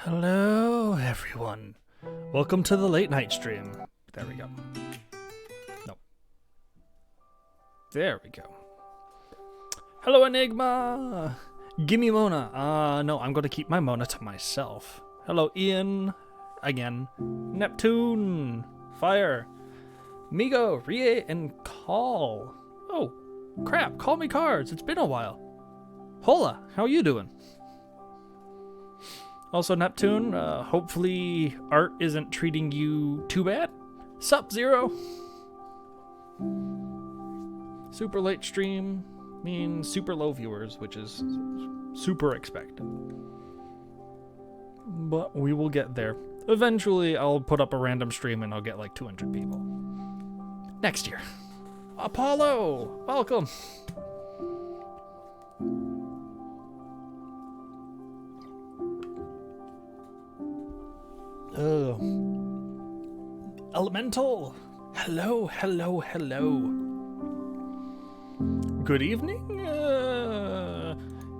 Hello, everyone. Welcome to the late night stream. There we go. No. There we go. Hello, Enigma. Gimme Mona. No, I'm going to keep my Mona to myself. Hello, Ian. Again. Neptune. Fire. Migo, Rie, and Call. Oh, crap. Call me cards. It's been a while. Hola, how you doing? Also, Neptune, hopefully art isn't treating you too bad. Sup, Zero? Super late stream means super low viewers, which is super expected. But we will get there. Eventually, I'll put up a random stream and I'll get like 200 people. Next year. Apollo! Welcome! Elemental! Hello, hello, hello. Good evening?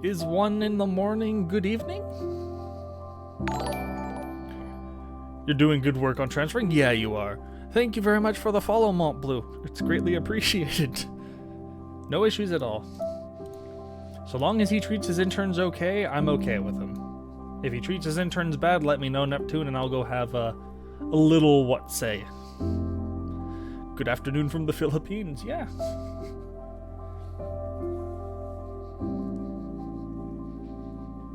Is 1 in the morning good evening? You're doing good work on transferring? Yeah, you are. Thank you very much for the follow, Mont Bleu. It's greatly appreciated. No issues at all. So long as he treats his interns okay, I'm okay with him. If he treats his interns bad, let me know, Neptune, and I'll go have a little what say. Good afternoon from the Philippines, yeah.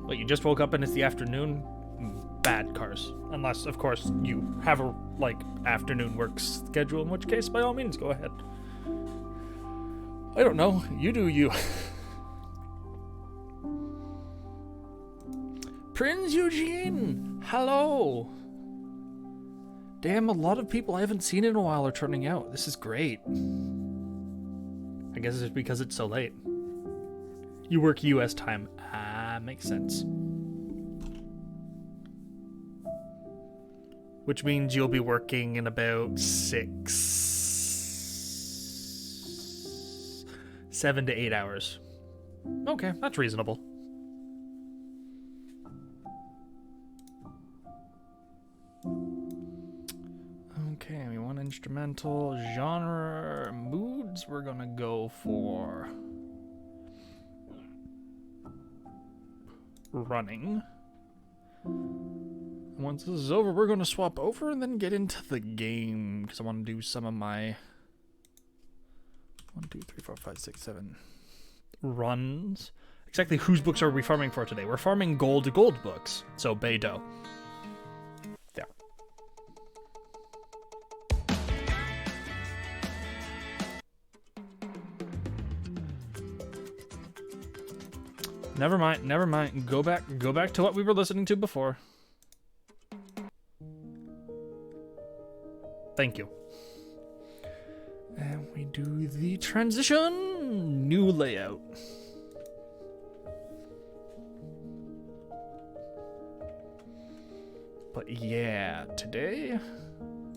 What, you just woke up and it's the afternoon? Bad, Cars. Unless, of course, you have a, afternoon work schedule, in which case, by all means, go ahead. I don't know. You do you. Prince Eugene! Hello! Damn, a lot of people I haven't seen in a while are turning out. This is great. I guess it's because it's so late. You work US time. Ah, makes sense. Which means you'll be working in about 7 to 8 hours. Okay, that's reasonable. Okay, we want instrumental. Genre, moods, we're gonna go for running. Once this is over, we're gonna swap over and then get into the game, because I want to do some of my 1, 2, 3, 4, 5, 6, 7 runs. Exactly whose books are we farming for today? We're farming gold books, so Beidou. There. Never mind. Go back to what we were listening to before. Thank you. And we do the transition. New layout. But yeah, today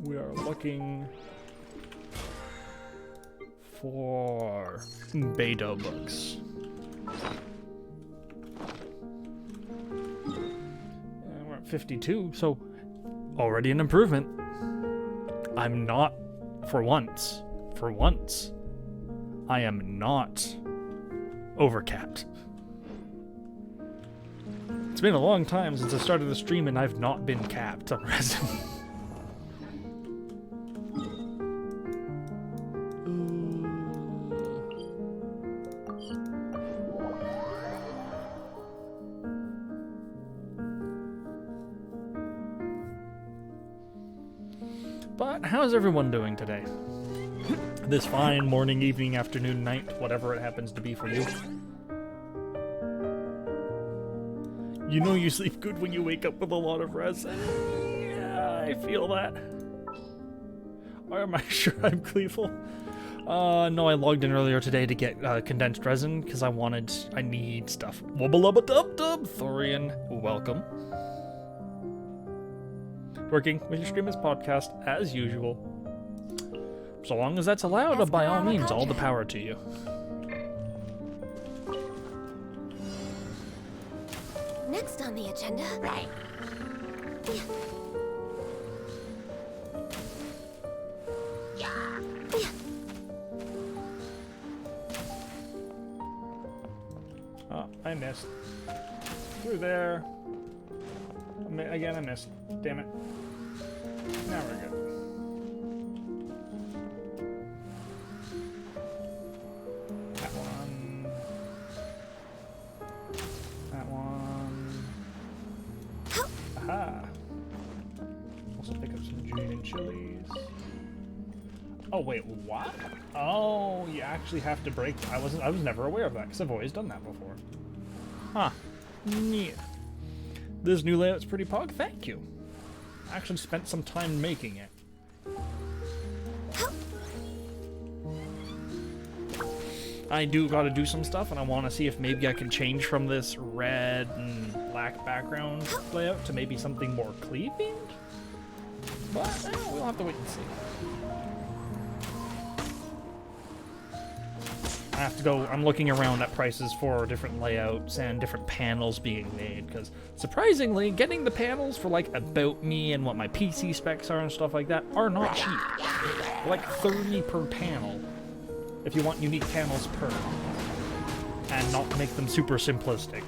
we are looking for Beidou books. And we're at 52, so already an improvement. I'm not, for once, I am not overcapped. It's been a long time since I started the stream and I've not been capped on resin. But how's everyone doing today? This fine morning, evening, afternoon, night, whatever it happens to be for you. You know you sleep good when you wake up with a lot of resin. Yeah, I feel that. Or am I sure I'm Cleeful? No, I logged in earlier today to get condensed resin because I need stuff. Wubba-lubba-dub-dub, Thorian, welcome. Working with your streamers podcast as usual. So long as that's allowed, by all means, all the power to you. Next on the agenda. Oh, I missed. Through there. Again, I missed. Damn it. Now we're good. That one. That one. Aha. Also pick up some Julian chilies. Oh wait, what? Oh, you actually have to break. I was never aware of that because I've always done that before. Huh. Neat. This new layout's pretty pog. Thank you. I actually spent some time making it. I do gotta do some stuff, and I want to see if maybe I can change from this red and black background layout to maybe something more clean-themed. But we'll have to wait and see. I have to go, I'm looking around at prices for different layouts and different panels being made, because surprisingly, getting the panels for like About Me and what my PC specs are and stuff like that are not cheap. They're like 30 per panel, if you want unique panels per, and not make them super simplistic.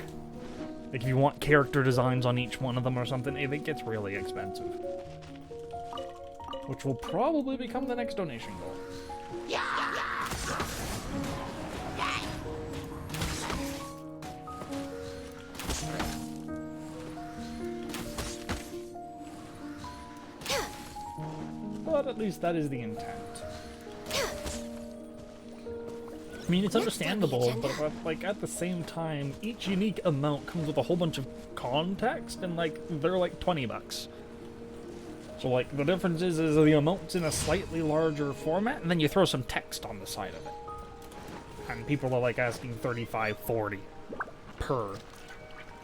Like if you want character designs on each one of them or something, it gets really expensive. Which will probably become the next donation goal. But at least that is the intent. I mean, it's understandable, but like at the same time, each unique amount comes with a whole bunch of context, and like they're like $20. So like the difference is the amount's in a slightly larger format, and then you throw some text on the side of it. And people are like asking $35, $40 per.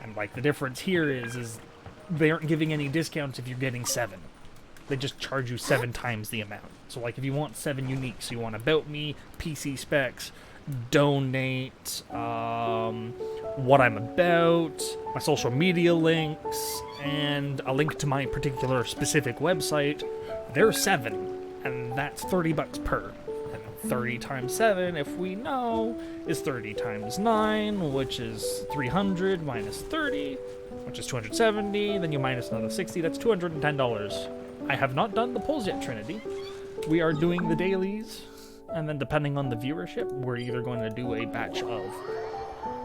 And like the difference here is they aren't giving any discounts if you're getting 7. They just charge you 7 times the amount. So like if you want 7 uniques, you want About Me, PC specs, donate, what I'm about, my social media links, and a link to my particular specific website, they're 7, and that's $30 per. And 30 times 7, if we know, is 30 times 9, which is 300 minus 30, which is 270, then you minus another 60, that's $210. I have not done the polls yet, Trinity. We are doing the dailies, and then depending on the viewership, we're either going to do a batch of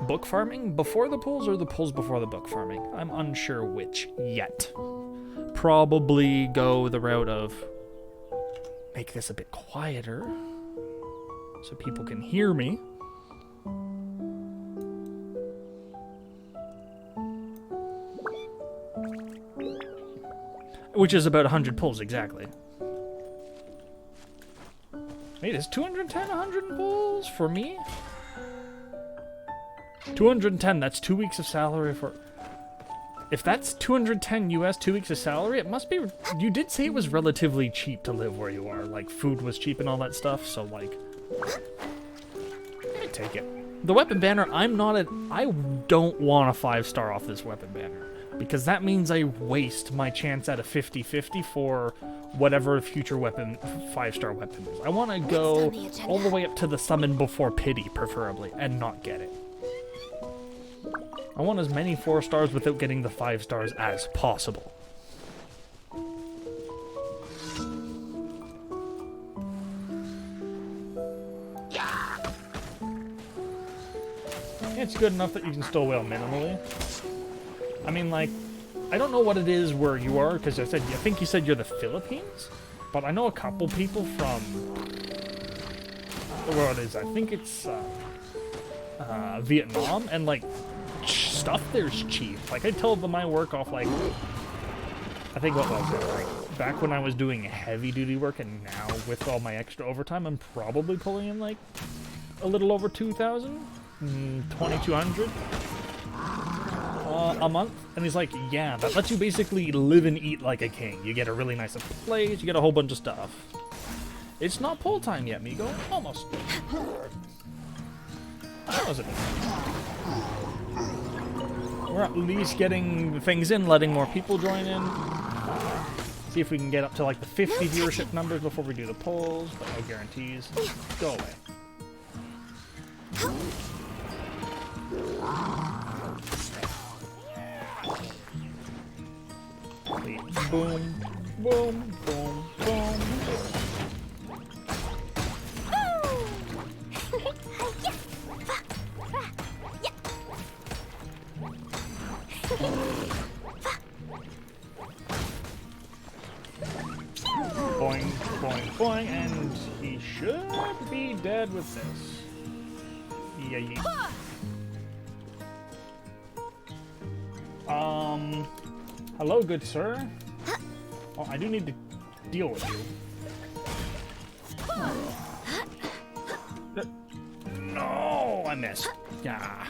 book farming before the polls or the polls before the book farming. I'm unsure which yet. Probably go the route of make this a bit quieter so people can hear me. Which is about 100 pulls exactly. Wait, is 210 100 pulls for me? 210, that's 2 weeks of salary for... If that's 210 US, 2 weeks of salary, it must be... You did say it was relatively cheap to live where you are. Like, food was cheap and all that stuff, so like... I take it. The weapon banner, I don't want a 5-star off this weapon banner. Because that means I waste my chance at a 50-50 for whatever future weapon, 5-star weapon is. I want to go all the way up to the summon before pity, preferably, and not get it. I want as many 4 stars without getting the 5 stars as possible. It's good enough that you can still wail minimally. I mean, like, I don't know what it is where you are, because I think you said you're the Philippines, but I know a couple people from, where it is, I think it's Vietnam, and like, stuff there's cheap. Like, I told them I work off, like, I think what was it, like, back when I was doing heavy duty work, and now with all my extra overtime, I'm probably pulling in like a little over 2,000, 2,200. A month, and he's like, yeah, that lets you basically live and eat like a king. You get a really nice place, you get a whole bunch of stuff. It's not poll time yet, Migo. Almost. That was it. We're at least getting things in, letting more people join in. See if we can get up to like the 50 viewership numbers before we do the polls, but no guarantees. Go away. Boom, boom, boom, boom. Boing, boing, boing, and he should be dead with this. Yeah, yeah. Hello, good sir. Oh, I do need to deal with you. No, I missed. Yeah.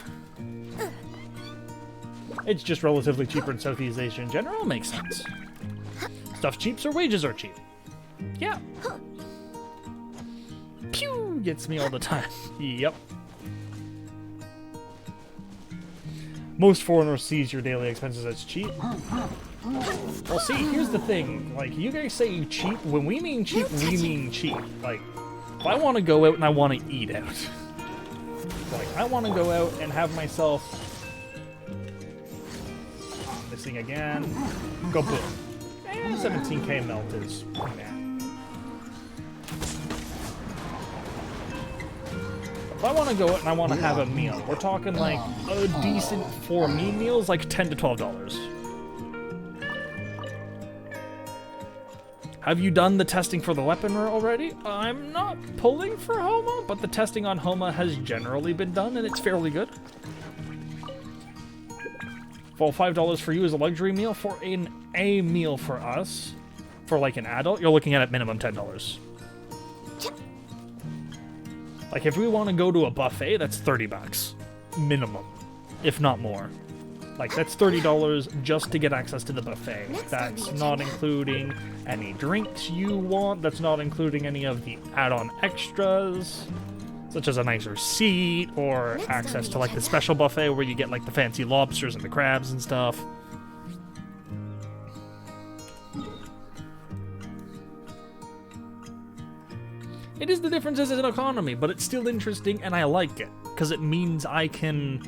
It's just relatively cheaper in Southeast Asia in general. Makes sense. Stuff's cheap, so wages are cheap. Yeah. Pew! Gets me all the time. Yep. Most foreigners sees your daily expenses as cheap. Well, see, here's the thing. Like, you guys say you cheap. When we mean cheap, we mean cheap. Like, if I want to go out and I want to eat out. Like, I want to go out and have myself... Missing again. Go boom. 17k melt is... Nah. If I want to go out and I want to have a meal, we're talking like a decent 4-me meals, like $10 to $12. Have you done the testing for the weaponry already? I'm not pulling for Homa, but the testing on Homa has generally been done, and it's fairly good. Well, $5 for you is a luxury meal. For a meal for us, for like an adult, you're looking at minimum $10. Like, if we want to go to a buffet, that's $30 minimum, if not more. Like, that's $30 just to get access to the buffet. That's not including any drinks you want. That's not including any of the add-on extras, such as a nicer seat or access to like the special buffet where you get like the fancy lobsters and the crabs and stuff. It is the differences in economy, but it's still interesting and I like it because it means I can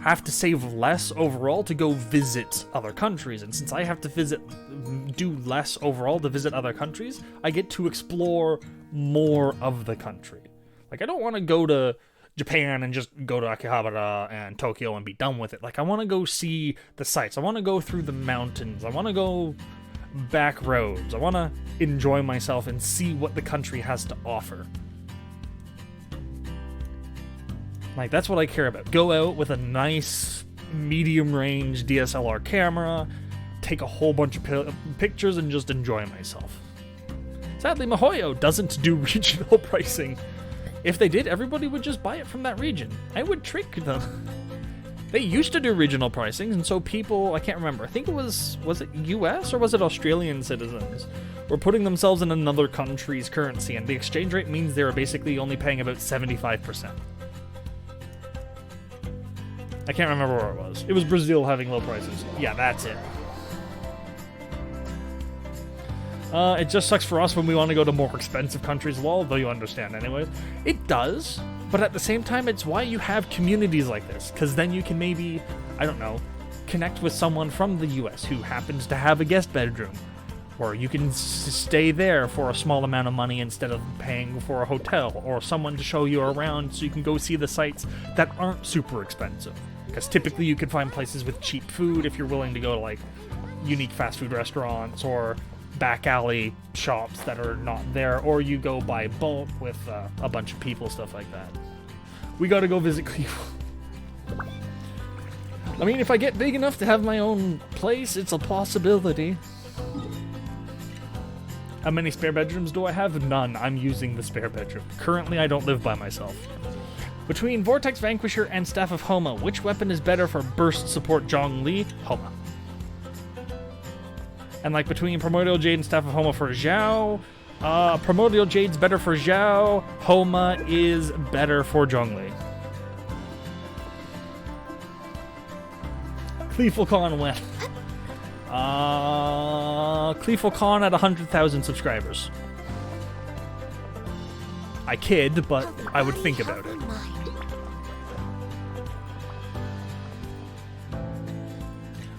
have to save less overall to go visit other countries. And since I have to do less overall to visit other countries, I get to explore more of the country. Like, I don't want to go to Japan and just go to Akihabara and Tokyo and be done with it. Like, I want to go see the sights. I want to go through the mountains. I want to go back roads. I want to enjoy myself and see what the country has to offer. Like, that's what I care about. Go out with a nice medium-range DSLR camera, take a whole bunch of pictures, and just enjoy myself. Sadly, MiHoYo doesn't do regional pricing. If they did, everybody would just buy it from that region. I would trick them. They used to do regional pricing, and so people, I can't remember, I think it was it US or was it Australian citizens, were putting themselves in another country's currency, and the exchange rate means they were basically only paying about 75%. I can't remember where it was. It was Brazil having low prices. Yeah, that's it. It just sucks for us when we want to go to more expensive countries, lol, though you understand anyways. It does, but at the same time, it's why you have communities like this, because then you can maybe, I don't know, connect with someone from the US who happens to have a guest bedroom, or you can stay there for a small amount of money instead of paying for a hotel, or someone to show you around so you can go see the sites that aren't super expensive. Because typically you can find places with cheap food if you're willing to go to like unique fast food restaurants or back alley shops that are not there, or you go buy bulk with a bunch of people, stuff like that. We gotta go visit Cleveland. I mean, if I get big enough to have my own place, it's a possibility. How many spare bedrooms do I have? None. I'm using the spare bedroom. Currently, I don't live by myself. Between Vortex Vanquisher and Staff of Homa, which weapon is better for burst support Zhongli? Homa. And like between Primordial Jade and Staff of Homa for Zhao, Primordial Jade's better for Zhao, Homa is better for Zhongli. Cleeful Con win. Clefalcon at 100,000 subscribers. I kid, but I would think about it.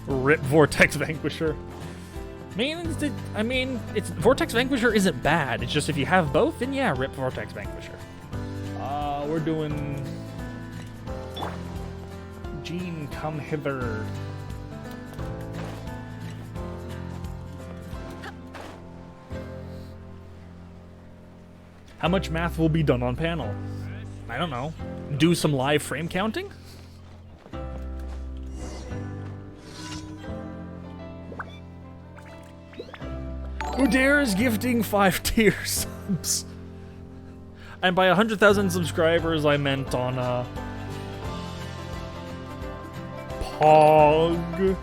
Rip Vortex Vanquisher. I mean, it's Vortex Vanquisher isn't bad. It's just if you have both, then yeah, rip Vortex Vanquisher. We're doing Gene, come hither. How much math will be done on panel? I don't know. Do some live frame counting? Udair is gifting 5 tier subs. And by 100,000 subscribers, I meant on, Pog.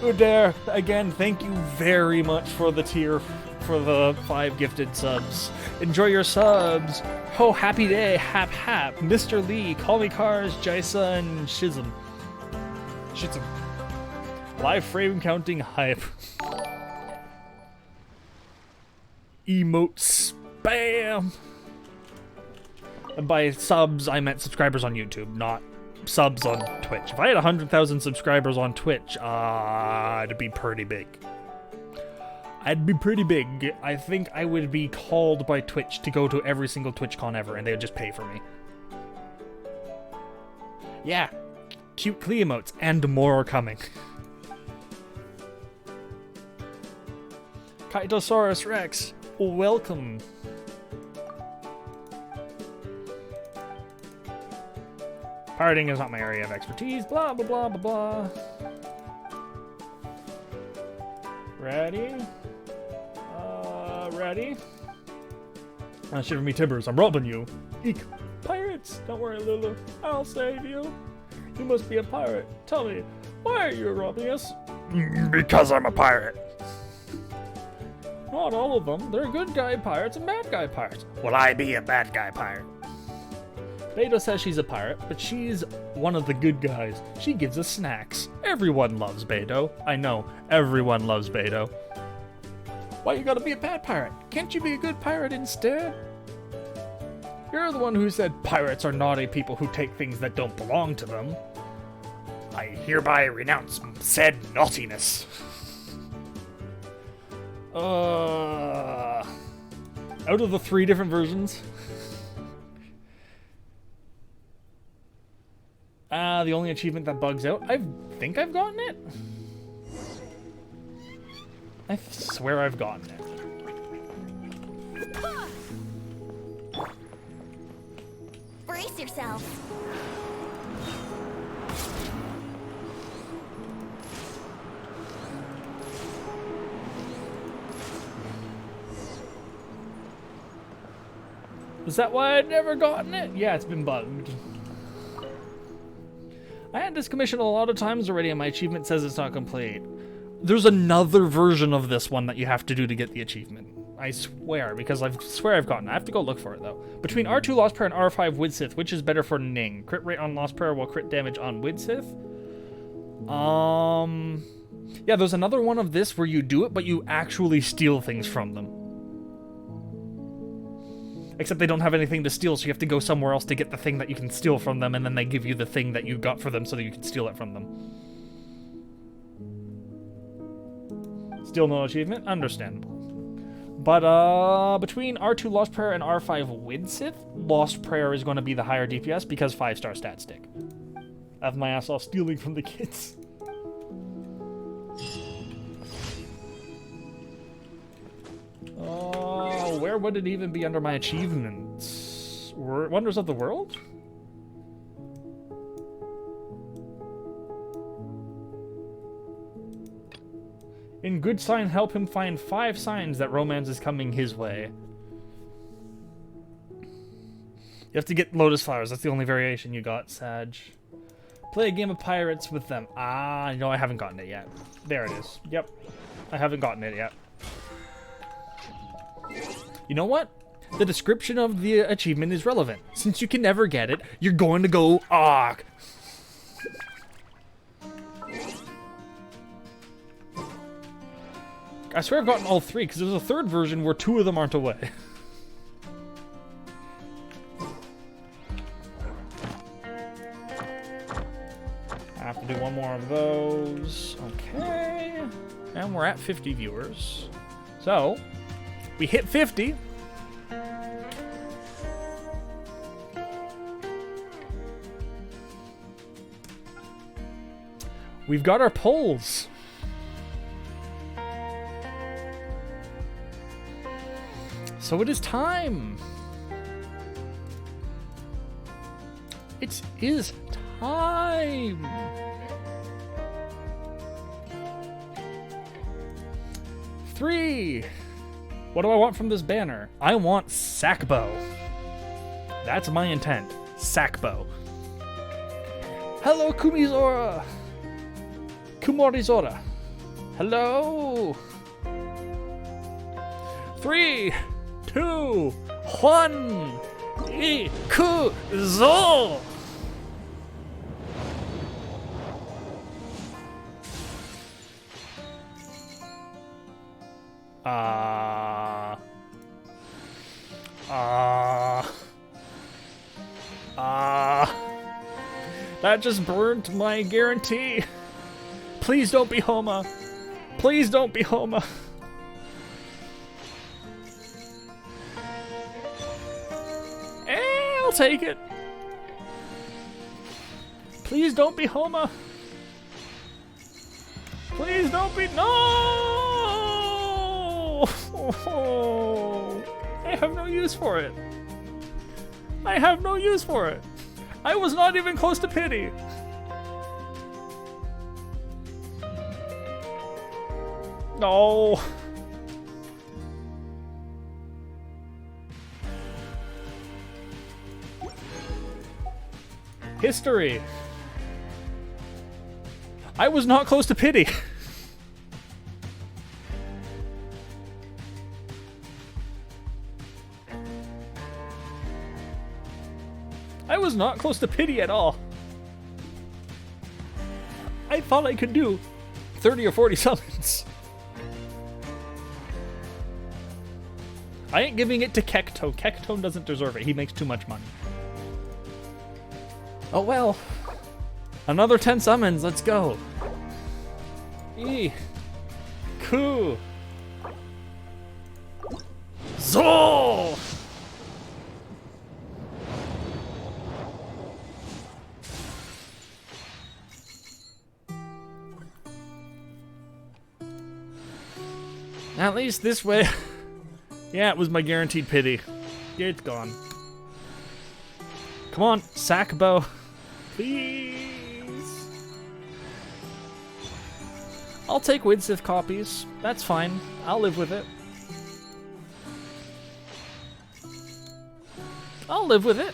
Udair, again, thank you very much for the tier, for the 5 gifted subs. Enjoy your subs. Oh, happy day, hap hap. Mr. Lee, Call Me Cars, Jaisa, and Shizm. Live frame counting hype. Emote spam. And by subs, I meant subscribers on YouTube, not subs on Twitch. If I had 100,000 subscribers on Twitch, it'd be pretty big. I'd be pretty big. I think I would be called by Twitch to go to every single TwitchCon ever, and they would just pay for me. Yeah, cute Klee emotes, and more are coming. Kaitosaurus Rex, welcome. Pirating is not my area of expertise, blah, blah, blah, blah, blah. Ready? Ready? Shiver me timbers, I'm robbing you. Eek. Pirates! Don't worry, Lulu. I'll save you. You must be a pirate. Tell me, why are you robbing us? Because I'm a pirate. Not all of them. They're good guy pirates and bad guy pirates. Will I be a bad guy pirate? Beto says she's a pirate, but she's one of the good guys. She gives us snacks. Everyone loves Beto. I know, everyone loves Beto. Why you gotta be a bad pirate? Can't you be a good pirate instead? You're the one who said pirates are naughty people who take things that don't belong to them. I hereby renounce said naughtiness. Out of the 3 different versions. The only achievement that bugs out. I think I've gotten it. I swear I've gotten it. Brace yourself. Is that why I'd never gotten it? Yeah, it's been bugged. I had this commission a lot of times already and my achievement says it's not complete. There's another version of this one that you have to do to get the achievement. I swear, because I swear I've gotten it. I have to go look for it, though. Between R2 Lost Prayer and R5 Widsith, which is better for Ning? Crit rate on Lost Prayer while crit damage on Widsith? Yeah, there's another one of this where you do it, but you actually steal things from them. Except they don't have anything to steal, so you have to go somewhere else to get the thing that you can steal from them, and then they give you the thing that you got for them so that you can steal it from them. Still no achievement? Understandable. But, between R2 Lost Prayer and R5 Widsith, Lost Prayer is going to be the higher DPS because 5-star stat stick. I have my ass off stealing from the kids. Where would it even be under my achievements? Wonders of the World? In good sign, help him find 5 signs that romance is coming his way. You have to get Lotus Flowers. That's the only variation you got, Sag. Play a game of pirates with them. No, I haven't gotten it yet. There it is. Yep. I haven't gotten it yet. You know what? The description of the achievement is relevant. Since you can never get it, you're going to go, I swear I've gotten all 3, because there's a third version where 2 of them aren't away. I have to do 1 more of those. Okay. And we're at 50 viewers. So, we hit 50. We've got our polls. So it is time. It is time. Three. What do I want from this banner? I want Sackbow. That's my intent. Sackbow. Hello, Kumizora. Kumorizora. Hello. 3, 2, 1. Ikuzo. That just burnt my guarantee. Please don't be Homa. Please don't be Homa. I'll take it. Please don't be Homa. Please don't be. No! I have no use for it. I have no use for it. I was not even close to pity. No. History. I was not close to pity. I was not close to pity at all. I thought I could do 30 or 40 summons. I ain't giving it to Kekto. Kekto doesn't deserve it. He makes too much money. Oh well. Another 10 summons. Let's go. Ku. Zo. At least this way. Yeah, it was my guaranteed pity. It's gone. Come on, Sackbow. Please. I'll take Widsith copies. That's fine. I'll live with it. I'll live with it.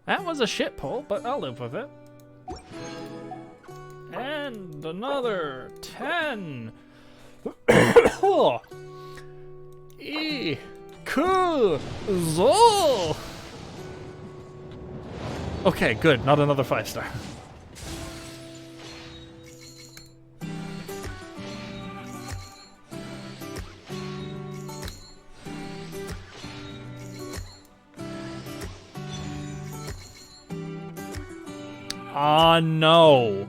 That was a shit pull, but I'll live with it. And another 10. Ikuzo. Okay, good. Not another 5-star. No.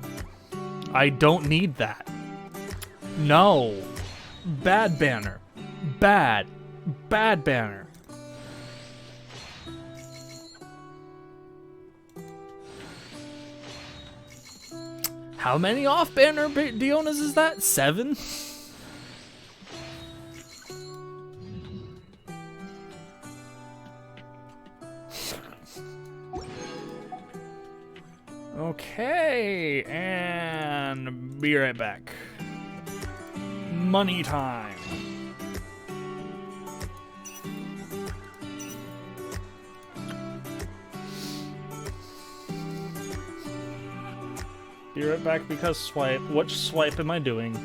I don't need that. No. Bad banner. Bad. Bad banner. How many off-banner Dionas is that? 7? Okay, and be right back. Money time. Be right back because swipe. Which swipe am I doing?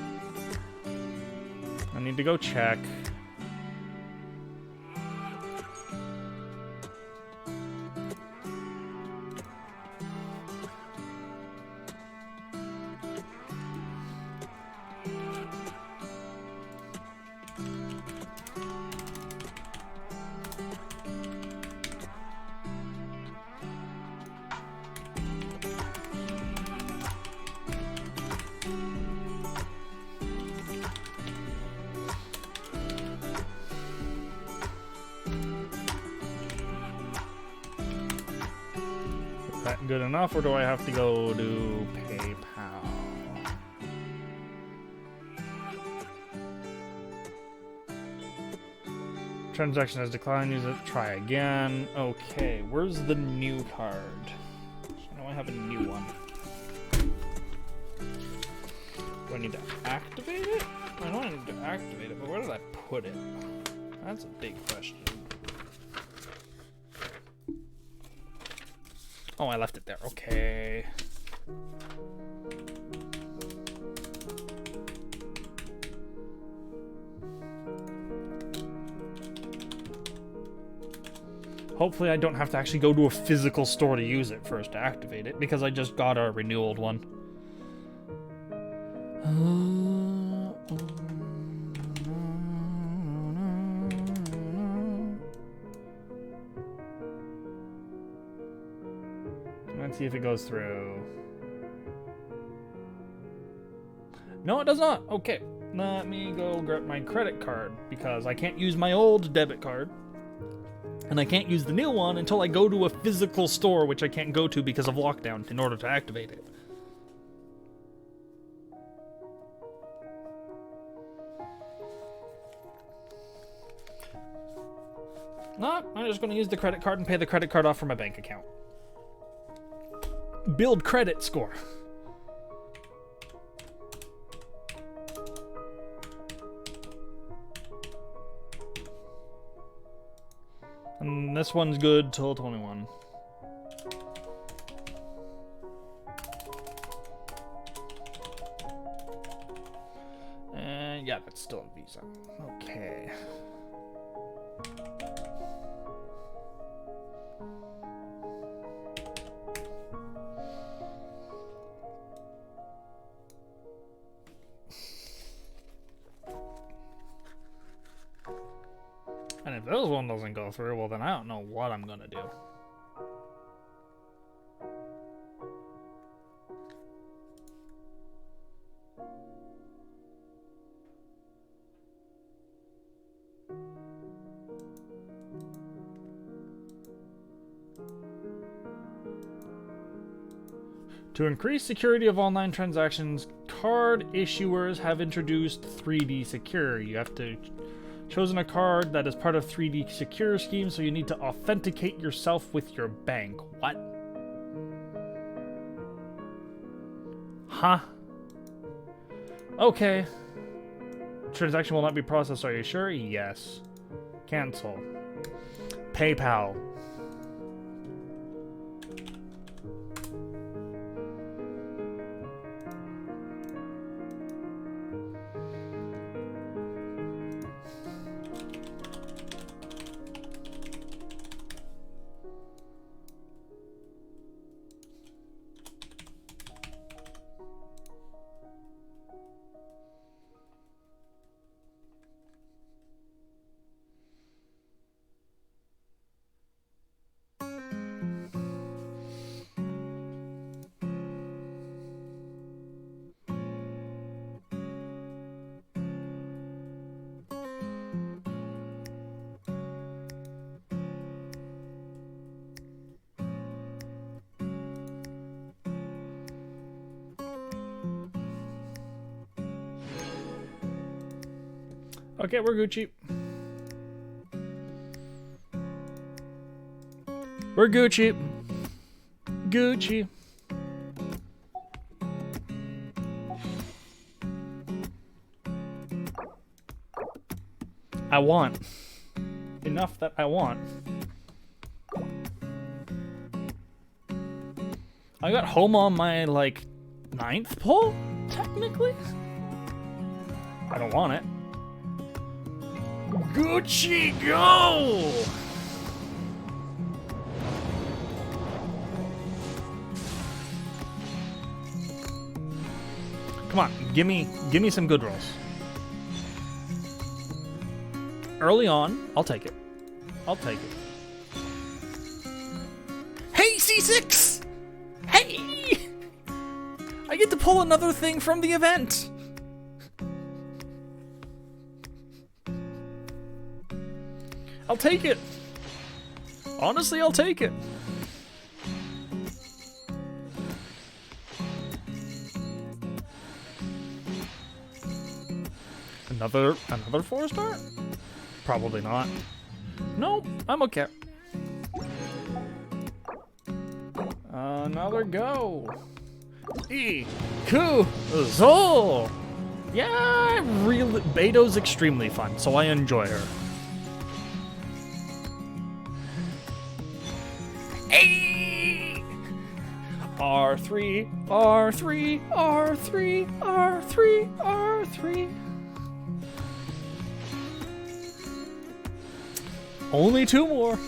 I need to go check. that good enough, or do I have to go to PayPal? Transaction has declined. Use it. Try again. Okay, where's the new card? I know I have a new one. Do I need to activate it? I know I need to activate it, but where did I put it? That's a big question. Oh, I left it there. Okay. Hopefully I don't have to actually go to a physical store to use it first to activate it, because I just got a renewed one. Let's see if it goes through. No, it does not. Okay. Let me go grab my credit card, because I can't use my old debit card. And I can't use the new one until I go to a physical store, which I can't go to because of lockdown, in order to activate it. No, I'm just going to use the credit card and pay the credit card off from my bank account. Build credit score. And this one's good till 21. And yeah, that's still a Visa. Okay. And if this one doesn't go through, well then I don't know what I'm gonna do. To increase security of online transactions, card issuers have introduced 3D Secure. You have to chosen a card that is part of 3D Secure scheme, so you need to authenticate yourself with your bank. What? Huh? Okay. Transaction will not be processed. Are you sure? Yes. Cancel. PayPal. Okay, we're Gucci. We're Gucci. Gucci. I want. Enough that I want. I got home on my, like, 9th pull, technically? I don't want it. Gucci, go! Come on, give me some good rolls. Early on, I'll take it. I'll take it. Hey, C6! Hey! I get to pull another thing from the event. I'll take it. Honestly, I'll take it. Another 4-star? Probably not. Nope, I'm okay. Another go. Cool. Zol. Yeah, Beto's extremely fun, so I enjoy her. Hey! R3, R3, R3, R3, R3. Only 2 more.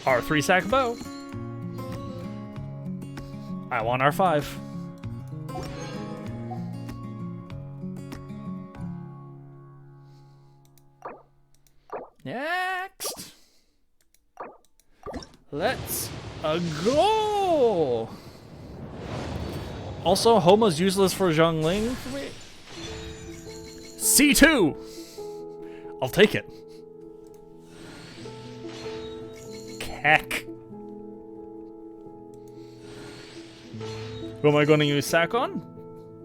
R3 sack bow. I want R5. Next. Let's go. Also, Homa's useless for Zhongling for me. C2. I'll take it. Heck. Who am I going to use sack on?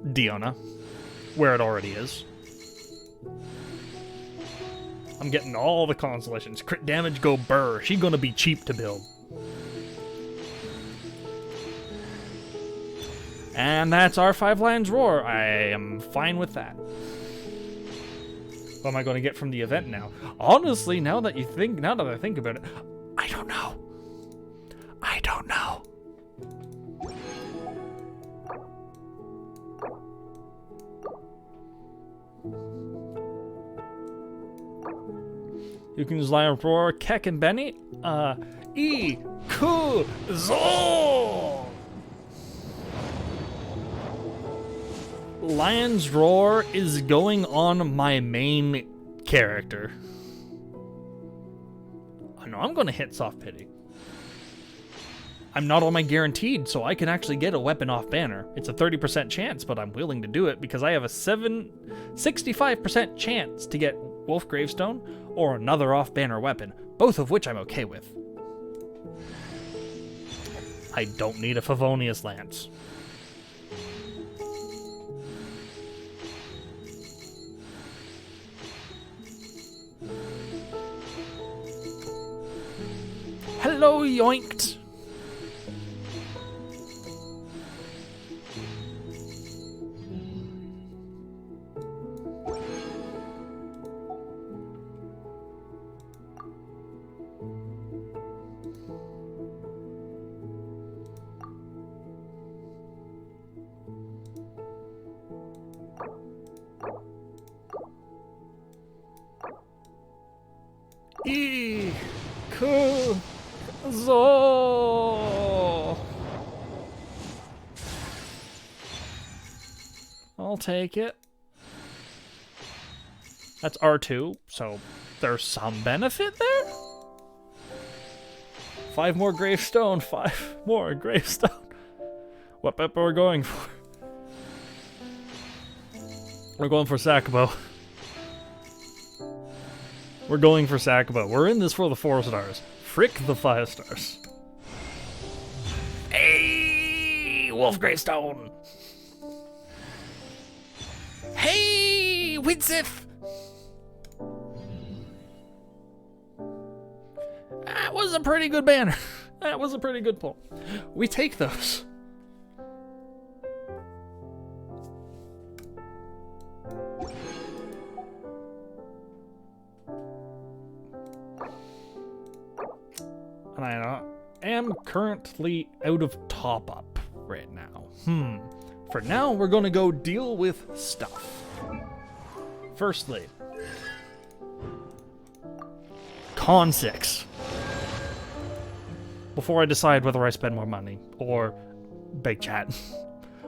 Diona. Where it already is. I'm getting all the constellations. Crit damage go burr. She's going to be cheap to build. And that's our 5 Lions Roar. I am fine with that. What am I going to get from the event now? Honestly, now that I think about it, I don't know. I don't know. You can use Lion Roar, Keck, and Benny. Zol! Lion's Roar is going on my main character. Oh no, I'm gonna hit Soft Pity. I'm not on my guaranteed, so I can actually get a weapon off banner. It's a 30% chance, but I'm willing to do it because I have a 65% chance to get Wolf Gravestone or another off banner weapon, both of which I'm okay with. I don't need a Favonius Lance. Hello, yoinked! I'll take it. That's R2, so there's some benefit there? 5 more Gravestone, 5 more Gravestone. What pepper we're going for? We're going for Sakubo. We're going for Sakubo. We're in this for the 4 stars. Frick the 5 stars. Hey, Wolf Gravestone. Hey, Widsif. That was a pretty good banner. That was a pretty good pull. We take those. And I am currently out of top up right now. For now, we're going to go deal with stuff. Firstly, Con 6. Before I decide whether I spend more money or big chat.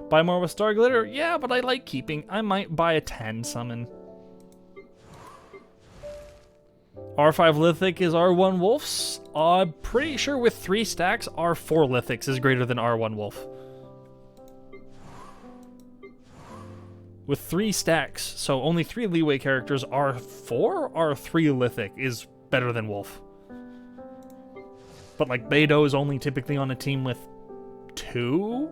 Buy more with Star Glitter? Yeah, but I like keeping. I might buy a 10 summon. R5 Lithic is R1 Wolf's. I'm pretty sure with 3 stacks, R4 Lithics is greater than R1 Wolf. with 3 stacks, so only 3 Leeway characters. R4 R3 Lithic is better than Wolf. But like Beidou is only typically on a team with 2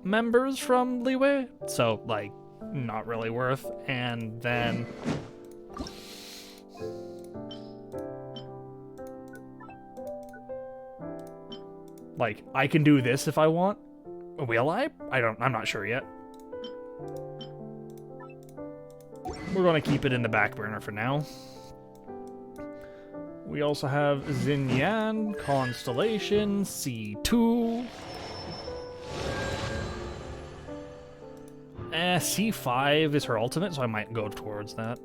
members from Leeway, so like not really worth. And then like I can do this if I want. Will I? I'm not sure yet. We're gonna keep it in the back burner for now. We also have Xinyan, Constellation, C2. C5 is her ultimate, so I might go towards that.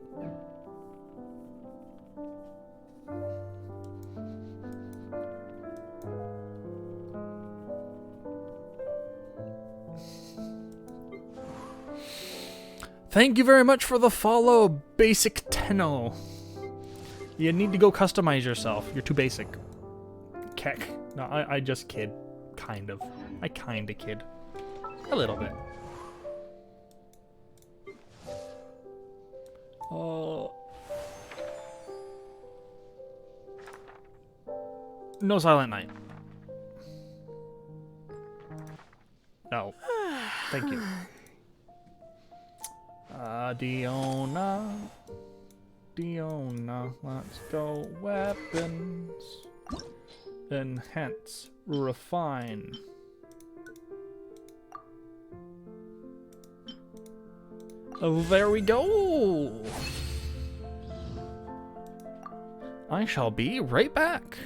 Thank you very much for the follow, Basic Tenno. You need to go customize yourself. You're too basic. Keck. No, I just kid. Kind of. I kinda kid. A little bit. No Silent Night. No. Thank you. Diona, let's go. Weapons. Enhance. Refine. Oh, there we go! I shall be right back.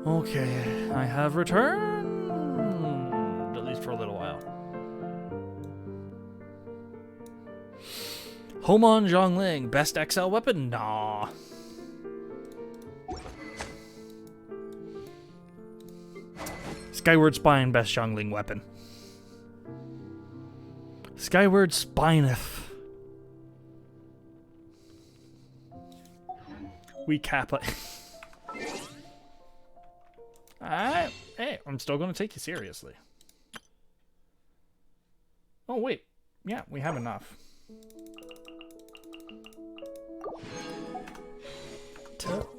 Okay, I have returned, at least for a little while. Homon Zhongling, best XL weapon? Nah. Skyward Spine, best Zhongling weapon. Skyward Spineth. We Kappa. Hey, I'm still going to take you seriously. Oh, wait. Yeah, we have enough.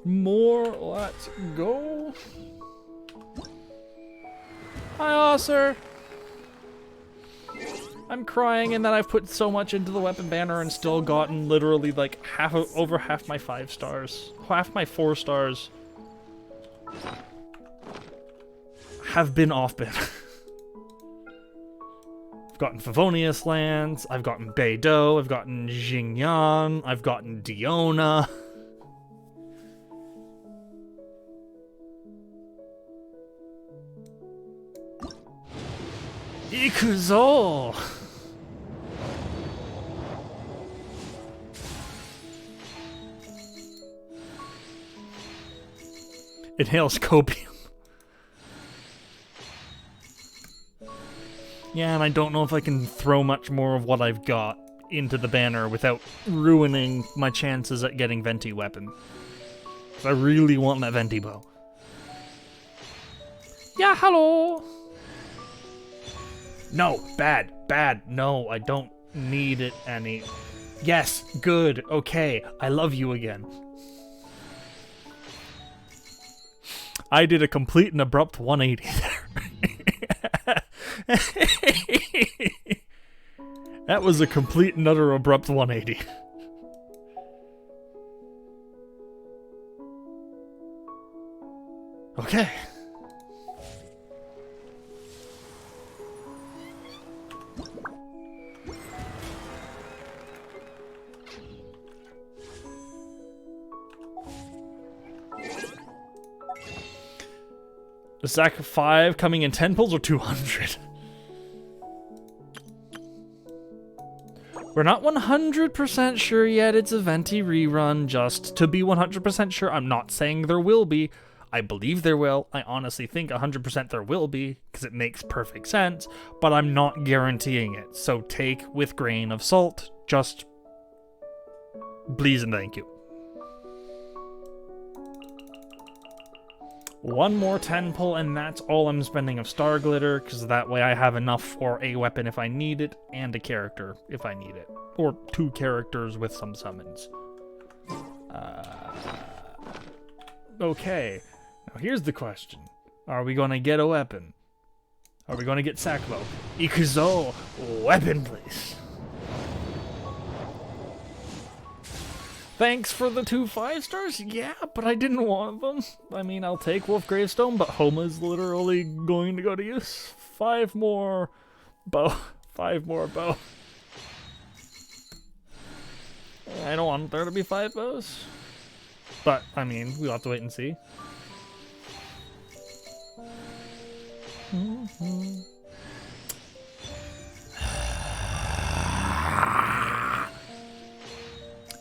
More, let's go. Hi, sir. I'm crying in that I've put so much into the weapon banner and still gotten literally like over half my 5 stars. Half my 4 stars have been off-bin. I've gotten Favonius lands, I've gotten Beidou, I've gotten Xinyan, I've gotten Diona. Ikuzo! Inhales copium. Yeah, and I don't know if I can throw much more of what I've got into the banner without ruining my chances at getting Venti weapon. 'Cause I really want that Venti bow. Yeah, hello! No, bad, bad. No, I don't need it any. Yes, good, okay, I love you again. I did a complete and abrupt 180 there. That was a complete and utter abrupt 180. Okay. The sack of 5 coming in 10 pulls or 200? We're not 100% sure yet. It's a Venti rerun, just to be 100% sure. I'm not saying there will be. I believe there will. I honestly think 100% there will be, because it makes perfect sense, but I'm not guaranteeing it. So take with grain of salt. Just please and thank you. One more 10 pull, and that's all I'm spending of Star Glitter, because that way I have enough for a weapon if I need it, and a character if I need it. Or 2 characters with some summons. Okay, now here's the question. Are we gonna get a weapon? Are we gonna get Sakumo? Ikuzo! Weapon, please! Thanks for the 2 5-stars? Yeah, but I didn't want them. I mean, I'll take Wolf Gravestone, but Homa's literally going to go to use. 5 more bow. 5 more bow. I don't want there to be 5 bows. But, I mean, we'll have to wait and see.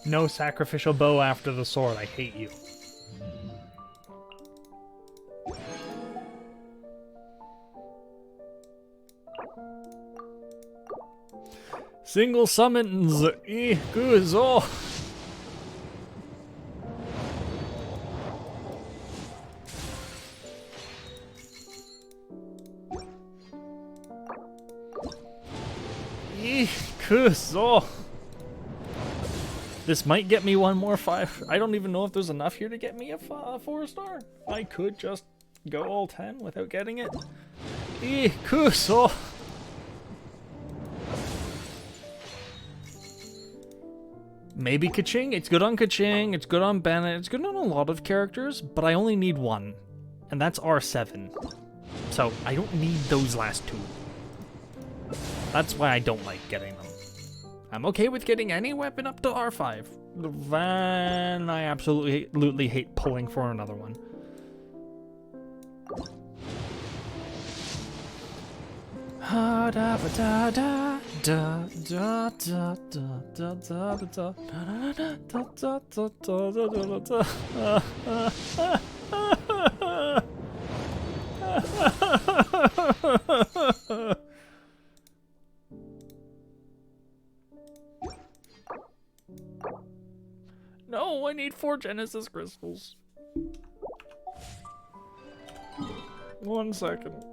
No sacrificial bow after the sword. I hate you. Single summons. Ikuzo. Ikuzo. This might get me one more 5. I don't even know if there's enough here to get me a 4-star. I could just go all 10 without getting it. Ikuzo. Maybe Kaching. It's good on Kaching. It's good on Bennett. It's good on a lot of characters, but I only need 1. And that's R7. So I don't need those last 2. That's why I don't like getting them. I'm okay with getting any weapon up to R5. Then I absolutely hate pulling for another one. No, I need 4 Genesis crystals. 1 second.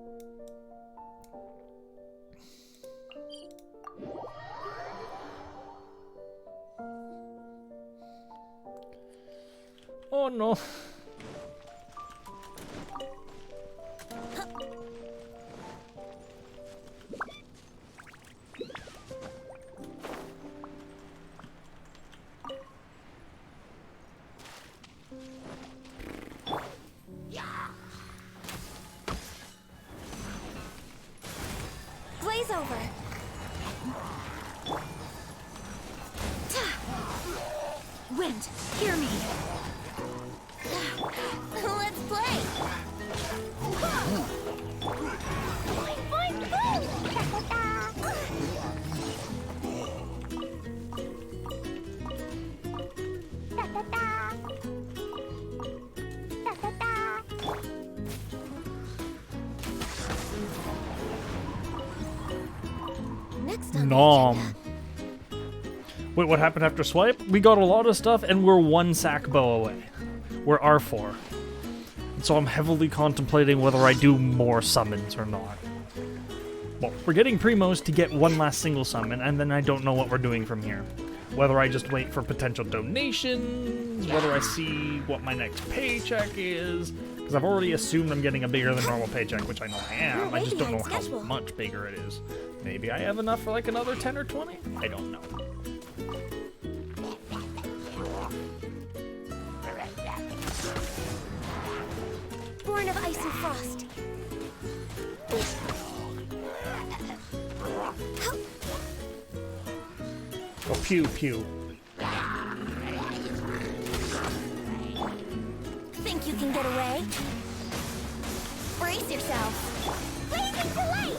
Oh no. Blaze over. Wind, hear me. Let's play. Next on the Nom. agenda. Wait, what happened after swipe? We got a lot of stuff, and we're 1 sack bow away. We're R4. And so I'm heavily contemplating whether I do more summons or not. Well, we're getting Primos to get 1 last single summon, and then I don't know what we're doing from here. Whether I just wait for potential donations, whether I see what my next paycheck is, because I've already assumed I'm getting a bigger than normal paycheck, which I know I am. I just don't know how much bigger it is. Maybe I have enough for like another 10 or 20? I don't know. Born of ice and frost. Oh, pew pew. Think you can get away? Brace yourself. Blazing to light!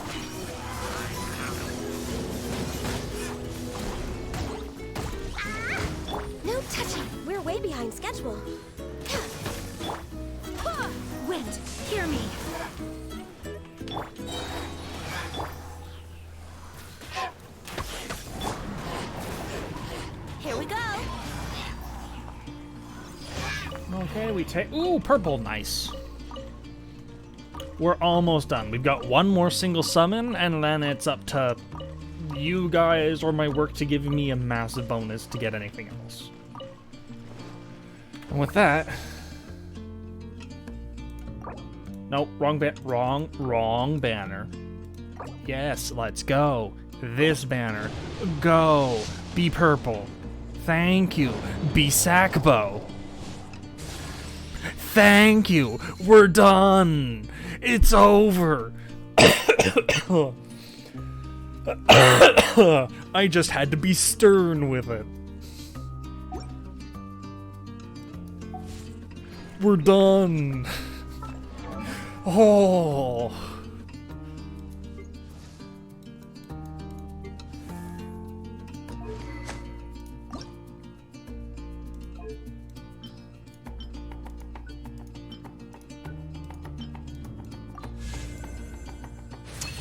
No touching. We're way behind schedule. Wind, hear me. Here we go. Okay, we take... Ooh, purple, nice. We're almost done. We've got 1 more single summon, and then it's up to you guys or my work to give me a massive bonus to get anything else. And with that... Nope, wrong banner. Yes, let's go. This banner. Go. Be purple. Thank you. Be Sackbow. Thank you. We're done. It's over. I just had to be stern with it. We're done. Oh.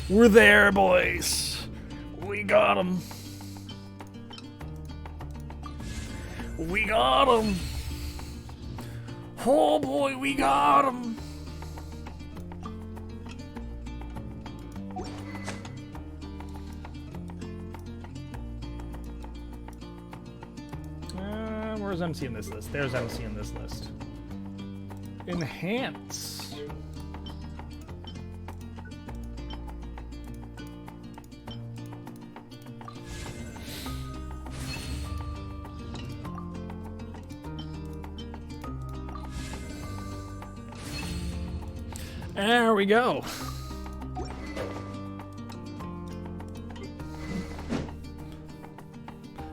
We're there, boys. We got him. We got him. Oh boy, we got him. Where's MC in this list? There's MC in this list. Enhance. There we go.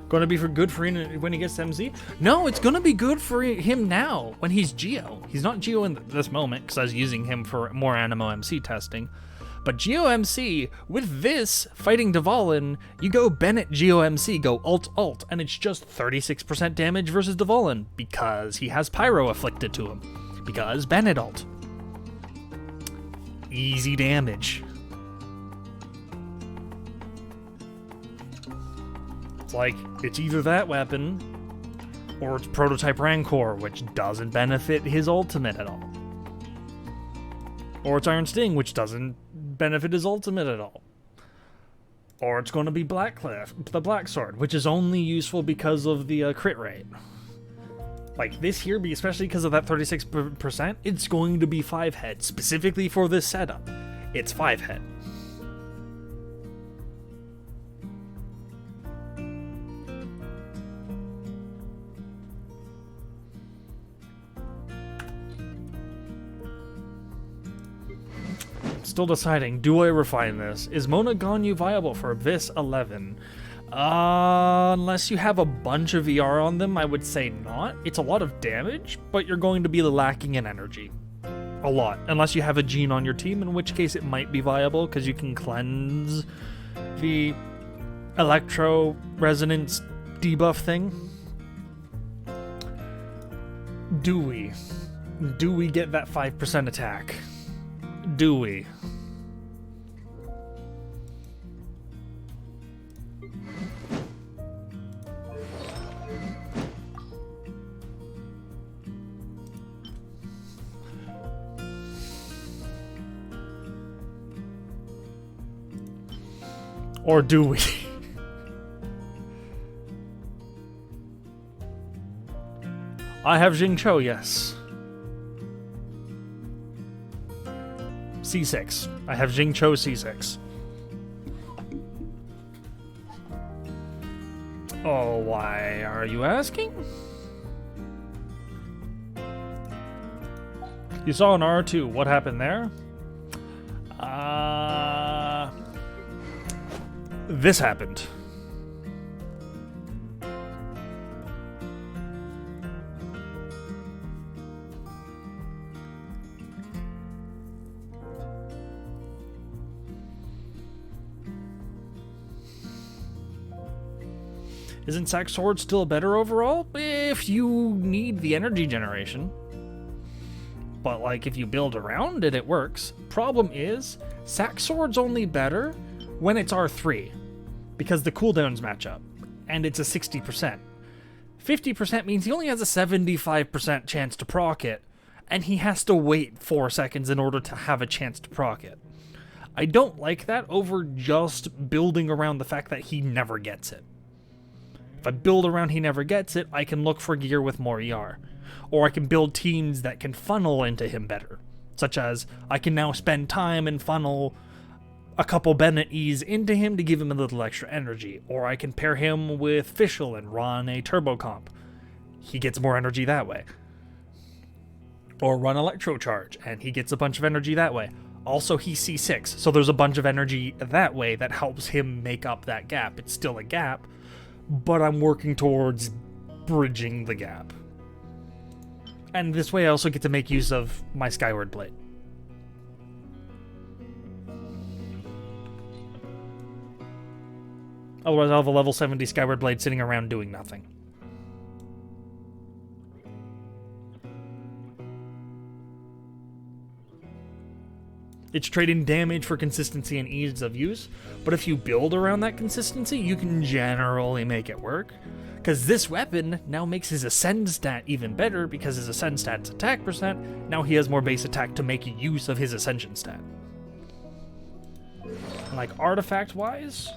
Going to be good for him when he gets to MZ? No, it's going to be good for him now when he's Geo. He's not Geo in this moment because I was using him for more Animo MC testing. But Geo MC, with this, fighting Dvalin, you go Bennett Geo MC, go Alt, and it's just 36% damage versus Dvalin because he has Pyro afflicted to him. Because Bennett Alt. Easy damage. It's like, it's either that weapon, or it's Prototype Rancor, which doesn't benefit his ultimate at all. Or it's Iron Sting, which doesn't benefit his ultimate at all. Or it's going to be Blackcliff, the Black Sword, which is only useful because of the crit rate. Like this here, especially because of that 36%, it's going to be 5-head, specifically for this setup. It's 5-head. Still deciding, do I refine this? Is Mona Ganyu viable for Vis 11? Unless you have a bunch of ER on them, I would say not. It's a lot of damage, but you're going to be lacking in energy. A lot. Unless you have a Gene on your team, in which case it might be viable, because you can cleanse the Electro Resonance debuff thing. Do we? Do we get that 5% attack? Do we? Or do we? I have Jingcho, yes. C6. I have Jingcho C6. Oh, why are you asking? You saw an R2. What happened there? This happened. Isn't Sack Sword still better overall? If you need the energy generation. But like if you build around it, it works. Problem is, Sack Sword's only better when it's R3. Because the cooldowns match up. And it's a 60%. 50% means he only has a 75% chance to proc it. And he has to wait 4 seconds in order to have a chance to proc it. I don't like that over just building around the fact that he never gets it. If I build around he never gets it, I can look for gear with more ER. Or I can build teams that can funnel into him better. Such as, I can now spend time and funnel a couple Bennett E's into him to give him a little extra energy. Or I can pair him with Fischl and run a turbo comp. He gets more energy that way. Or run Electro Charge, and he gets a bunch of energy that way. Also, he's C6, so there's a bunch of energy that way that helps him make up that gap. It's still a gap, but I'm working towards bridging the gap. And this way I also get to make use of my Skyward Blade. Otherwise I'll have a level 70 Skyward Blade sitting around doing nothing. It's trading damage for consistency and ease of use, but if you build around that consistency, you can generally make it work. Because this weapon now makes his Ascend stat even better, because his Ascend stat's attack percent, now he has more base attack to make use of his Ascension stat. And like artifact-wise,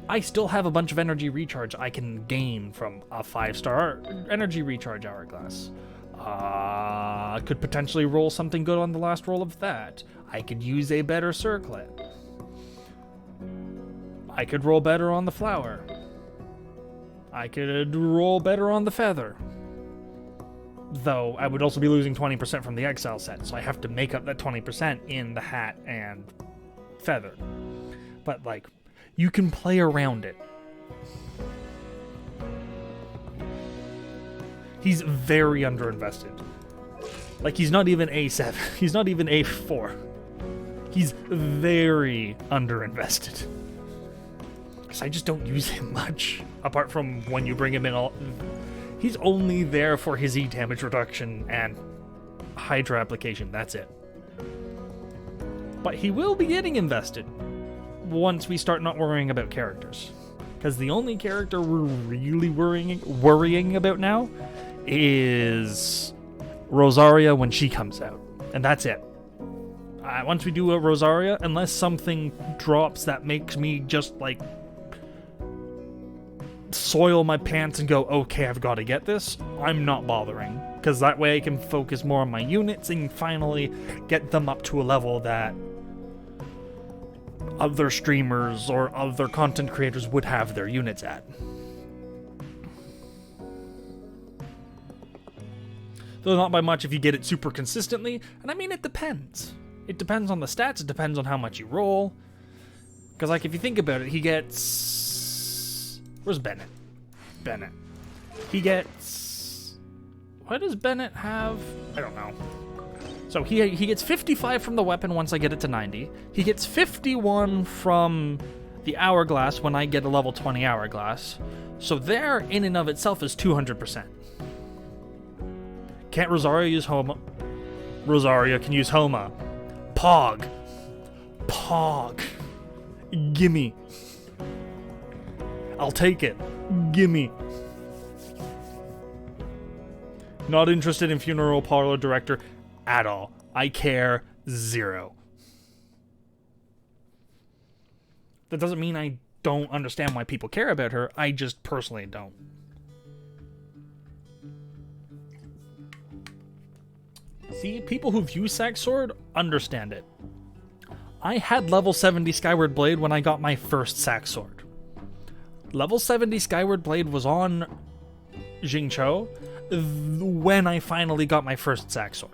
I still have a bunch of energy recharge I can gain from a 5-star energy recharge hourglass. I could potentially roll something good on the last roll of that. I could use a better circlet. I could roll better on the flower. I could roll better on the feather. Though, I would also be losing 20% from the exile set, so I have to make up that 20% in the hat and feather. But, like, you can play around it. He's very underinvested. Like, he's not even A7. He's not even A4. He's very underinvested. Because I just don't use him much. Apart from when you bring him in all... He's only there for his E damage reduction and Hydra application. That's it. But he will be getting invested once we start not worrying about characters. Because the only character we're really worrying about now is Rosaria when she comes out. And that's it. Once we do a Rosaria, unless something drops that makes me just, like, soil my pants and go, okay, I've got to get this, I'm not bothering. Because that way I can focus more on my units and finally get them up to a level that other streamers or other content creators would have their units at. Though not by much if you get it super consistently, and I mean, it depends. It depends on the stats, it depends on how much you roll. Because, like, if you think about it, he gets... Where's Bennett? Bennett. He gets... What does Bennett have? I don't know. So he gets 55 from the weapon once I get it to 90. He gets 51 from the hourglass when I get a level 20 hourglass. So there, in and of itself, is 200%. Can't Rosaria use Homa? Rosaria can use Homa. Pog. Pog. Gimme. I'll take it. Gimme. Not interested in Funeral Parlor Director at all. I care zero. That doesn't mean I don't understand why people care about her. I just personally don't. See, people who view Sack Sword understand it. I had level 70 Skyward Blade when I got my first Sack Sword. Level 70 Skyward Blade was on Xingqiu when I finally got my first Sack Sword.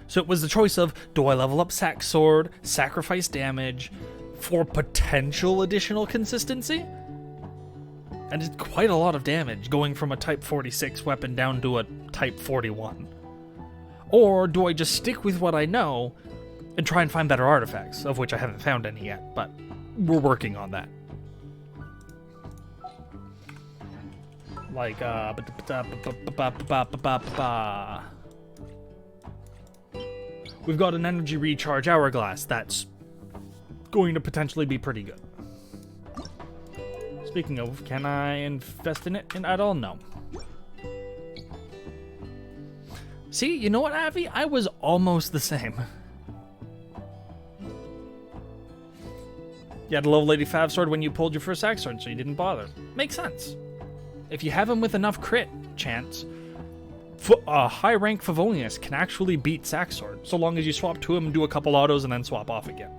So it was the choice of, do I level up Sack Sword, sacrifice damage, for potential additional consistency? And it's quite a lot of damage, going from a Type 46 weapon down to a Type 41. Or do I just stick with what I know and try and find better artifacts, of which I haven't found any yet, but we're working on that. Like, we've got an energy recharge hourglass that's going to potentially be pretty good. Speaking of, can I invest in it at all? No. See, you know what, Avi? I was almost the same. You had a low Lady Fav sword when you pulled your first Sack Sword, so you didn't bother. Makes sense. If you have him with enough crit chance, a high-rank Favonius can actually beat Sack Sword, so long as you swap to him, do a couple autos, and then swap off again.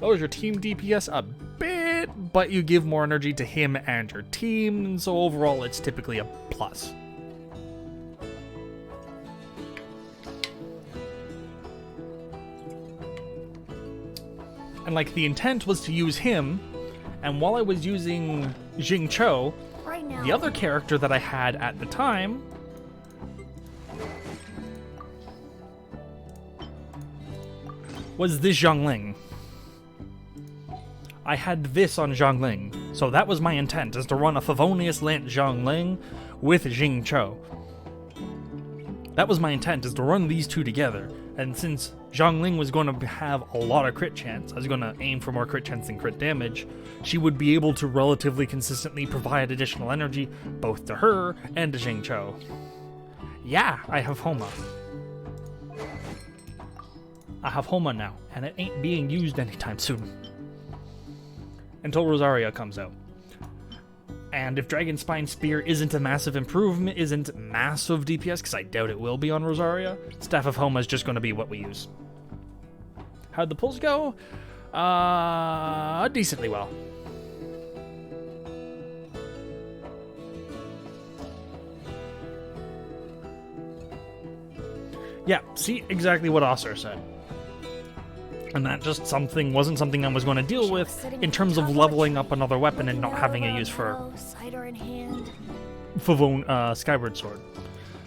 Lowers your team DPS a bit, but you give more energy to him and your team, and so overall it's typically a plus. And like, the intent was to use him, and while I was using Xingqiu, Right now. the other character that I had at the time was this Zhongling. I had this on Zhongling, so that was my intent, is to run a Favonius Lance Zhongling with Xingqiu. That was my intent, is to run these two together, and since Zhongling was going to have a lot of crit chance, I was going to aim for more crit chance than crit damage, she would be able to relatively consistently provide additional energy, both to her and to Xingqiu. Yeah, I have Homa. I have Homa now, and it ain't being used anytime soon. Until Rosaria comes out. And if Dragon Spine Spear isn't a massive improvement, isn't massive DPS, because I doubt it will be on Rosaria, Staff of Homa is just going to be what we use. How'd the pulls go? Decently well. Yeah, see exactly what Osir said. And that just wasn't something I was going to deal with in terms of leveling up another weapon and not having a use for Skyward Sword.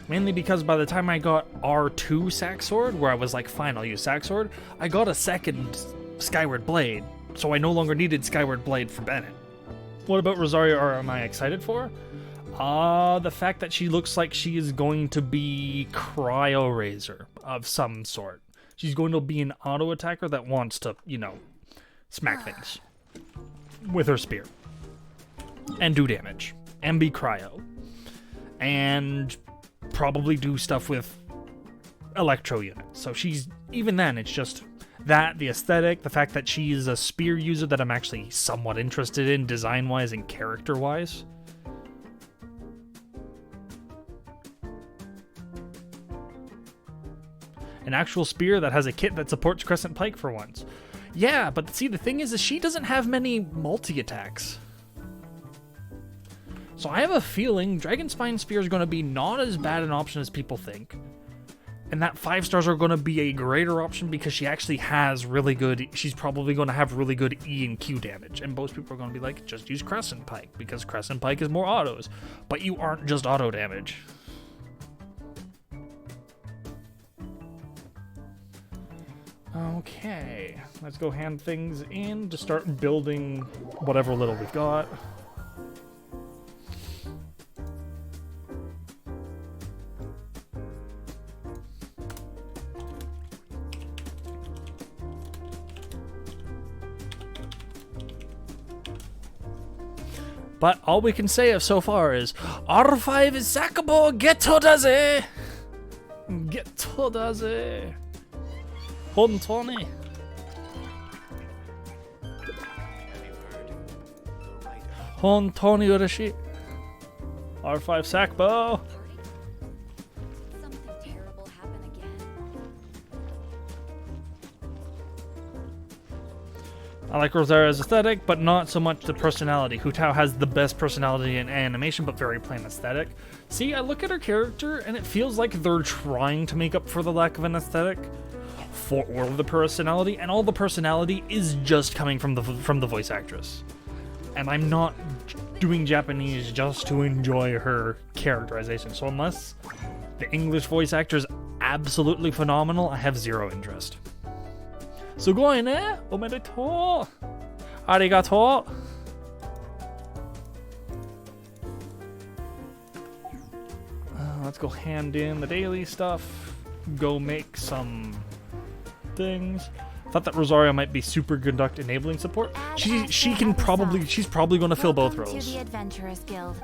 Mainly because by the time I got R2 Sack Sword, where I was like, fine, I'll use Sack Sword, I got a second Skyward Blade, so I no longer needed Skyward Blade for Bennett. What about Rosaria am I excited for? The fact that she looks like she is going to be Cryo Razor of some sort. She's going to be an auto attacker that wants to, smack things with her spear. And do damage. And be cryo. And probably do stuff with electro units. So even then, it's just that, the aesthetic, the fact that she's a spear user that I'm actually somewhat interested in design-wise and character-wise. An actual spear that has a kit that supports Crescent Pike for once. Yeah, but see, the thing is she doesn't have many multi-attacks. So I have a feeling Dragon Spine Spear is going to be not as bad an option as people think. And that 5 stars are going to be a greater option because she actually has she's probably going to have really good E and Q damage. And most people are going to be like, just use Crescent Pike because Crescent Pike is more autos. But you aren't just auto damage. Okay, let's go hand things in to start building whatever little we've got. But all we can say of so far is R5 is sackable, Geto daze! Geto daze! 本当に Hontoni Urashi. R5 Sackbow. Something terrible happen again. I like Rosaria's aesthetic, but not so much the personality. Hu Tao has the best personality in animation, but very plain aesthetic. See, I look at her character, and it feels like they're trying to make up for the lack of an aesthetic for all of the personality, and all the personality is just coming from the voice actress. And I'm not doing Japanese just to enjoy her characterization. So unless the English voice actor is absolutely phenomenal, I have zero interest. Sugoi ne! Omedetou! Arigatou! Let's go hand in the daily stuff. Go make some things. Thought that Rosario might be super conduct enabling support. She's probably going to fill both Welcome roles. to the Adventurers Guild.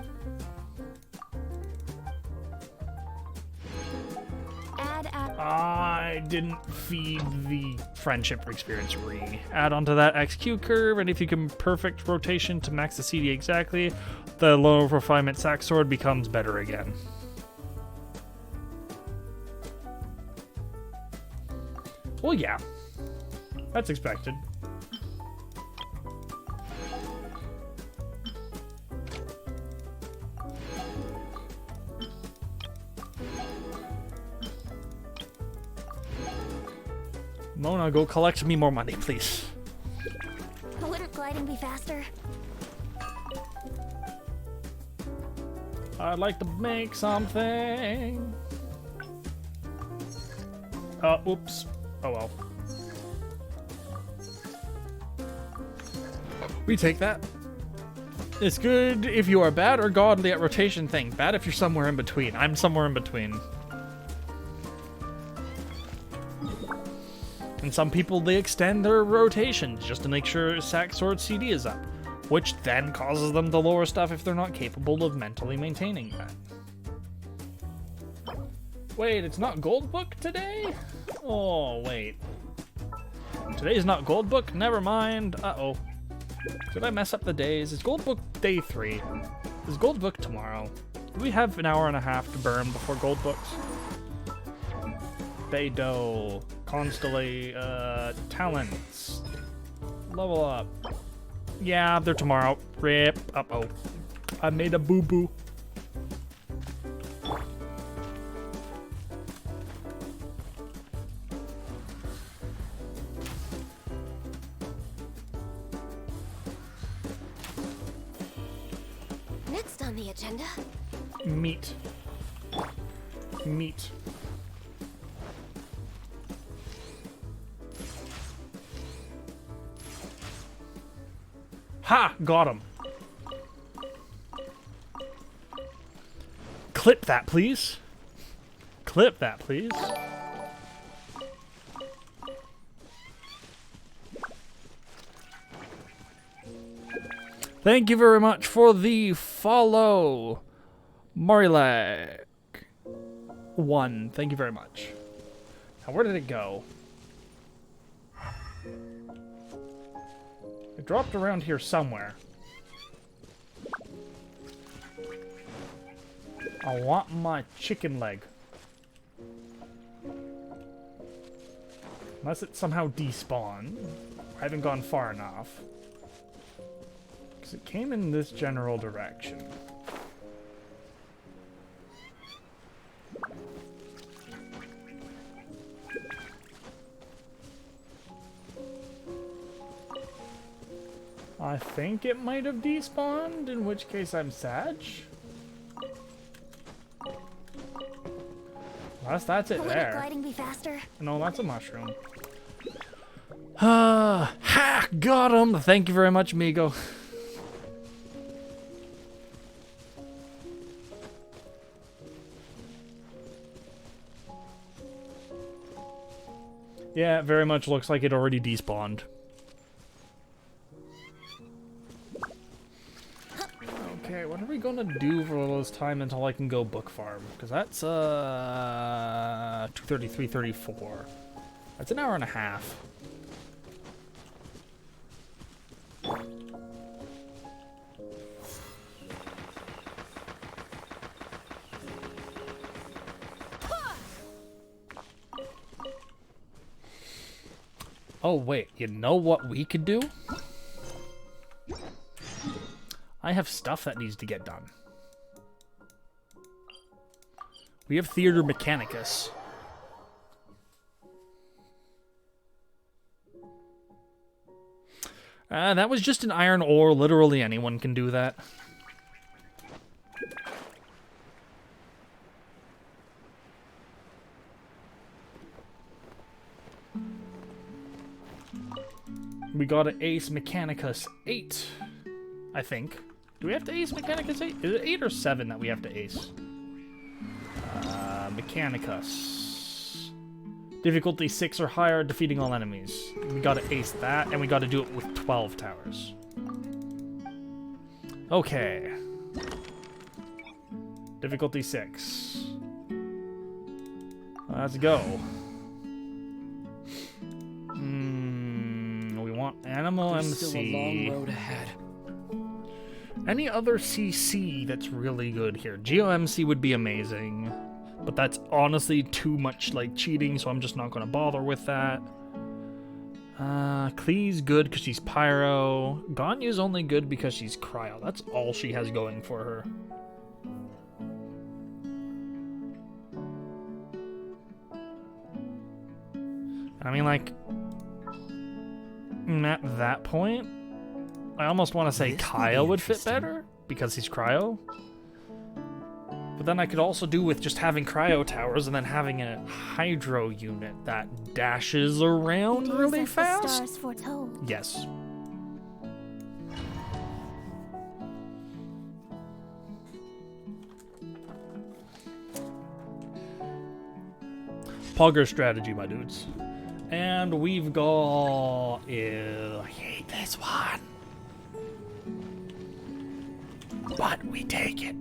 I didn't feed the friendship experience add onto that XQ curve, and if you can perfect rotation to max the CD exactly, the low refinement sack sword becomes better again. Well, yeah. That's expected. Mona, go collect me more money, please. Wouldn't gliding be faster? I'd like to make something. Oops. Oh well. We take that. It's good if you are bad or godly at rotation thing. Bad if you're somewhere in between. I'm somewhere in between. And some people, they extend their rotations just to make sure Sack Sword CD is up, which then causes them to lower stuff if they're not capable of mentally maintaining that. Wait, it's not Gold Book today? Oh, wait. Today's not Gold Book? Never mind. Uh-oh. Did I mess up the days? It's Gold Book day 3. Is Gold Book tomorrow? Do we have an hour and a half to burn before Gold Books? Beidou. Talents. Level up. Yeah, they're tomorrow. Rip. Uh-oh. I made a boo-boo. Next on the agenda. Meat. Meat. Ha! Got him. Clip that, please. Clip that, please. Thank you very much for the follow, Marilak. 1. Thank you very much. Now, where did it go? It dropped around here somewhere. I want my chicken leg. Unless it somehow despawned. I haven't gone far enough. Because it came in this general direction. I think it might have despawned, in which case I'm sad. That's it Wouldn't there. gliding be faster? No, that's a mushroom. Ha! Got him! Thank you very much, Migo. Yeah, it very much looks like it already despawned. Okay, what are we gonna do for all this time until I can go book farm? Because that's 2:30, 3:34. That's an hour and a half. Oh, wait. You know what we could do? I have stuff that needs to get done. We have Theater Mechanicus. That was just an iron ore. Literally anyone can do that. We got an Ace Mechanicus 8, I think. Do we have to Ace Mechanicus 8? Is it 8 or 7 that we have to Ace? Mechanicus. Difficulty 6 or higher, defeating all enemies. We gotta ace that, and we gotta do it with 12 towers. Okay. Difficulty 6. Let's go. We want Animal There's MC. still a long road ahead. Any other CC that's really good here? GeoMC would be amazing, but that's honestly too much like cheating, so I'm just not going to bother with that. Klee's good because she's Pyro. Ganyu's only good because she's Cryo. That's all she has going for her. I mean, like, at that point, I almost want to say This will be Kyle would fit interesting. better because he's Cryo. But then I could also do with just having Cryo towers and then having a Hydro unit that dashes around It is really as the fast. stars foretold. Yes. Pogger strategy, my dudes. And we've got... Ew, I hate this one. But we take it.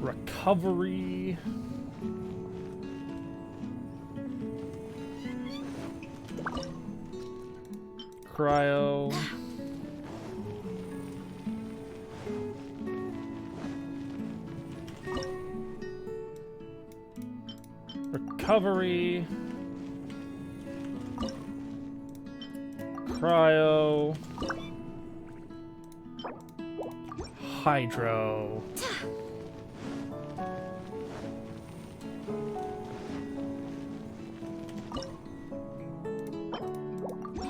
Recovery. Cryo. Recovery. Cryo. Hydro.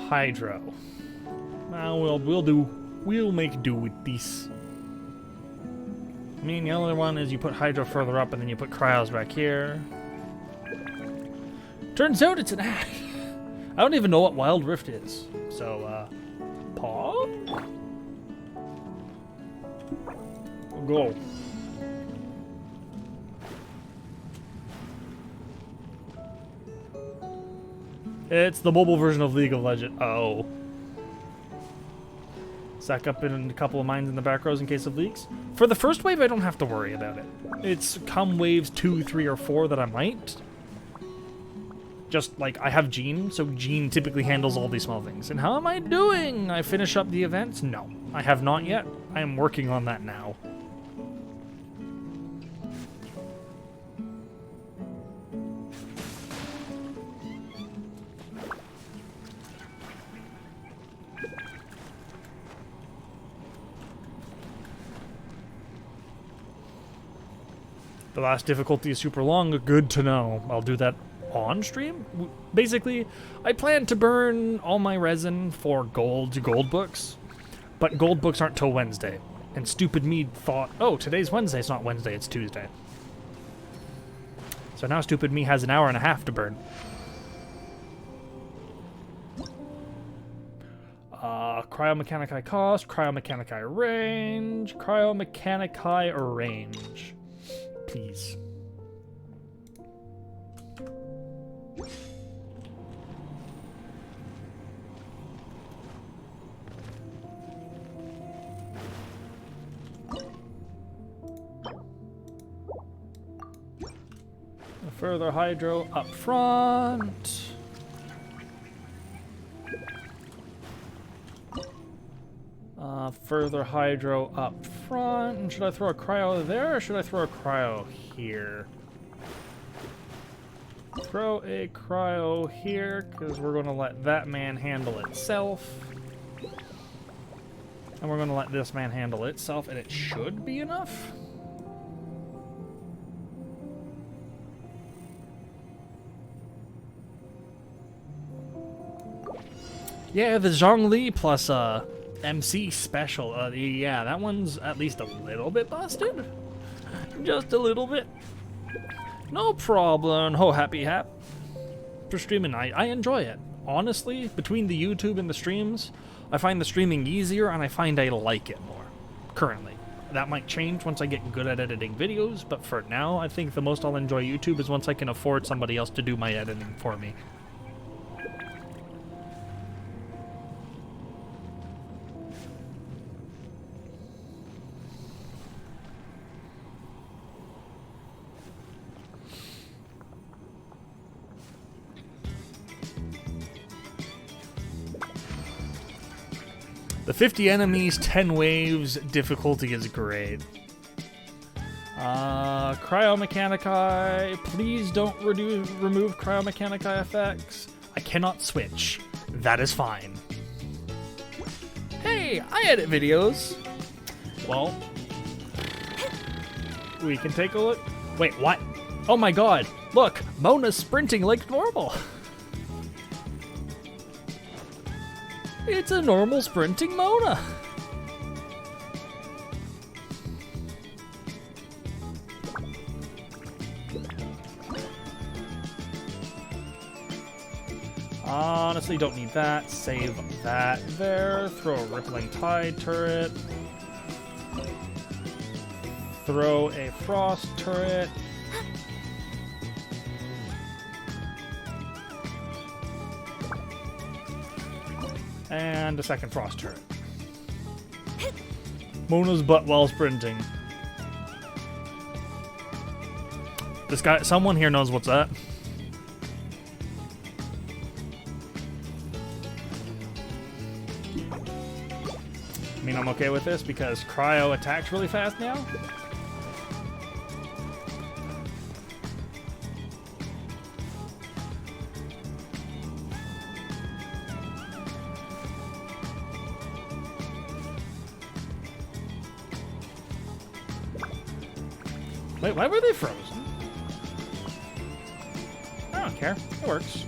Hydro. Now we'll make do with this. I mean, the other one is you put Hydro further up and then you put Cryos back here. Turns out it's an act. I don't even know what Wild Rift is. So, paw? Go. It's the mobile version of League of Legends. Oh. Stack up in a couple of mines in the back rows in case of leaks. For the first wave, I don't have to worry about it. It's come waves 2, 3, or 4 that I might. Just like I have Jean, so Jean typically handles all these small things. And how am I doing? I finish up the events? No, I have not yet. I am working on that now. The last difficulty is super long. Good to know. I'll do that on stream. Basically, I plan to burn all my resin for gold books, but gold books aren't till Wednesday. And stupid me thought, oh, today's Wednesday. It's not Wednesday, it's Tuesday. So now stupid me has an hour and a half to burn. Cryomechanici cost, Cryomechanici range, Cryomechanici range. Please. A further hydro up front. Further hydro up front. And should I throw a cryo there or should I throw a cryo here? Throw a cryo here, because we're going to let that man handle itself. And we're going to let this man handle itself, and it should be enough. Yeah, the Zhongli plus MC special. Yeah, that one's at least a little bit busted. Just a little bit. No problem. Oh, happy hap. For streaming, I enjoy it. Honestly, between the YouTube and the streams, I find the streaming easier and I find I like it more. Currently. That might change once I get good at editing videos, but for now, I think the most I'll enjoy YouTube is once I can afford somebody else to do my editing for me. The 50 enemies, 10 waves, difficulty is great. Cryomechanici, please don't remove Cryomechanici effects. I cannot switch. That is fine. Hey, I edit videos. Well, we can take a look. Wait, what? Oh my god, look, Mona's sprinting like normal. It's a normal sprinting Mona. Honestly, don't need that. Save that there. Throw a Rippling Tide turret. Throw a Frost turret. And a second Frost turret. Mona's butt while sprinting. This guy, someone here knows what's that. I mean, I'm okay with this because Cryo attacks really fast now. Wait, why were they frozen? I don't care. It works.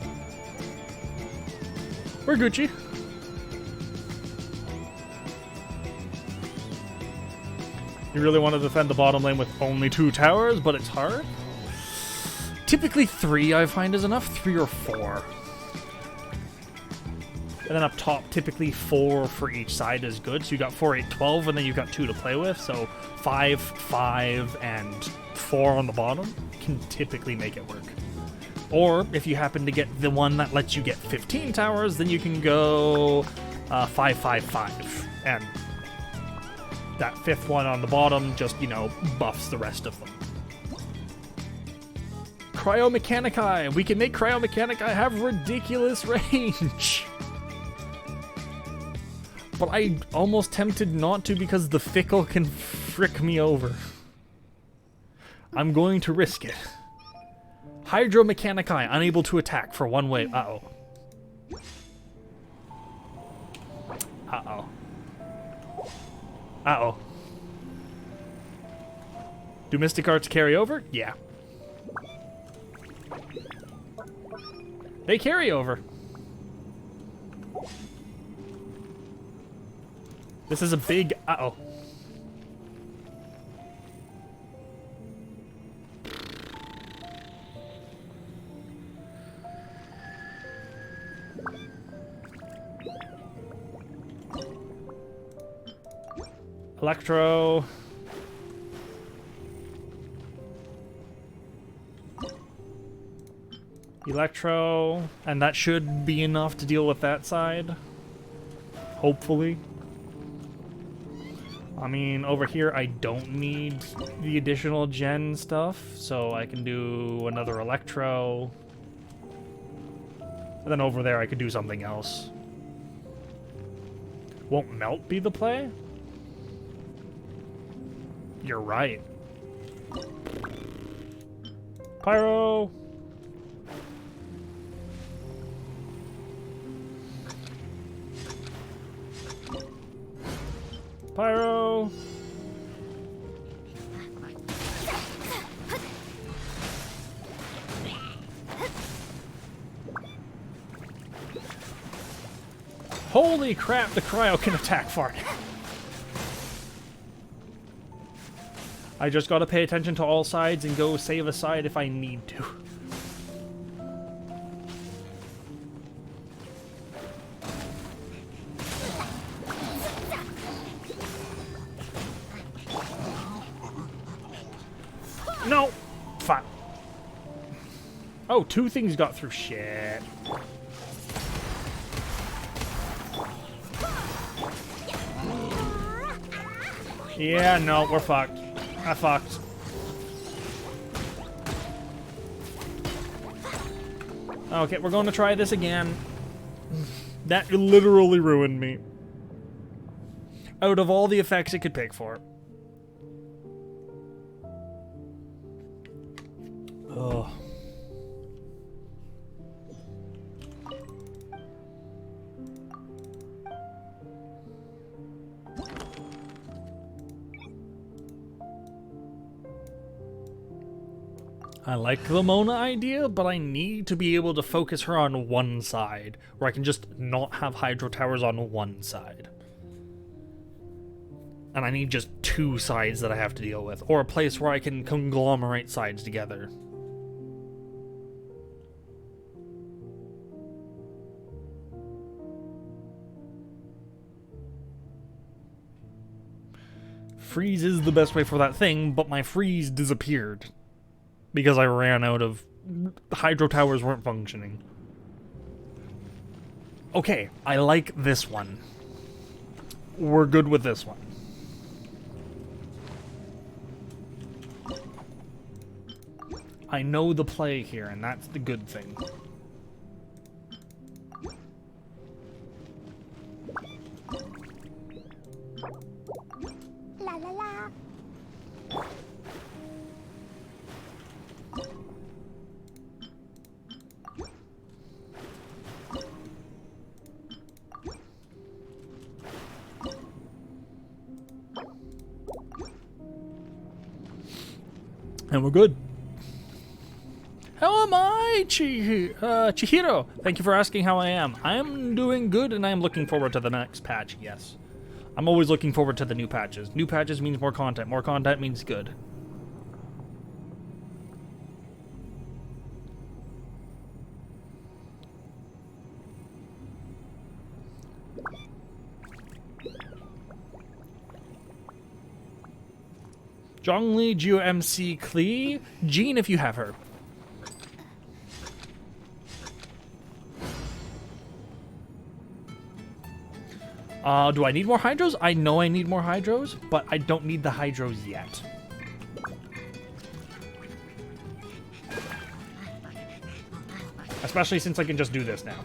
We're Gucci. You really want to defend the bottom lane with only 2 towers, but it's hard? Typically 3 I find is enough. 3 or 4. And then up top, typically 4 for each side is good. So you got 4, 8, 12, and then you've got 2 to play with. So 5, 5, and 4 on the bottom can typically make it work. Or if you happen to get the one that lets you get 15 towers, then you can go 5, 5, 5. And that 5th one on the bottom just, you know, buffs the rest of them. Cryomechanici! We can make Cryomechanici have ridiculous range! But I'm almost tempted not to because the Fickle can frick me over. I'm going to risk it. Hydromechanici, unable to attack for 1 wave. Uh-oh. Uh-oh. Uh-oh. Do Mystic Arts carry over? Yeah. They carry over. This is a big... Uh-oh. Electro. Electro. And that should be enough to deal with that side. Hopefully. I mean, over here I don't need the additional gen stuff, so I can do another Electro. And then over there I could do something else. Won't Melt be the play? You're right. Pyro! Pyro. Holy crap, the cryo can attack fart. I just gotta pay attention to all sides and go save a side if I need to. No! Fuck. Oh, two things got through. Shit. Yeah, no, we're fucked. I fucked. Okay, we're going to try this again. That literally ruined me. Out of all the effects it could pick for. Ugh. I like the Mona idea, but I need to be able to focus her on one side, where I can just not have hydro towers on one side. And I need just two sides that I have to deal with, or a place where I can conglomerate sides together. Freeze is the best way for that thing, but my freeze disappeared. Because I ran out of... hydro towers weren't functioning. Okay, I like this one. We're good with this one. I know the play here, and that's the good thing. La la la. And we're good. How am I, Chihiro? Thank you for asking how I am. I'm doing good, and I am looking forward to the next patch, yes. I'm always looking forward to the new patches. New patches means more content. More content means good. Zhongli, Geo MC Klee, Jean if you have her. Do I need more hydros? I know I need more hydros, but I don't need the hydros yet. Especially since I can just do this now.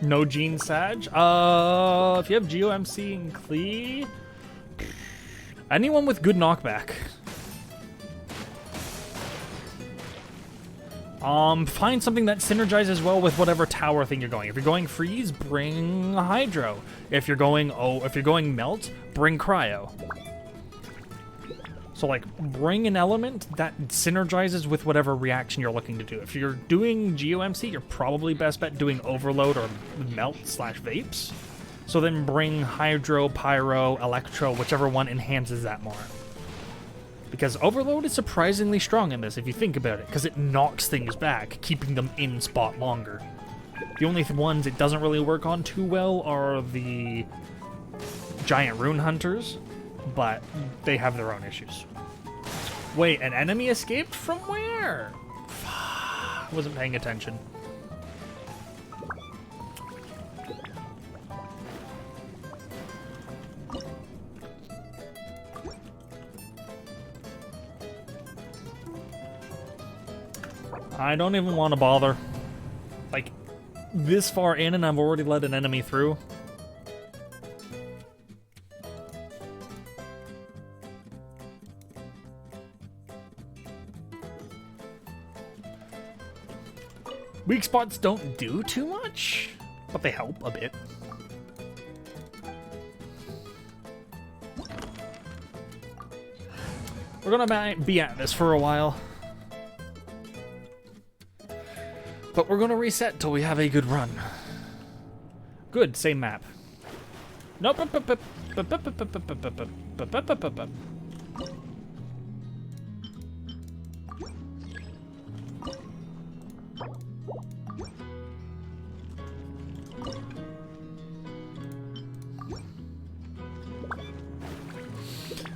No Gene Sag? If you have Geo MC and Klee... anyone with good knockback. Find something that synergizes well with whatever tower thing you're going. If you're going freeze, bring hydro. If you're going melt, bring cryo. So like, bring an element that synergizes with whatever reaction you're looking to do. If you're doing GeoMC, you're probably best bet doing overload or melt/vapes. So then bring hydro, pyro, electro, whichever one enhances that more. Because overload is surprisingly strong in this if you think about it, because it knocks things back, keeping them in spot longer. The only ones it doesn't really work on too well are the giant rune hunters, but they have their own issues. Wait, an enemy escaped from where? I wasn't paying attention. I don't even want to bother. Like, this far in and I've already let an enemy through. Weak spots don't do too much, but they help a bit. We're gonna be at this for a while. But we're gonna reset till we have a good run. Good, same map. Nope.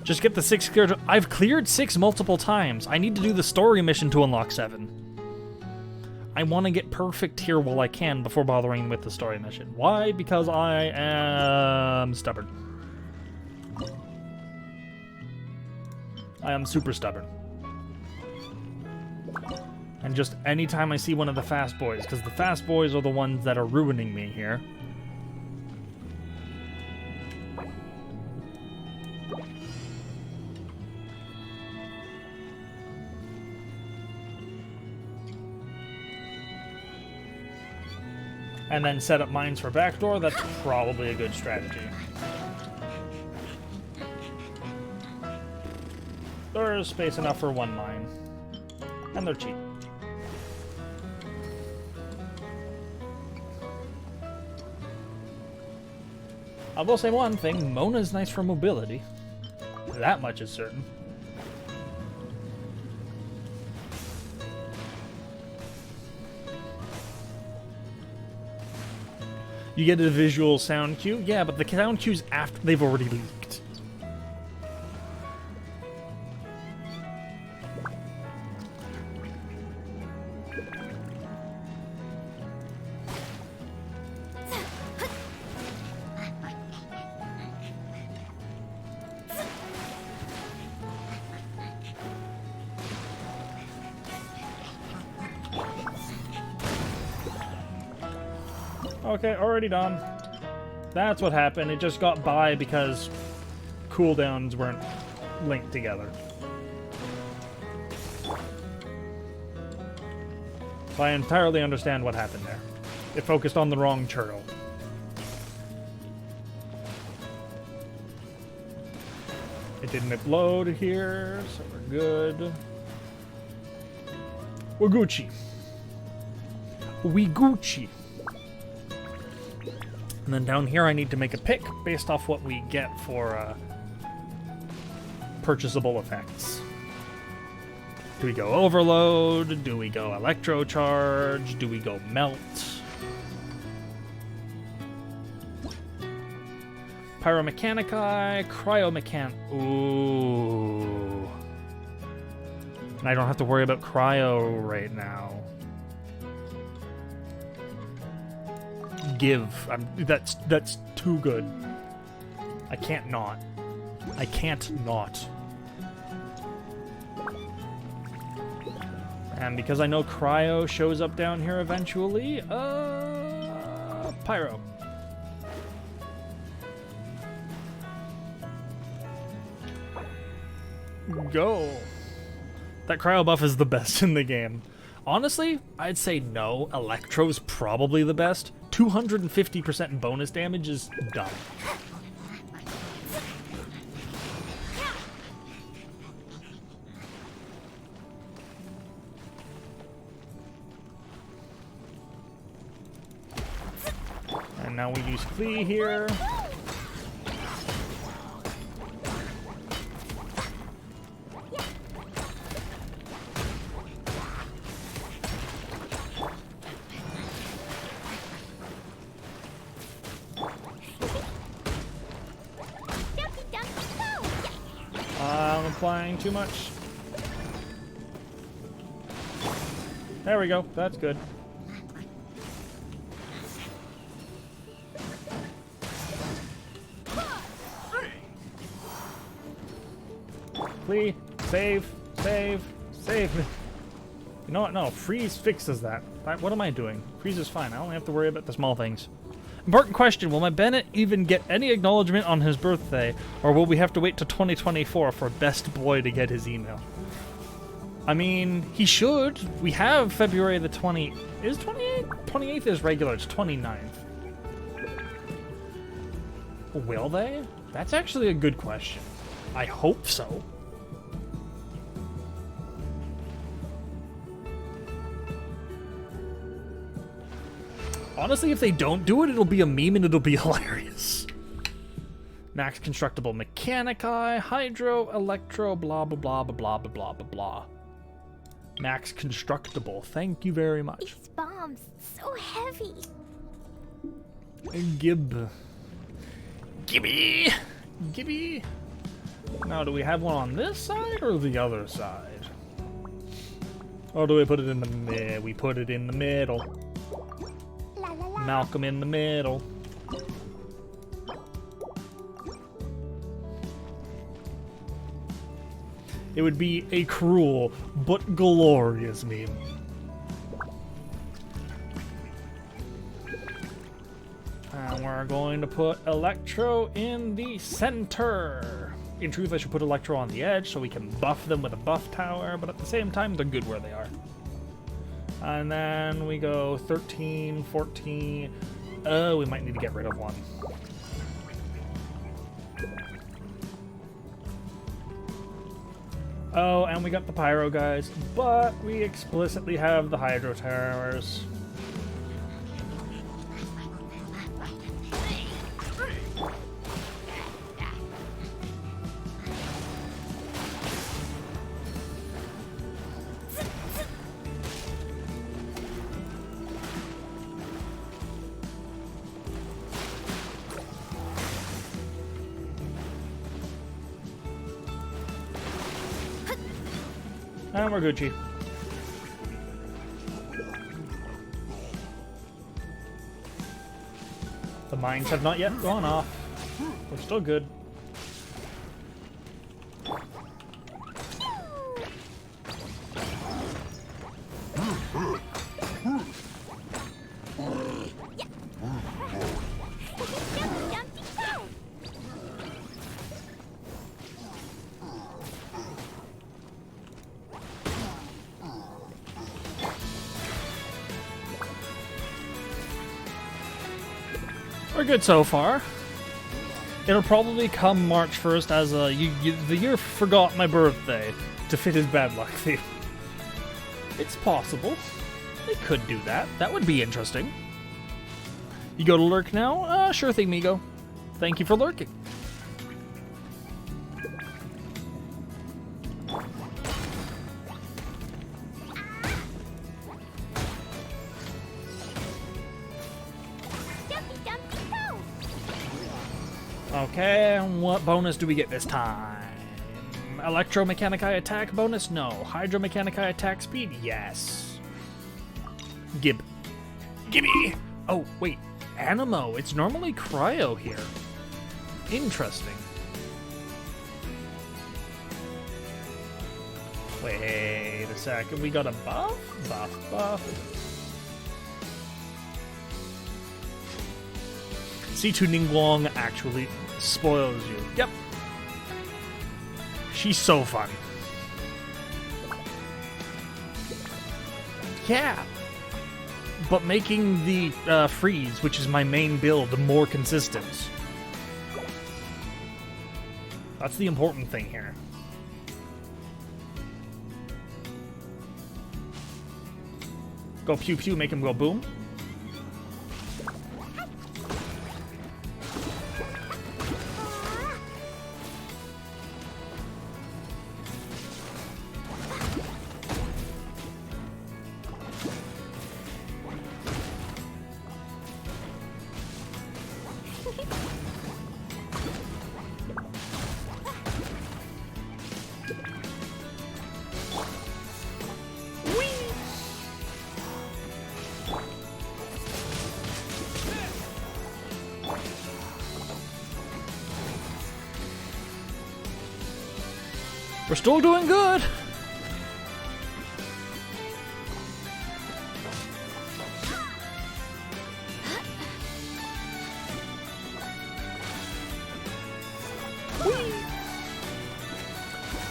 Just get the 6 cleared. I've cleared 6 multiple times. I need to do the story mission to unlock 7. I want to get perfect here while I can before bothering with the story mission. Why? Because I am stubborn. I am super stubborn. And just anytime I see one of the fast boys, because the fast boys are the ones that are ruining me here. And then set up mines for backdoor, that's probably a good strategy. There's space enough for 1 mine. And they're cheap. I will say one thing, Mona's nice for mobility. That much is certain. You get a visual sound cue? Yeah, but the sound cue's after they've already leaked. Okay, already done. That's what happened. It just got by because cooldowns weren't linked together. So I entirely understand what happened there. It focused on the wrong churl. It didn't upload here, so we're good. We're Gucci. We Gucci. And then down here I need to make a pick based off what we get for purchasable effects. Do we go overload? Do we go electro charge? Do we go melt? Pyromechanici, Ooh. And I don't have to worry about cryo right now. That's too good. I can't not. I can't not. And because I know cryo shows up down here eventually, pyro. Go. That cryo buff is the best in the game. Honestly, I'd say no. Electro's probably the best. 250% bonus damage is dumb. And now we use Klee here. I'm applying too much. There we go. That's good. Please, save. You know what? No, freeze fixes that. What am I doing? Freeze is fine. I only have to worry about the small things. Important question, will my Bennett even get any acknowledgement on his birthday, or will we have to wait till 2024 for Best Boy to get his email? I mean, he should. We have February the 20th. Is 28th? 28th is regular. It's 29th. Will they? That's actually a good question. I hope so. Honestly, if they don't do it, it'll be a meme and it'll be hilarious. Max Constructible Mechanici, Hydro, Electro, blah, blah, blah, blah, blah, blah, blah, blah. Max Constructible, thank you very much. These bombs, so heavy. Gib. Gibby! Gibby! Now, do we have one on this side or the other side? Or do we put it in the mid? We put it in the middle. La la la. Malcolm in the middle. It would be a cruel but glorious meme. And we're going to put Electro in the center. In truth, I should put Electro on the edge so we can buff them with a buff tower, but at the same time, they're good where they are. And then we go 13, 14. Oh, we might need to get rid of one. Oh, and we got the Pyro guys, but we explicitly have the Hydro towers. And we're Gucci. The mines have not yet gone off. We're still good. We're good so far. It'll probably come March 1st as a the year forgot my birthday to fit his bad luck theme. It's possible. They could do that. That would be interesting. You go to lurk now? Sure thing, Migo. Thank you for lurking. Okay, and what bonus do we get this time? Electromechanici attack bonus? No. Hydromechanici attack speed? Yes. Gib. Gimme! Oh, wait. Animo. It's normally Cryo here. Interesting. Wait a second. We got a buff? Buff. C2 Ningguang actually spoils you. Yep. She's so fun. Yeah. But making the freeze, which is my main build, more consistent. That's the important thing here. Go pew pew, make him go boom. We're still doing good.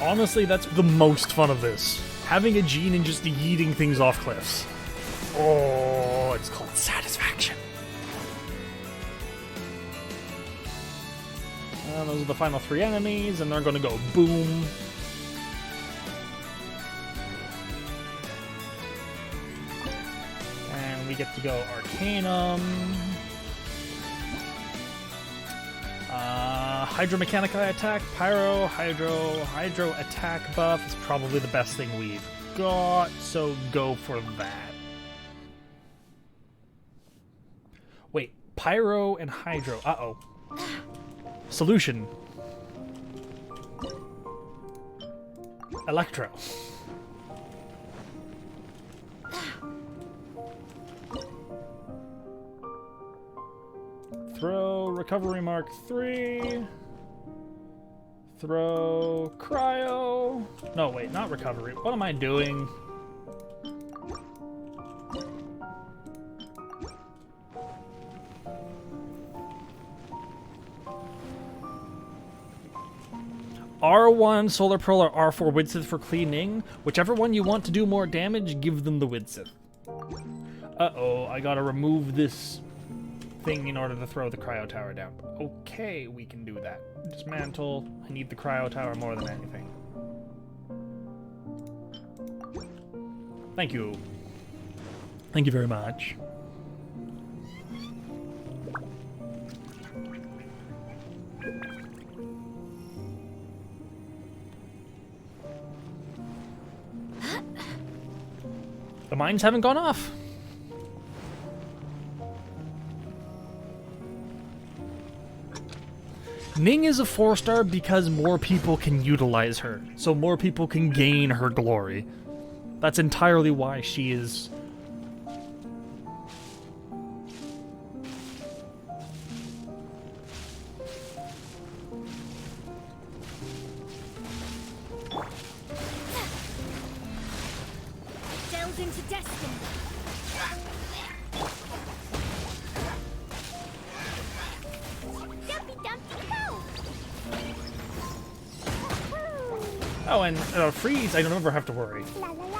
Honestly, that's the most fun of this. Having a gene and just yeeting things off cliffs. Oh, it's called satisfaction. And those are the final 3 enemies, and they're gonna go boom. And we get to go Arcanum. Hydromechanica attack, Pyro, Hydro attack buff is probably the best thing we've got, so go for that. Wait, Pyro and Hydro, uh-oh. Solution. Electro. Throw Recovery Mark 3. Throw Cryo. No, wait, not Recovery. What am I doing? R1 Solar Pearl or R4 Widsith for cleaning. Whichever one you want to do more damage, give them the Widsith. Uh-oh, I gotta remove this thing in order to throw the cryo tower down. Okay, we can do that. Dismantle. I need the cryo tower more than anything. Thank you. Thank you very much. The mines haven't gone off. Ning is a 4-star because more people can utilize her, so more people can gain her glory. That's entirely why she is... Delve into destiny. Dumpy dumpy go. Oh, and freeze, I don't ever have to worry. La la la.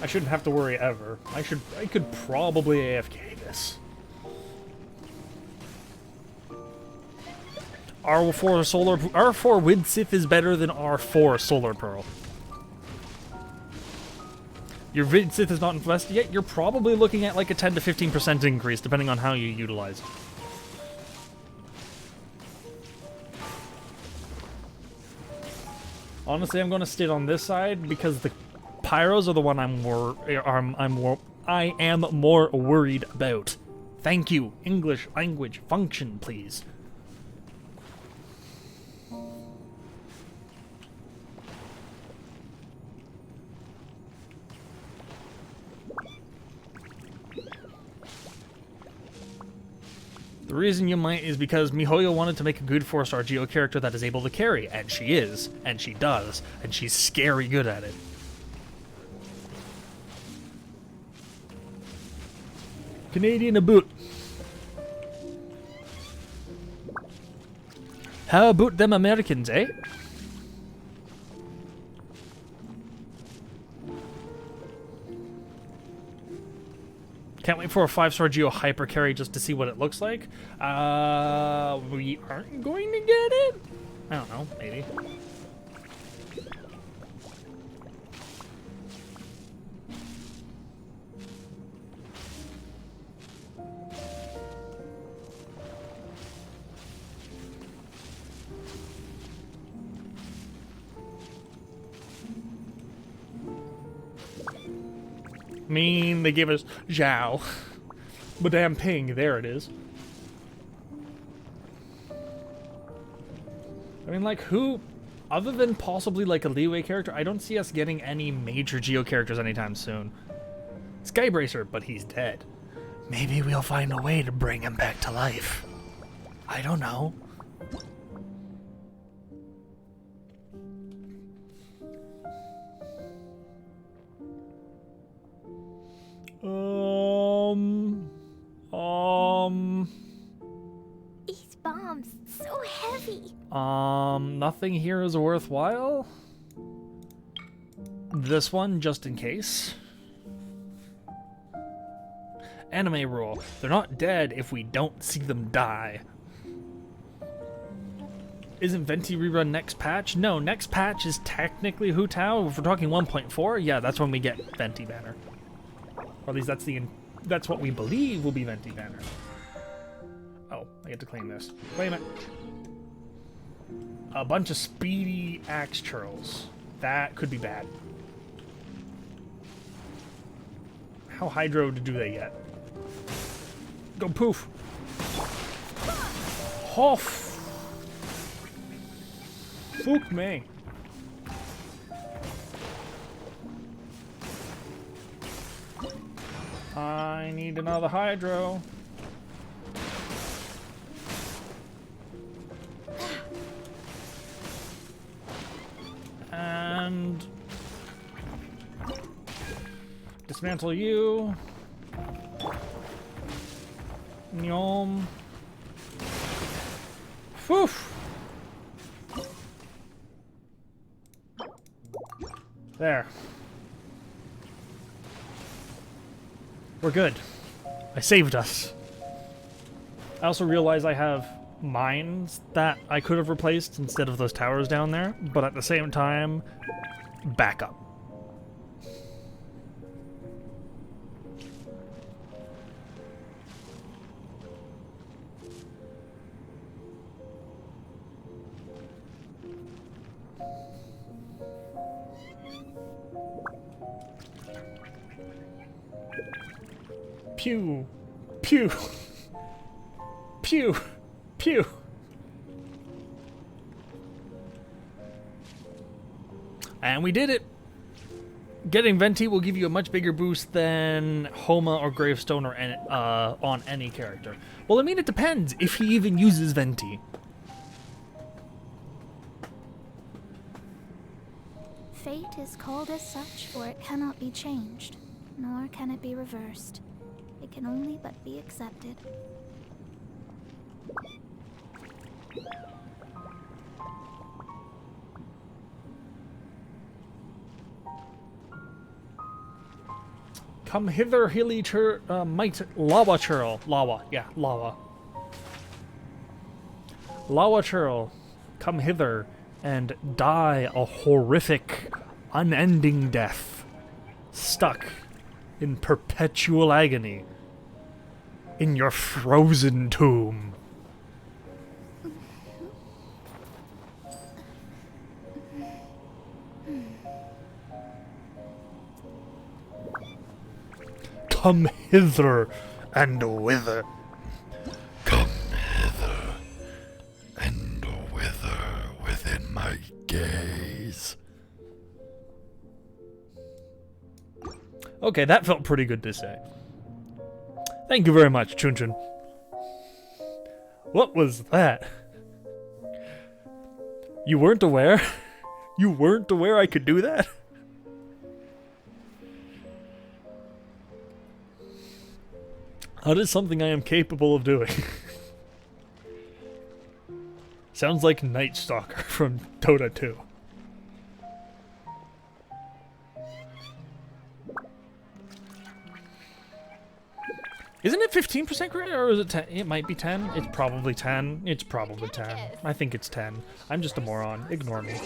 I shouldn't have to worry ever. I could probably AFK this. R4 Widsith is better than R4 Solar Pearl. Your Widsith is not invested yet, you're probably looking at like a 10 to 15% increase depending on how you utilize it. Honestly, I'm going to sit on this side because the pyros are the one I am more worried about. Thank you. English language function, please. The reason you might is because MiHoYo wanted to make a good 4-star Geo character that is able to carry, and she is, and she does, and she's scary good at it. Canadian about. How about them Americans, eh? Can't wait for a 5-star Geo Hyper Carry just to see what it looks like. We aren't going to get it? I don't know, maybe. They gave us Zhao. Madame Ping, there it is. I mean, like, who, other than possibly, like, a Leeway character, I don't see us getting any major Geo characters anytime soon. Skybracer, but he's dead. Maybe we'll find a way to bring him back to life. I don't know. These bombs, so heavy. Nothing here is worthwhile? this one just in case. Anime rule. They're not dead if we don't see them die. Isn't Venti rerun next patch? No, next patch is technically Hu Tao. If we're talking 1.4, yeah, that's when we get Venti Banner. Or at least that's what we believe will be Venti Banner. Oh, I get to claim this. Claim it. A bunch of speedy axe churls. That could be bad. How hydro do they get? Go poof. Hoff. Fuck me. I need another hydro. And dismantle you. Nyom. Foof. There. We're good. I saved us. I also realize I have mines that I could have replaced instead of those towers down there, but at the same time, backup. Pew, pew, pew, pew. And we did it. Getting Venti will give you a much bigger boost than Homa or Gravestone or on any character. Well, I mean, it depends if he even uses Venti. Fate is called as such, for it cannot be changed, nor can it be reversed. It can only but be accepted. Come hither, hilly might lava churl. Lava, yeah, lava. Lava churl, come hither and die a horrific, unending death. Stuck in perpetual agony in your frozen tomb. Come hither and wither. Come hither and wither within my gaze. Okay, that felt pretty good to say. Thank you very much, Chun Chun. What was that? You weren't aware? You weren't aware I could do that? That is something I am capable of doing. Sounds like Night Stalker from Dota 2. Isn't it 15% crit, or is it 10? It might be 10. It's probably 10. It's probably 10. I think it's 10. I'm just a moron. Ignore me.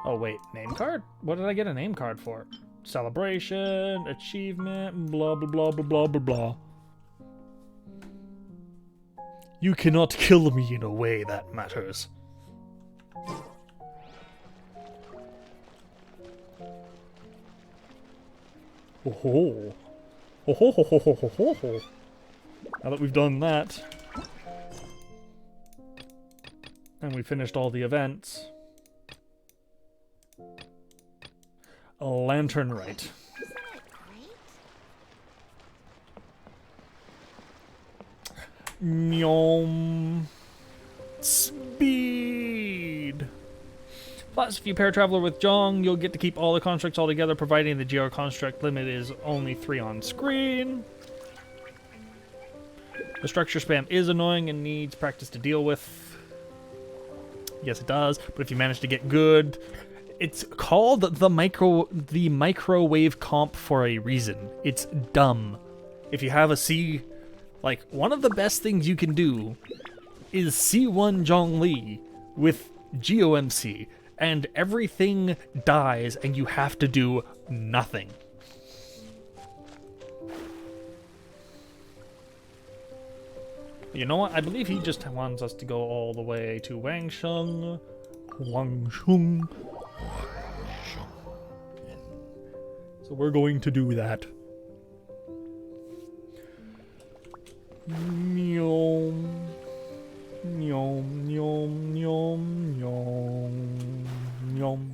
Oh wait, name card? What did I get a name card for? Celebration, achievement, blah blah blah blah blah blah blah. You cannot kill me in a way that matters. Oh ho. Oh ho ho ho ho ho ho ho. Now that we've done that, and we finished all the events, a lantern right. Nyom. Speed. Plus, if you pair Traveler with Zhong, you'll get to keep all the constructs all together, providing the GR construct limit is only 3 on screen. The structure spam is annoying and needs practice to deal with. Yes, it does. But if you manage to get good, it's called the microwave comp for a reason. It's dumb. If you have a C, like one of the best things you can do is C1 Zhongli with GOMC, and everything dies and you have to do nothing. You know what? I believe he just wants us to go all the way to Wangsheng. Wangsheng. So we're going to do that. Nyom. Nyom, nyom, nyom, nyom, nyom.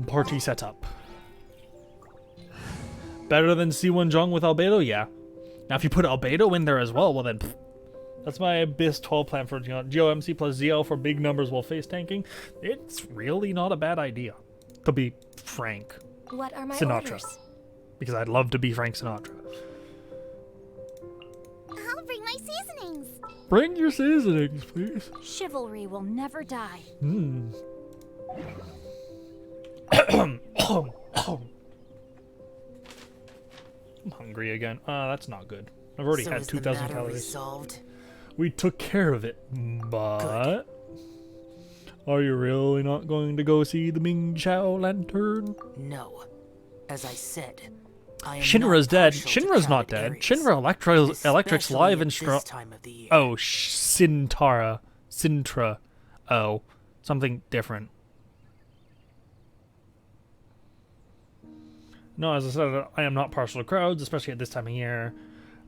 Party setup. Better than C1 Zhong with Albedo? Yeah. Now, if you put Albedo in there as well, well then, pff, that's my Abyss 12 plan for GOMC plus ZL for big numbers while face tanking. It's really not a bad idea, to be frank. What are my Sinatra. orders? Because I'd love to be Frank Sinatra. I'll bring my seasonings. Bring your seasonings, please. Chivalry will never die. I'm hungry again. That's not good. I've already had 2,000 calories. Resolved? We took care of it, but... Are you really not going to go see the Ming Xiao Lantern? No. As I said, I am Shinra's not dead. partial to Shinra's not crowded dead. areas, Shinra Electric's especially live at and strong. this time of the year. Oh, Sintra. Oh, something different. No, as I said, I am not partial to crowds, especially at this time of year.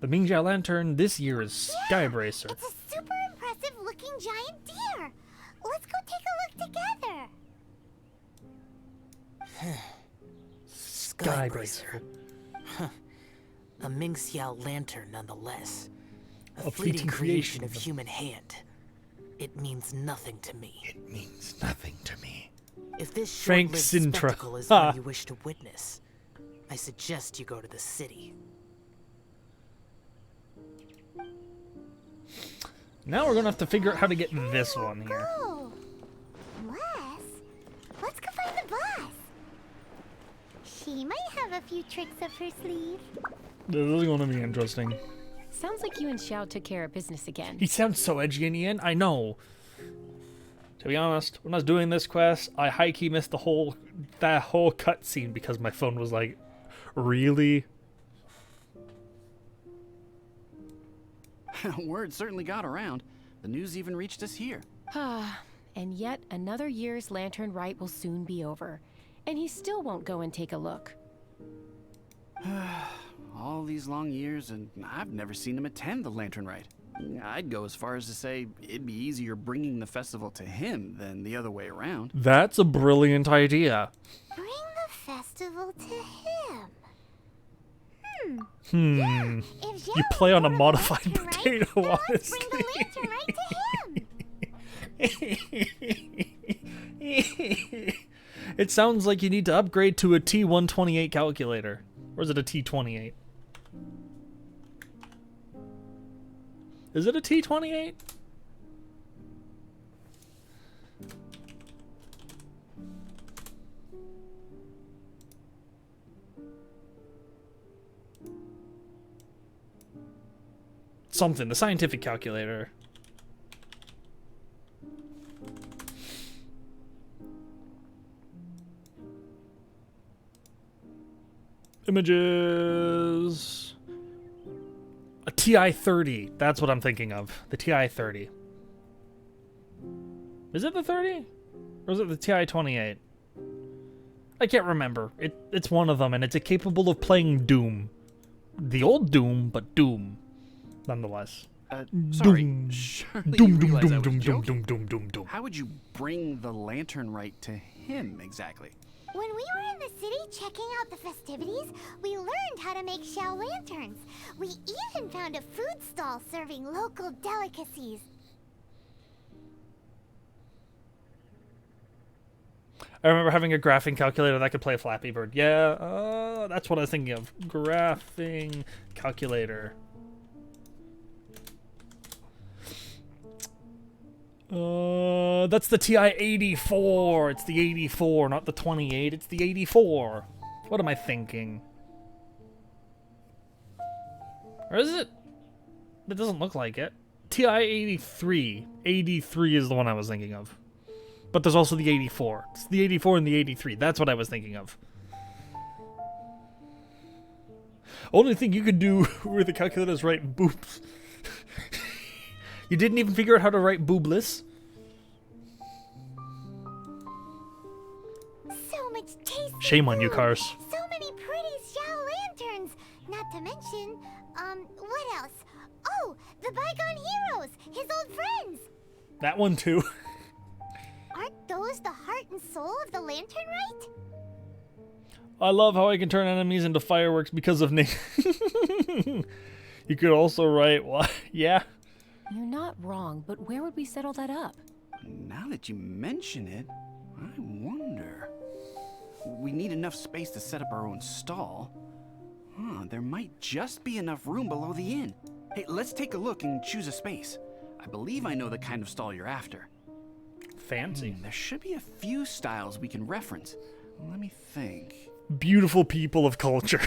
The Mingjiao Lantern this year is Skybracer. It's a super impressive looking giant deer. Let's go take a look together. Skybracer. A Mingxiao lantern nonetheless. A fleeting fleeting creation creation of human hand. It means nothing to me. It means nothing to me. If this Frank short-lived Sintra. spectacle is Ha. one you wish to witness, I suggest you go to the city. Now we're gonna have to figure out how to get this one here. Go. Wes, let's go find the boss. She might have a few tricks up her sleeve. This is gonna be interesting. Sounds like you and Xiao took care of business again. He sounds so edgy in the end. I know. To be honest, when I was doing this quest, I high-key missed that whole cutscene because my phone was like, really? Word certainly got around. The news even reached us here. And yet another year's Lantern Rite will soon be over. And he still won't go and take a look. All these long years, and I've never seen him attend the Lantern Rite. I'd go as far as to say it'd be easier bringing the festival to him than the other way around. That's a brilliant idea. Bring the festival to him. If You Xiao play on a is modified the lantern, potato, right? Then let's honestly. bring the lantern right to him. It sounds like you need to upgrade to a T128 calculator. Or is it a T28? Is it a T28? Something, the scientific calculator. Images. A TI-30. That's what I'm thinking of. The TI-30. Is it the 30? Or is it the TI-28? I can't remember. It's one of them, and it's capable of playing Doom. The old Doom, but Doom. Nonetheless. Sorry, Doom. surely Doom, you doom, realize I doom, was doom, doom, joking. doom, doom, doom, doom. How would you bring the Lantern Rite to him exactly? When we were in the city checking out the festivities, we learned how to make Xiao lanterns. We even found a food stall serving local delicacies. I remember having a graphing calculator that could play Flappy Bird. Yeah, that's what I was thinking of. Graphing calculator. That's the TI-84. It's the 84, not the 28. It's the 84. What am I thinking? Or is it? It doesn't look like it. TI-83. 83 is the one I was thinking of. But there's also the 84. It's the 84 and the 83. That's what I was thinking of. Only thing you could do with the calculator is write boobs. You didn't even figure out how to write boobless. So much tasty Shame on you, food. Cars. So many pretty Xiao lanterns. Not to mention, what else? Oh, the Bygone Heroes, his old friends. That one too. Aren't those the heart and soul of the Lantern Rite? I love how I can turn enemies into fireworks because of Nick. You could also write, why? Yeah. You're not wrong, but where would we settle that up? Now that you mention it, I wonder. We need enough space to set up our own stall. There might just be enough room below the inn. Hey, let's take a look and choose a space. I believe I know the kind of stall you're after. Fancy. There should be a few styles we can reference. Let me think. Beautiful people of culture.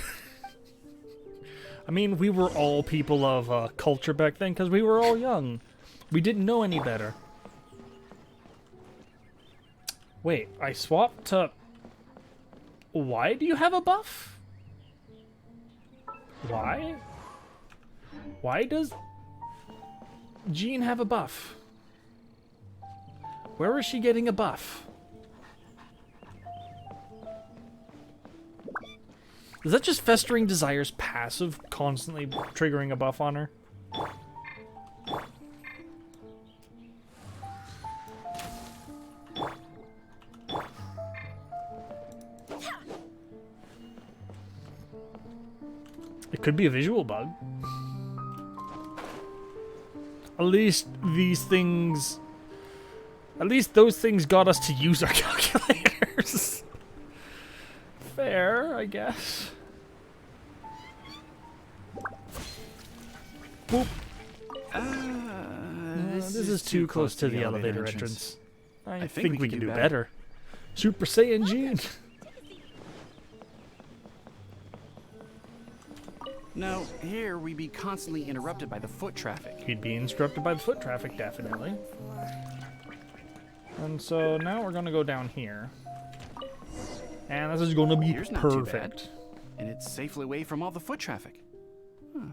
I mean, we were all people of culture back then because we were all young. We didn't know any better. Wait, I swapped to... Why do you have a buff? Why? Why does Jean have a buff? Where is she getting a buff? Is that just Festering Desire's passive constantly triggering a buff on her? It could be a visual bug. At least these things... At least those things got us to use our calculators. Fair, I guess. Boop. This is too close to the elevator entrance. I think we can do better. Super Saiyan Jean. No, here we be constantly interrupted by the foot traffic. He'd be interrupted by the foot traffic, definitely. And so now we're gonna go down here. And this is gonna be Here's not too bad. perfect. And it's safely away from all the foot traffic.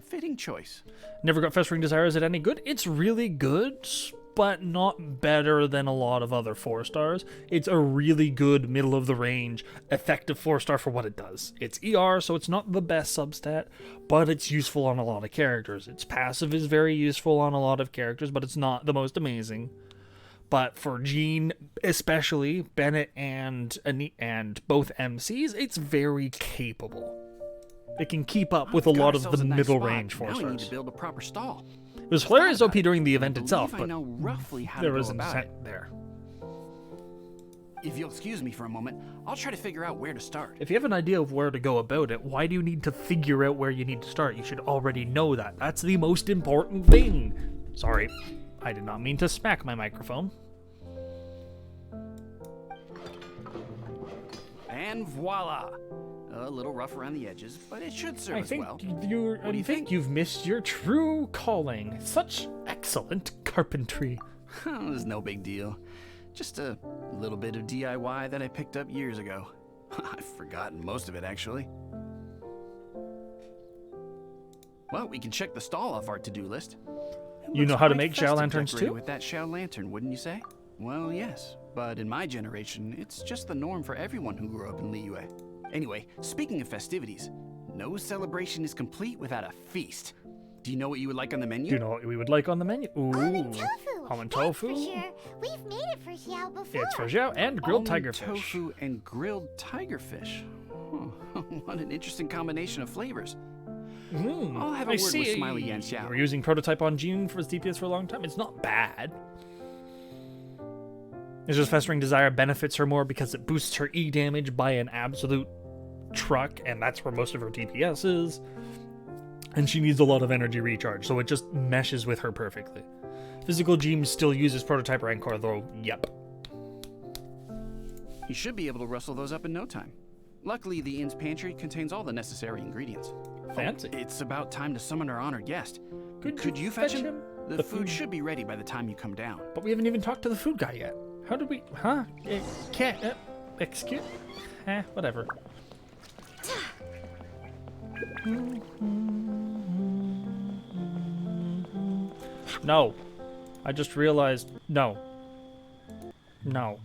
Fitting choice. Never got Festering Desire. Is it any good? It's really good, but not better than a lot of other 4 stars. It's a really good middle of the range, effective 4-star for what it does. It's ER, so it's not the best substat, but it's useful on a lot of characters. Its passive is very useful on a lot of characters, but it's not the most amazing. But for Jean, especially Bennett and both MCs, it's very capable. It can keep up with a lot of the middle range 4 Now we need stars. to build a proper stall. It was hilarious OP during the event I itself, believe I but know roughly how there to was go an about it. intent there. If you'll excuse me for a moment, I'll try to figure out where to start. If you have an idea of where to go about it, why do you need to figure out where you need to start? You should already know that. That's the most important thing. Sorry, I did not mean to smack my microphone. And voila! A little rough around the edges, but it should serve I us think well. I think you've missed your true calling. Such excellent carpentry. It's no big deal. Just a little bit of DIY that I picked up years ago. I've forgotten most of it, actually. Well, we can check the stall off our to-do list. It You looks know how to quite make Xiao festive lanterns decorated too? with that Xiao lantern, wouldn't you say? Well, yes. But in my generation, it's just the norm for everyone who grew up in Liyue. Anyway, speaking of festivities, no celebration is complete without a feast. Do you know what you would like on the menu? Do you know what we would like on the menu? Ooh, Almond tofu. almond That's tofu. for sure. We've made it for Xiao before. It's for Xiao and grilled Almond tigerfish. tofu and grilled tigerfish. Huh. What an interesting combination of flavors. I'll have a I word see. with Smiley and Xiao. We're using prototype on Jean for his DPS for a long time. It's not bad. It's just Festering Desire benefits her more because it boosts her E damage by an absolute truck, and that's where most of her DPS is. And she needs a lot of energy recharge, so it just meshes with her perfectly. Physical Gene still uses prototype Rancor, though. Yep. You should be able to rustle those up in no time. Luckily, the inn's pantry contains all the necessary ingredients. Fancy. It's about time to summon our honored guest. Could you fetch him? The food food should be ready by the time you come down. But we haven't even talked to the food guy yet. How did we? Huh? Can't. Excuse. Whatever. No. I just realized. No. No.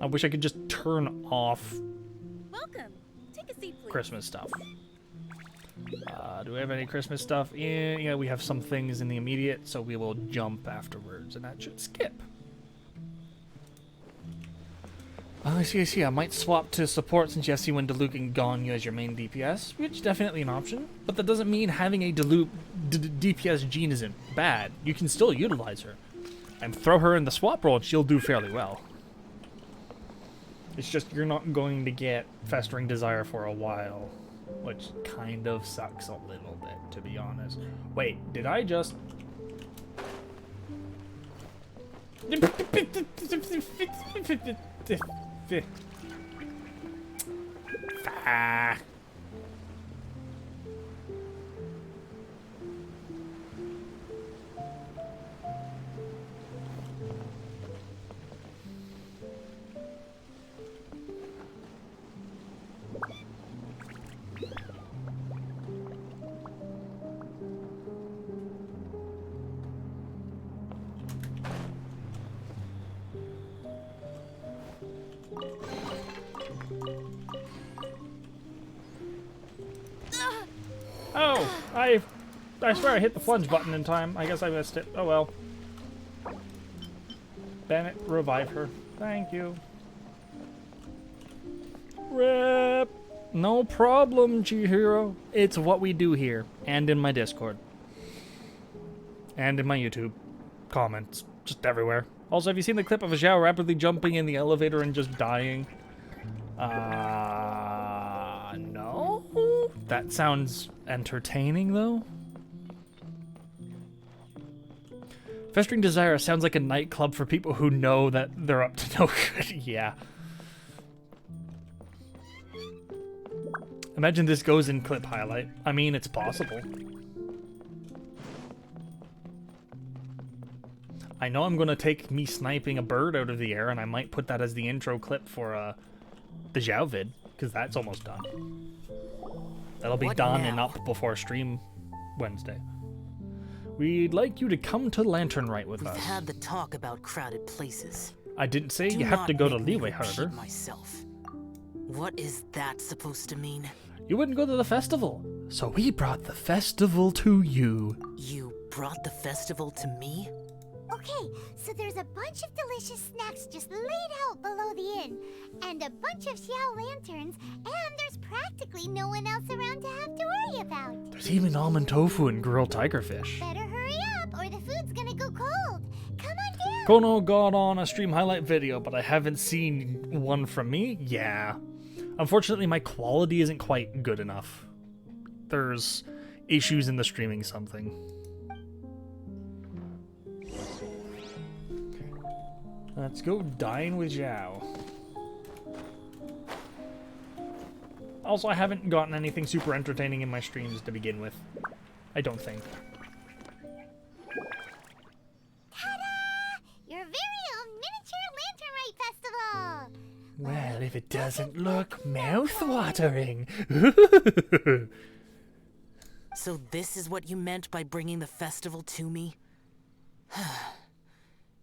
I wish I could just turn off Welcome. Take a seat, please. Christmas stuff. Do we have any Christmas stuff? Yeah, we have some things in the immediate, so we will jump afterwards, and that should skip. I see. I might swap to support since you have C1 Diluc and Ganyu as your main DPS, which is definitely an option. But that doesn't mean having a Diluc DPS Jean isn't bad. You can still utilize her. And throw her in the swap role and she'll do fairly well. It's just you're not going to get Festering Desire for a while, which kind of sucks a little bit, to be honest. Wait, did I just... Ah. Oh, I swear I hit the plunge button in time. I guess I missed it. Oh well. Bennett, revive her. Thank you. Rip. No problem, Chihiro. It's what we do here, and in my Discord. And in my YouTube comments. Just everywhere. Also, have you seen the clip of a Zhao rapidly jumping in the elevator and just dying? No? That sounds entertaining, though. Festering Desire sounds like a nightclub for people who know that they're up to no good. Yeah. Imagine this goes in clip highlight. I mean, it's possible. I know I'm going to take me sniping a bird out of the air, and I might put that as the intro clip for the Zhao vid, because that's almost done. That'll be done and up before stream Wednesday. We'd like you to come to Lanternrite with us. We've had the talk about crowded places. I didn't say Do you have not to go to make me Leeway, repeat however. myself. What is that supposed to mean? You wouldn't go to the festival, so we brought the festival to you. You brought the festival to me? Okay, so there's a bunch of delicious snacks just laid out below the inn, and a bunch of Xiao lanterns, and there's practically no one else around to have to worry about. There's even almond tofu and grilled tigerfish. Better hurry up, or the food's gonna go cold. Come on down. Kono got on a stream highlight video, but I haven't seen one from me. Yeah. Unfortunately, my quality isn't quite good enough. There's issues in the streaming something. Let's go dine with Zhao. Also, I haven't gotten anything super entertaining in my streams to begin with. I don't think. Ta-da! Your very own miniature Lanternrite Festival! Well, if it doesn't look mouth-watering. So this is what you meant by bringing the festival to me?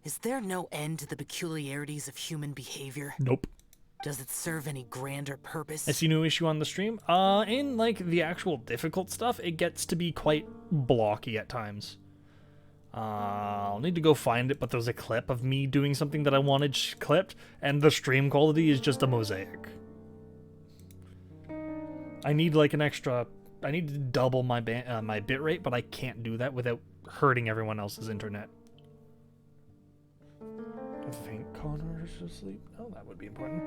Is there no end to the peculiarities of human behavior? Nope. Does it serve any grander purpose? I see no issue on the stream. In like the actual difficult stuff, it gets to be quite blocky at times. I'll need to go find it, but there's a clip of me doing something that I wanted clipped, and the stream quality is just a mosaic. I need like an extra. I need to double my my bitrate, but I can't do that without hurting everyone else's internet. I think Connor is asleep. Oh, that would be important.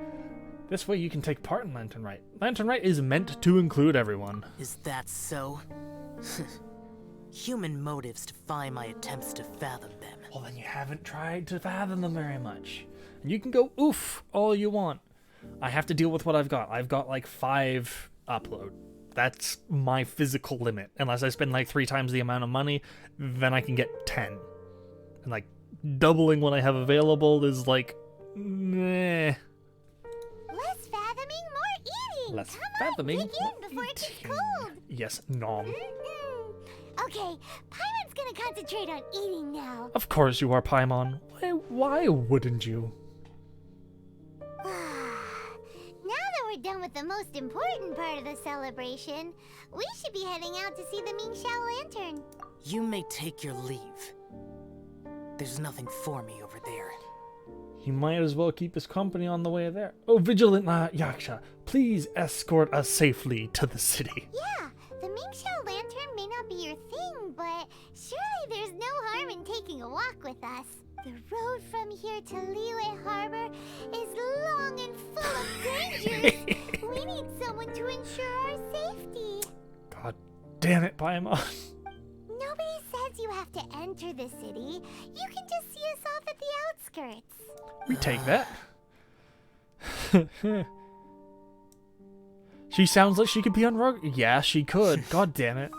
This way you can take part in Lanternrite. Lanternrite is meant to include everyone. Is that so? Human motives defy my attempts to fathom them. Well, then you haven't tried to fathom them very much. And you can go oof all you want. I have to deal with what I've got. I've got like 5 upload. That's my physical limit. Unless I spend like 3 times the amount of money, then I can get 10. And like doubling what I have available is like, meh. Less fathoming, more eating. Less Come fathoming, on, dig more in before it gets eating. cold. Yes, nom. Okay, Paimon's gonna concentrate on eating now. Of course you are, Paimon. Why wouldn't you? Now that we're done with the most important part of the celebration, we should be heading out to see the Mingxiao Lantern. You may take your leave. There's nothing for me over there. He might as well keep his company on the way there. Oh, Vigilant Yaksha, please escort us safely to the city. Yeah, the Mingxiao Lantern may not be your thing, but surely there's no harm in taking a walk with us. The road from here to Liyue Harbor is long and full of dangers. We need someone to ensure our safety. God damn it, Paimon. Nobody says you have to enter the city. You can just see us off at the outskirts. We take that. She sounds like she could be on Rug. Yeah, she could. God damn it.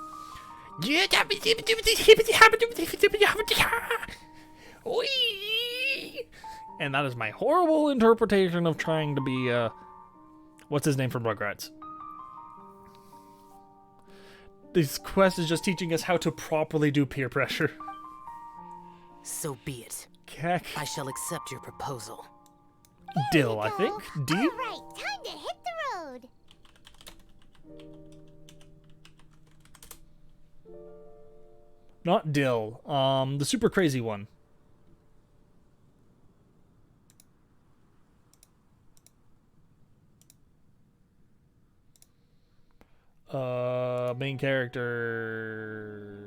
And that is my horrible interpretation of trying to be, what's his name from Rugrats? This quest is just teaching us how to properly do peer pressure. So be it. Cack. I shall accept your proposal. Dill, I think. D? All right, time to hit the road. Not Dill. The super crazy one. Main character.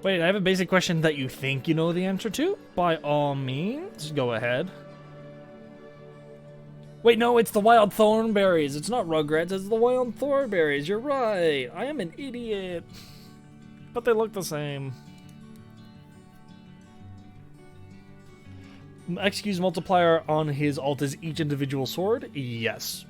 Wait, I have a basic question that you think you know the answer to? By all means, go ahead. Wait, no, it's the Wild Thornberries. It's not Rugrats, it's the Wild Thornberries. You're right. I am an idiot. But they look the same. XQ's multiplier on his alt is each individual sword? Yes.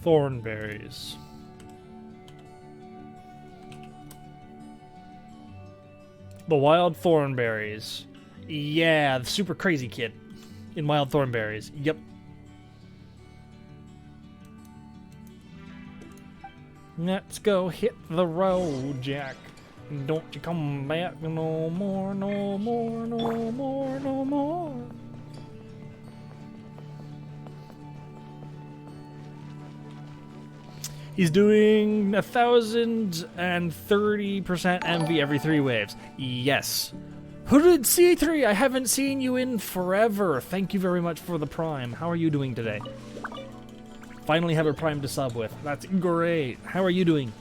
Thornberries. The Wild Thornberries. Yeah, the super crazy kid in Wild Thornberries. Yep. Let's go hit the road, Jack. Don't you come back no more, no more, no more, no more. He's doing 1,030% envy every 3 waves. Yes. Hooded C3, I haven't seen you in forever. Thank you very much for the Prime. How are you doing today? Finally have a Prime to sub with. That's great. How are you doing?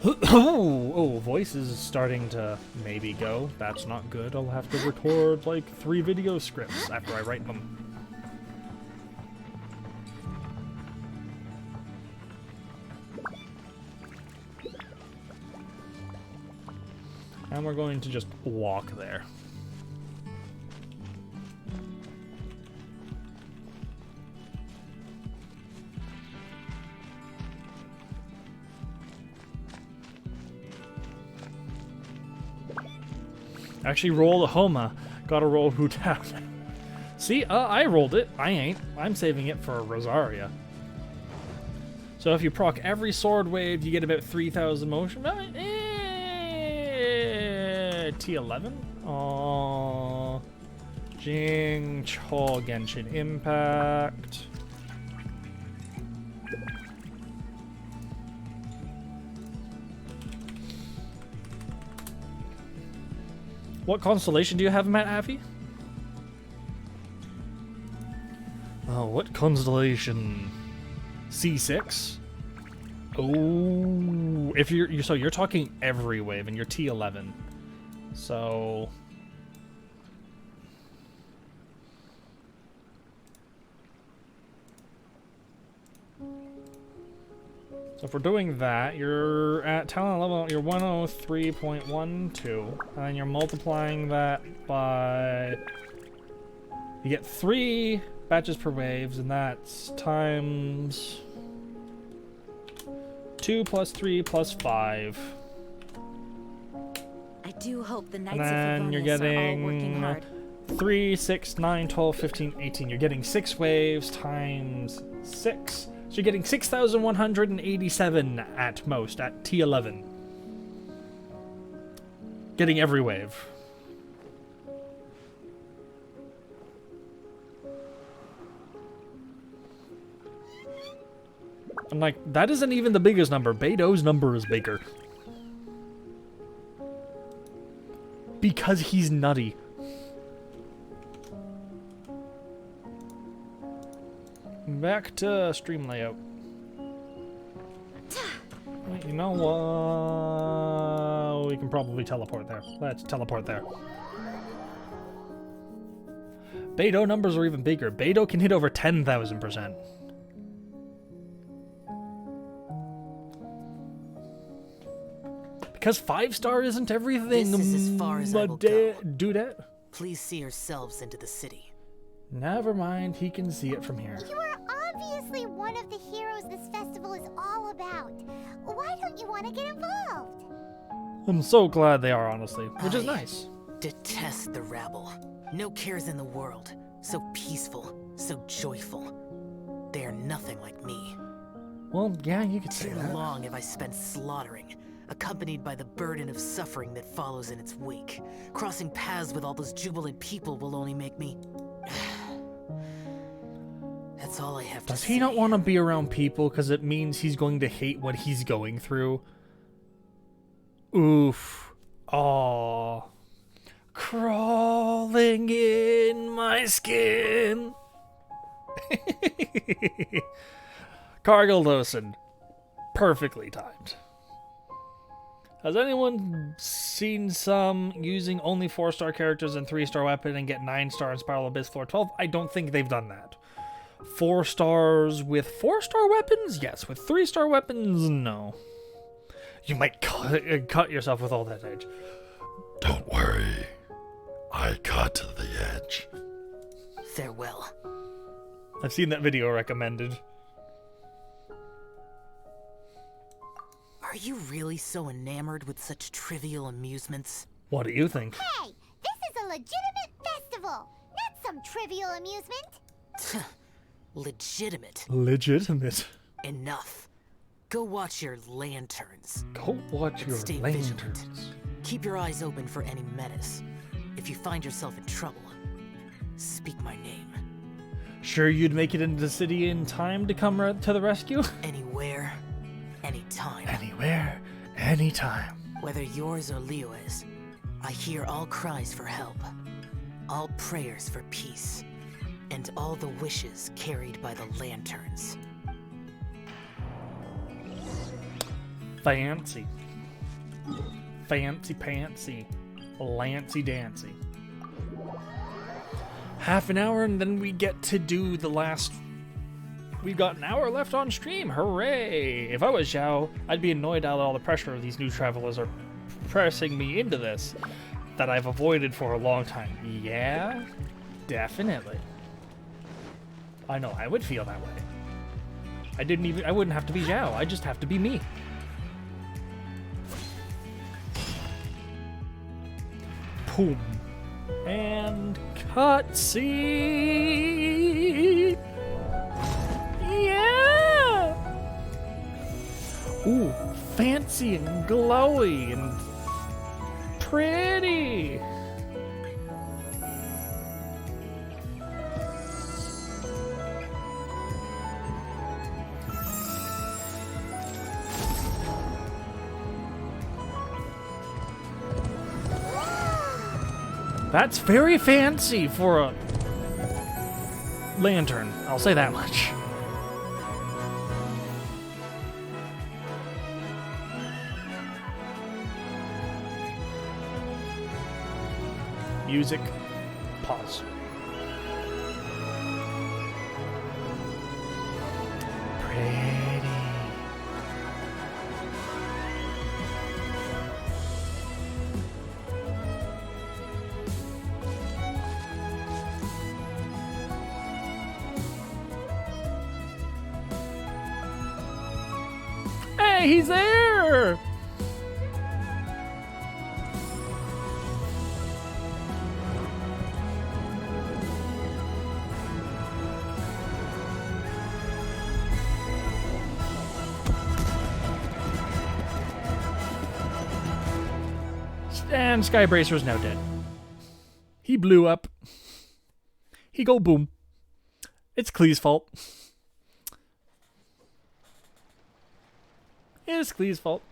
Oh, voice is starting to maybe go. That's not good. I'll have to record like 3 video scripts after I write them. And we're going to just walk there. Actually rolled a Homa. Gotta roll Hu Tao. See, I rolled it. I ain't. I'm saving it for Rosaria. So if you proc every sword wave, you get about 3,000 motion. T11? Aww. Jing Cho Genshin Impact. What constellation do you have, Matt Affy? Oh, what constellation? C6? Oh, if you're talking every wave and you're T11. So if we're doing that, you're at talent level, you're 103.12, and then you're multiplying that by, you get 3 batches per waves, and that's times 2 plus 3 plus 5. I do hope the Knights And of then you're Favonius are all working getting hard. 3, 6, 9, 12, 15, 18. You're getting 6 waves times 6. So you're getting 6,187 at most, at T11. Getting every wave. And like, that isn't even the biggest number. Beto's number is bigger. Because he's nutty. Back to stream layout. You know what? We can probably teleport there. Let's teleport there. Beto numbers are even bigger. Beto can hit over 10,000%. Because 5-star isn't everything. This is as far as I will go. Dudette. Please see yourselves into the city. Never mind, he can see it from here. You are obviously one of the heroes this festival is all about. Why don't you want to get involved? I'm so glad they are, honestly, which is I nice. Detest the rabble. No cares in the world. So peaceful, so joyful. They are nothing like me. Well, yeah, you could say Too that. long have I spent slaughtering, accompanied by the burden of suffering that follows in its wake. Crossing paths with all those jubilant people will only make me... That's all I have to Does say. he not want to be around people because it means he's going to hate what he's going through? Oof. Aww. Crawling in my skin. Cargill Dawson. Perfectly timed. Has anyone seen some using only 4-star characters and 3-star weapon and get 9-star in Spiral Abyss floor 12? I don't think they've done that. 4 stars with 4-star weapons? Yes. With 3-star weapons? No. You might cut yourself with all that edge. Don't worry. I cut to the edge. Farewell. I've seen that video recommended. Are you really so enamored with such trivial amusements? What do you think? Hey, this is a legitimate festival, not some trivial amusement. Legitimate. Legitimate. Enough. Go watch your lanterns. Go watch And your stay lanterns. vigilant. Keep your eyes open for any menace. If you find yourself in trouble, speak my name. Sure you'd make it into the city in time to come to the rescue? Anywhere, anytime. Anywhere, anytime. Whether yours or Liyue's, I hear all cries for help, all prayers for peace, and all the wishes carried by the lanterns. Fancy. Fancy pantsy. Lancy dancy. Half an hour and then we get to do the last... We've got an hour left on stream. Hooray! If I was Zhao, I'd be annoyed at all the pressure of these new travelers are pressing me into this that I've avoided for a long time. Yeah, definitely. I know, I would feel that way. I wouldn't have to be Zhao, I just have to be me. Boom. And cutscene. Yeah. Ooh, fancy and glowy and pretty. That's very fancy for a lantern. I'll say that much. Music. Pause. Pretty. Hey, he's there! And Skybracer's now dead. He blew up. He go boom. It's Klee's fault. It's Klee's fault.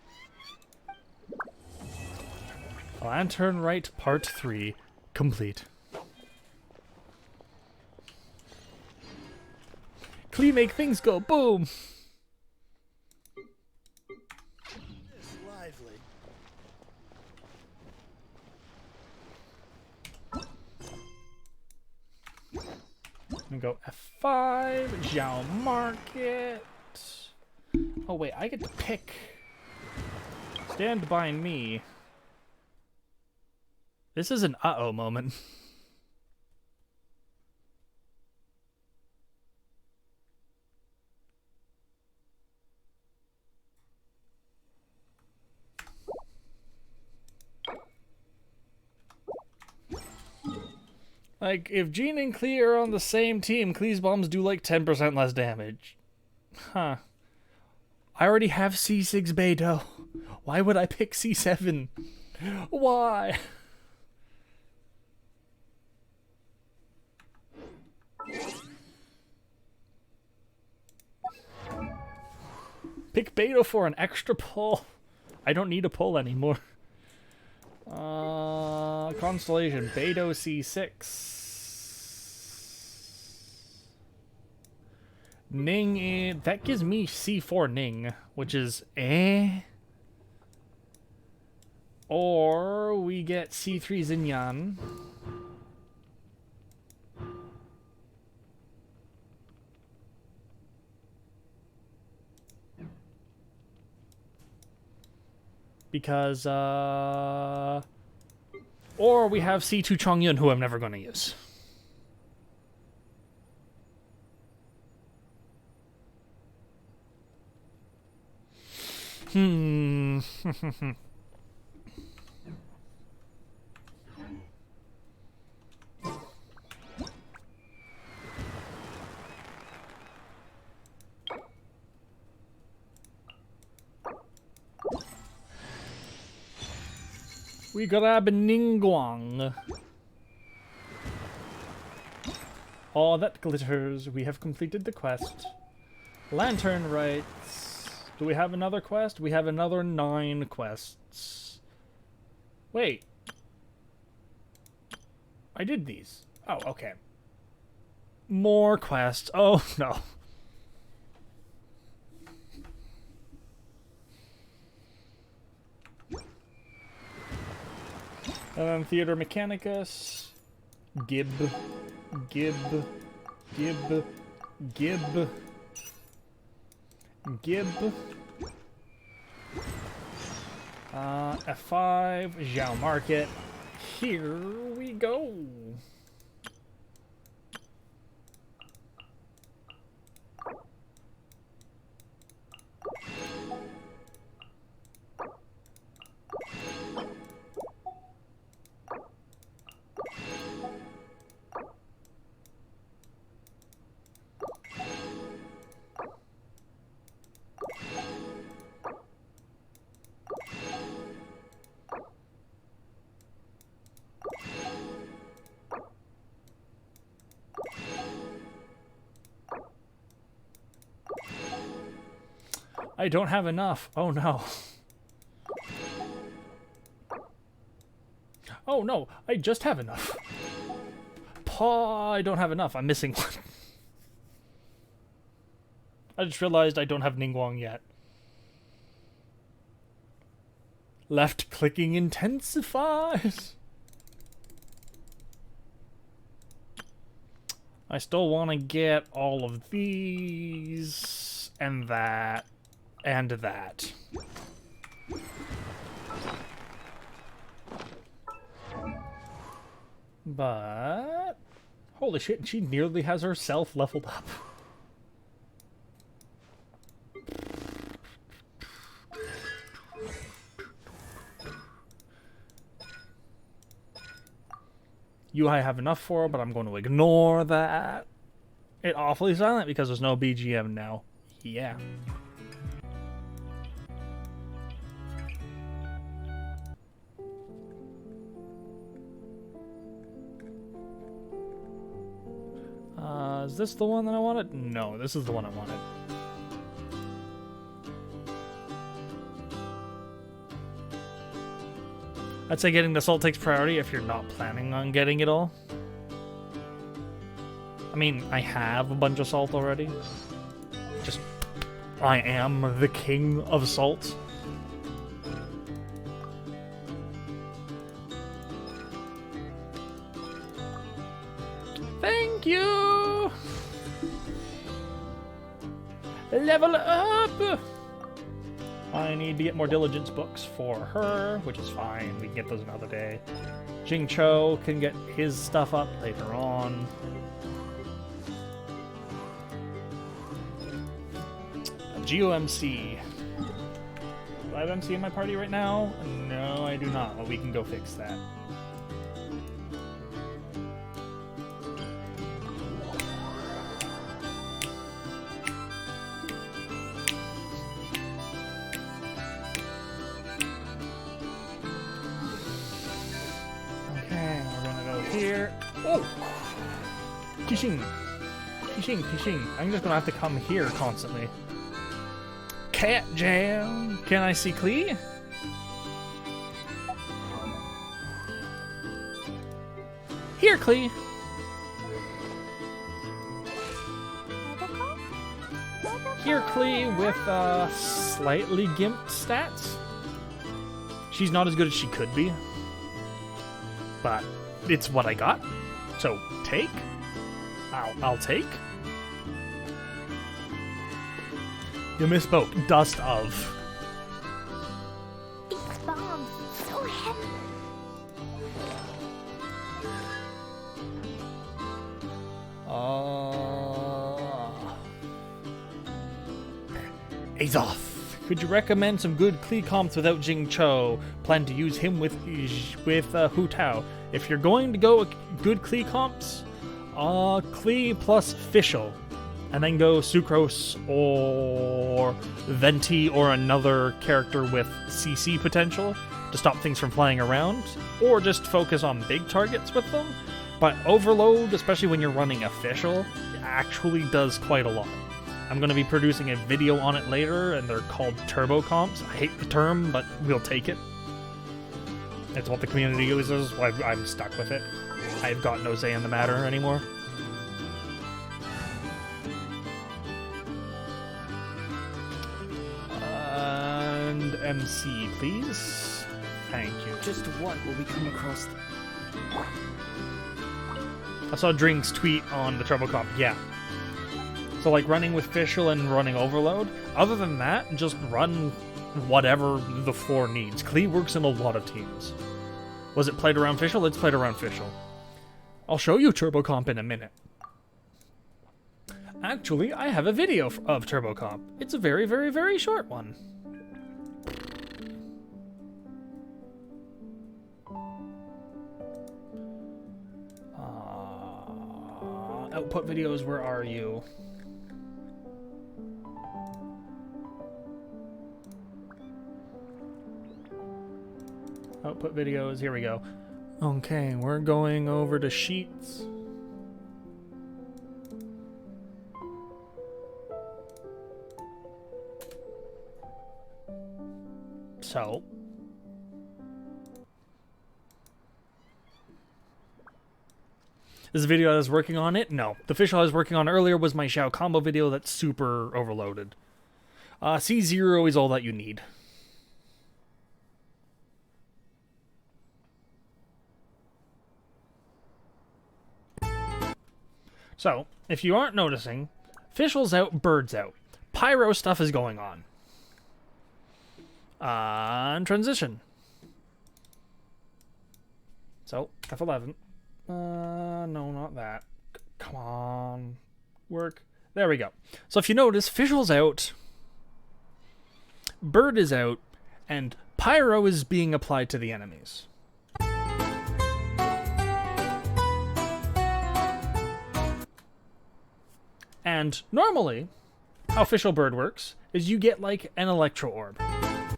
Lantern Rite Part 3 complete. Klee make things go boom. Lively. And go F5, Zhao Market. Oh wait, I get to pick. Stand by me. This is an uh-oh moment. Like, if Jean and Klee are on the same team, Klee's bombs do like 10% less damage. Huh. I already have C6 Beidou. Why would I pick C7? Why? Pick Beidou for an extra pull. I don't need a pull anymore. Constellation, Beidou C6. Ning, that gives me C4 Ning, which is eh. Or we get C3 Xinyan. Because, or we have C2 Chongyun, who I'm never going to use. We grab Ningguang. All that glitters. We have completed the quest. Lantern Rites. Do we have another quest? We have another 9 quests. Wait. I did these. Oh, okay. More quests. Oh, no. And then Theater Mechanicus. Gib. F5, Zhao Market. Here we go. I don't have enough. Oh no. Oh no, I just have enough. I don't have enough. I'm missing one. I just realized I don't have Ningguang yet. Left clicking intensifies. I still want to get all of these and that and that. But holy shit, she nearly has herself leveled up. You I have enough for, but I'm going to ignore that. It's awfully silent because there's no BGM now. Yeah. Is this the one that I wanted? No, this is the one I wanted. I'd say getting the salt takes priority if you're not planning on getting it all. I mean, I have a bunch of salt already. Just, I am the king of salt. Thank you! Level up! I need to get more diligence books for her, which is fine. We can get those another day. Jing Cho can get his stuff up later on. GOMC. Do I have MC in my party right now? No, I do not. Well, we can go fix that. Here. Oh! Kishing! Kishing, Kishing. I'm just gonna have to come here constantly. Cat Jam! Can I see Klee? Here, Klee! Here, Klee, with slightly gimped stats. She's not as good as she could be. But it's what I got, so take. I'll take. You misspoke. Dust of. These bombs, so heavy. Azoth. Could you recommend some good Klee comps without Jing Cho? Plan to use him with Hu Tao. If you're going to go with good Klee comps, Klee plus Fischl. And then go Sucrose or Venti or another character with CC potential to stop things from flying around. Or just focus on big targets with them. But Overload, especially when you're running a Fischl, actually does quite a lot. I'm going to be producing a video on it later, and they're called Turbo Comps. I hate the term, but we'll take it. It's what the community uses, so I'm stuck with it. I've got no say in the matter anymore. And MC, please. Thank you. Just what will we come across? I saw Drink's tweet on the Turbo Comp. Yeah. So like running with Fischl and running Overload. Other than that, just run whatever the floor needs. Klee works in a lot of teams. Was it played around Fischl? Let's play it around Fischl. I'll show you Turbo Comp in a minute. Actually, I have a video of Turbo Comp. It's a very, very, very short one. Output videos, where are you? Output videos, here we go. Okay, we're going over to Sheets. So. This video I was working on it? No. The fish I was working on earlier was my Xiao combo video that's super overloaded. C0 is all that you need. So, if you aren't noticing, Fischl's out, Bird's out. Pyro stuff is going on. And transition. So, F11. No, not that. Come on. Work. There we go. So if you notice, Fischl's out, Bird is out, and Pyro is being applied to the enemies. And normally, how Fischl Bird works is you get like an electro orb.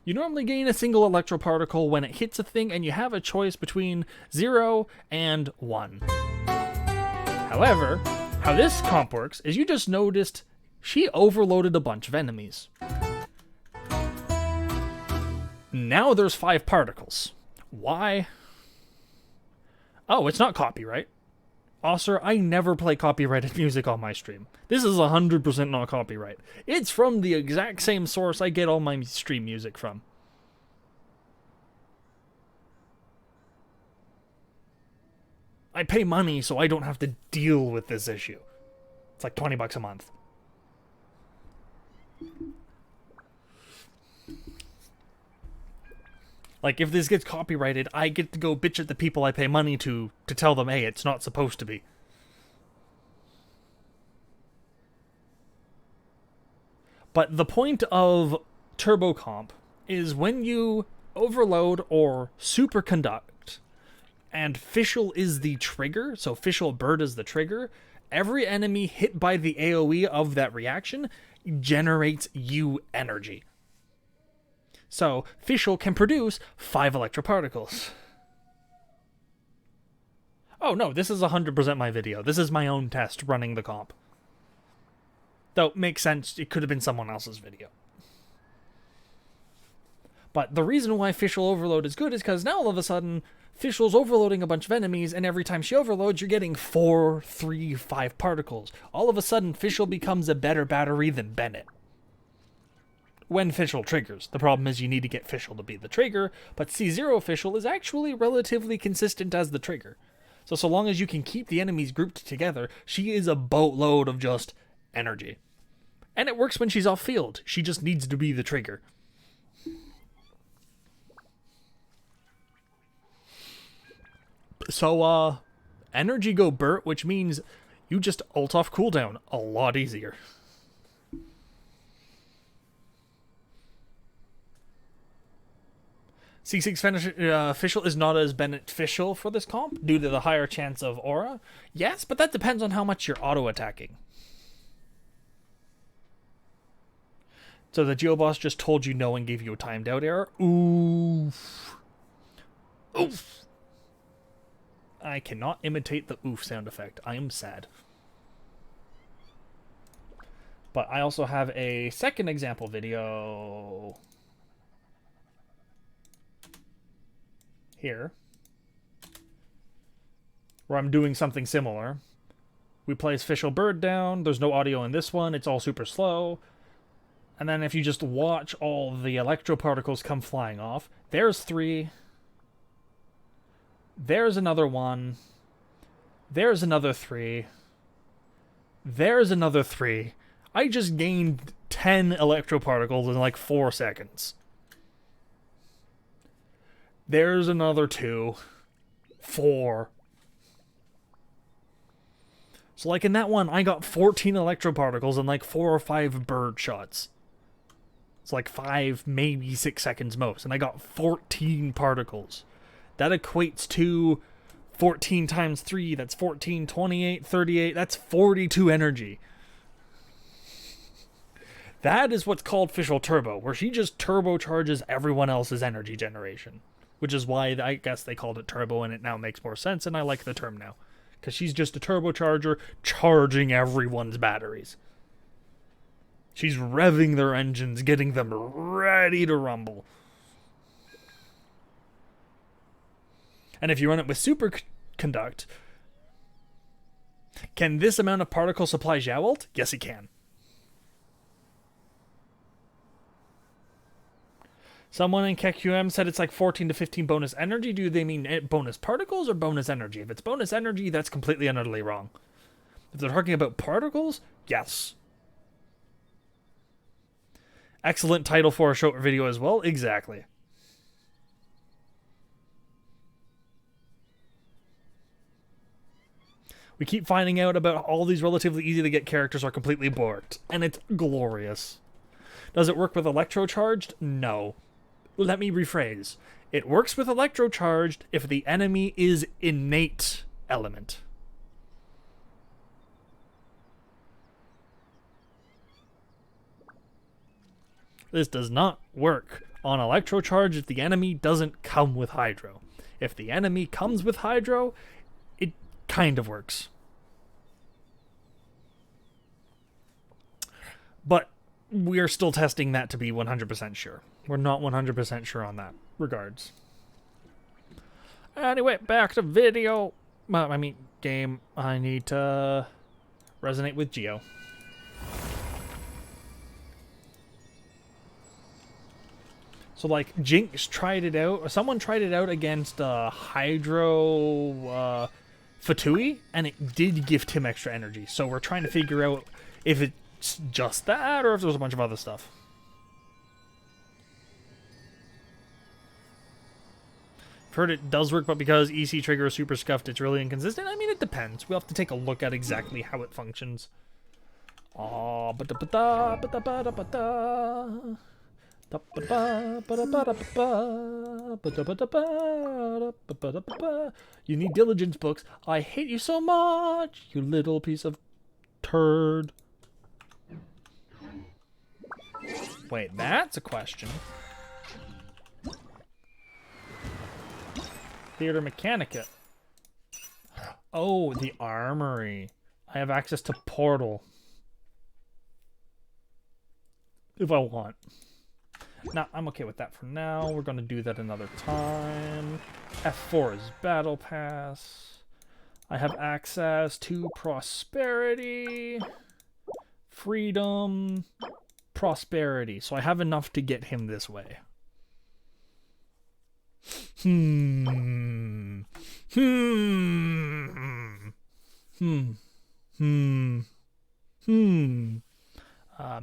You normally gain a single electro particle when it hits a thing, and you have a choice between 0 and 1. However, how this comp works is you just noticed she overloaded a bunch of enemies. Now there's 5 particles. Why? Oh, it's not copyright. Also, I never play copyrighted music on my stream. This is 100% not copyright. It's from the exact same source I get all my stream music from. I pay money so I don't have to deal with this issue. It's like 20 bucks a month. Like, if this gets copyrighted, I get to go bitch at the people I pay money to tell them, hey, it's not supposed to be. But the point of Turbo Comp is when you overload or superconduct, and Fischl is the trigger, so Fischl Bird is the trigger, every enemy hit by the AoE of that reaction generates you energy. So, Fischl can produce 5 electroparticles. Oh no, this is 100% my video. This is my own test running the comp. Though, makes sense, it could have been someone else's video. But the reason why Fischl Overload is good is because now all of a sudden, Fischl's overloading a bunch of enemies, and every time she overloads, you're getting 4, 3, 5 particles. All of a sudden, Fischl becomes a better battery than Bennett. When Fischl triggers. The problem is you need to get Fischl to be the trigger, but C0 Fischl is actually relatively consistent as the trigger. So long as you can keep the enemies grouped together, she is a boatload of just energy. And it works when she's off field. She just needs to be the trigger. So, energy go Burt, which means you just ult off cooldown a lot easier. C6 Fischl is not as beneficial for this comp due to the higher chance of aura. Yes, but that depends on how much you're auto-attacking. So the Geoboss just told you no and gave you a timed out error. Oof. Oof. I cannot imitate the oof sound effect. I am sad. But I also have a second example video here where I'm doing something similar. We place Fischl Bird down. There's no audio in this one. It's all super slow. And then if you just watch all the electro particles come flying off, there's 3. There's another 1. There's another 3. There's another 3. I just gained 10 electro particles in like 4 seconds. There's another 2. 4. So like in that one, I got 14 electro particles in like 4 or 5 bird shots. It's like 5, maybe 6 seconds most. And I got 14 particles. That equates to 14 times 3. That's 14, 28, 38. That's 42 energy. That is what's called Fischl Turbo, where she just turbocharges everyone else's energy generation. Which is why I guess they called it Turbo, and it now makes more sense, and I like the term now. Because she's just a turbocharger charging everyone's batteries. She's revving their engines, getting them ready to rumble. And if you run it with Superconduct, Can this amount of particle supply Jowlt? Yes, it can. Someone in KQM said it's like 14 to 15 bonus energy. Do they mean bonus particles or bonus energy? If it's bonus energy, that's completely and utterly wrong. If they're talking about particles, yes. Excellent title for a short video as well. Exactly. We keep finding out about all these relatively easy to get characters are completely borked, and it's glorious. Does it work with electrocharged? No. Let me rephrase. It works with electrocharged if the enemy is innate element. This does not work on electrocharge if the enemy doesn't come with hydro. If the enemy comes with hydro, it kind of works. But we're still testing that to be 100% sure. We're not 100% sure on that. Regards. Anyway, back to video. I mean, game. I need to resonate with Geo. So, like, Jinx tried it out. Or someone tried it out against Hydro Fatui, and it did gift him extra energy. So we're trying to figure out if it's just that or if there's a bunch of other stuff. I've heard it does work, but because EC trigger is super scuffed, it's really inconsistent. I mean, it depends. We'll have to take a look at exactly how it functions. You need diligence books. I hate you so much, you little piece of turd. Wait, that's a question. Theater Mechanica. Oh, the armory. I have access to Portal. If I want. Now, I'm okay with that for now. We're going to do that another time. F4 is Battle Pass. I have access to Prosperity, Freedom, Prosperity. So I have enough to get him this way.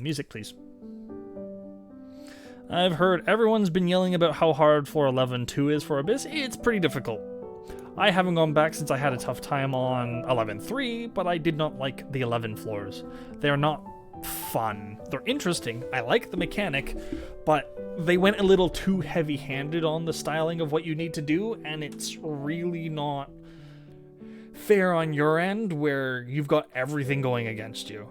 Music, please. I've heard everyone's been yelling about how hard floor 11-2 is for Abyss. It's pretty difficult. I haven't gone back since I had a tough time on 11-3, but I did not like the 11 floors. They're not fun. They're interesting. I like the mechanic, but they went a little too heavy-handed on the styling of what you need to do, and it's really not fair on your end where you've got everything going against you.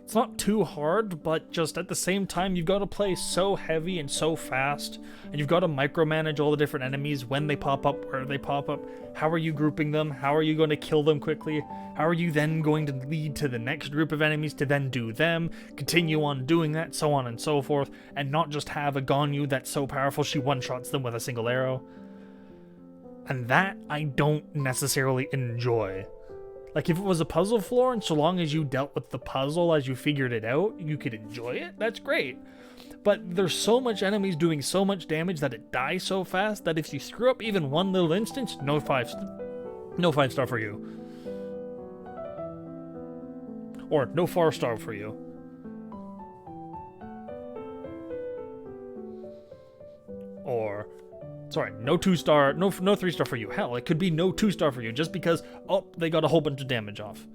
It's not too hard, but just at the same time, you've got to play so heavy and so fast, and you've got to micromanage all the different enemies when they pop up, where they pop up, how are you grouping them, how are you going to kill them quickly, how are you then going to lead to the next group of enemies to then do them, continue on doing that, so on and so forth, and not just have a Ganyu that's so powerful she one-shots them with a single arrow. And that I don't necessarily enjoy. Like, if it was a puzzle floor, and so long as you dealt with the puzzle as you figured it out, you could enjoy it, that's great. But there's so much enemies doing so much damage that it dies so fast that if you screw up even one little instance, no 5-star for you. Or no 4-star for you. Or... sorry, no 2-star, no 3-star for you. Hell, it could be no 2-star for you just because, oh, they got a whole bunch of damage off.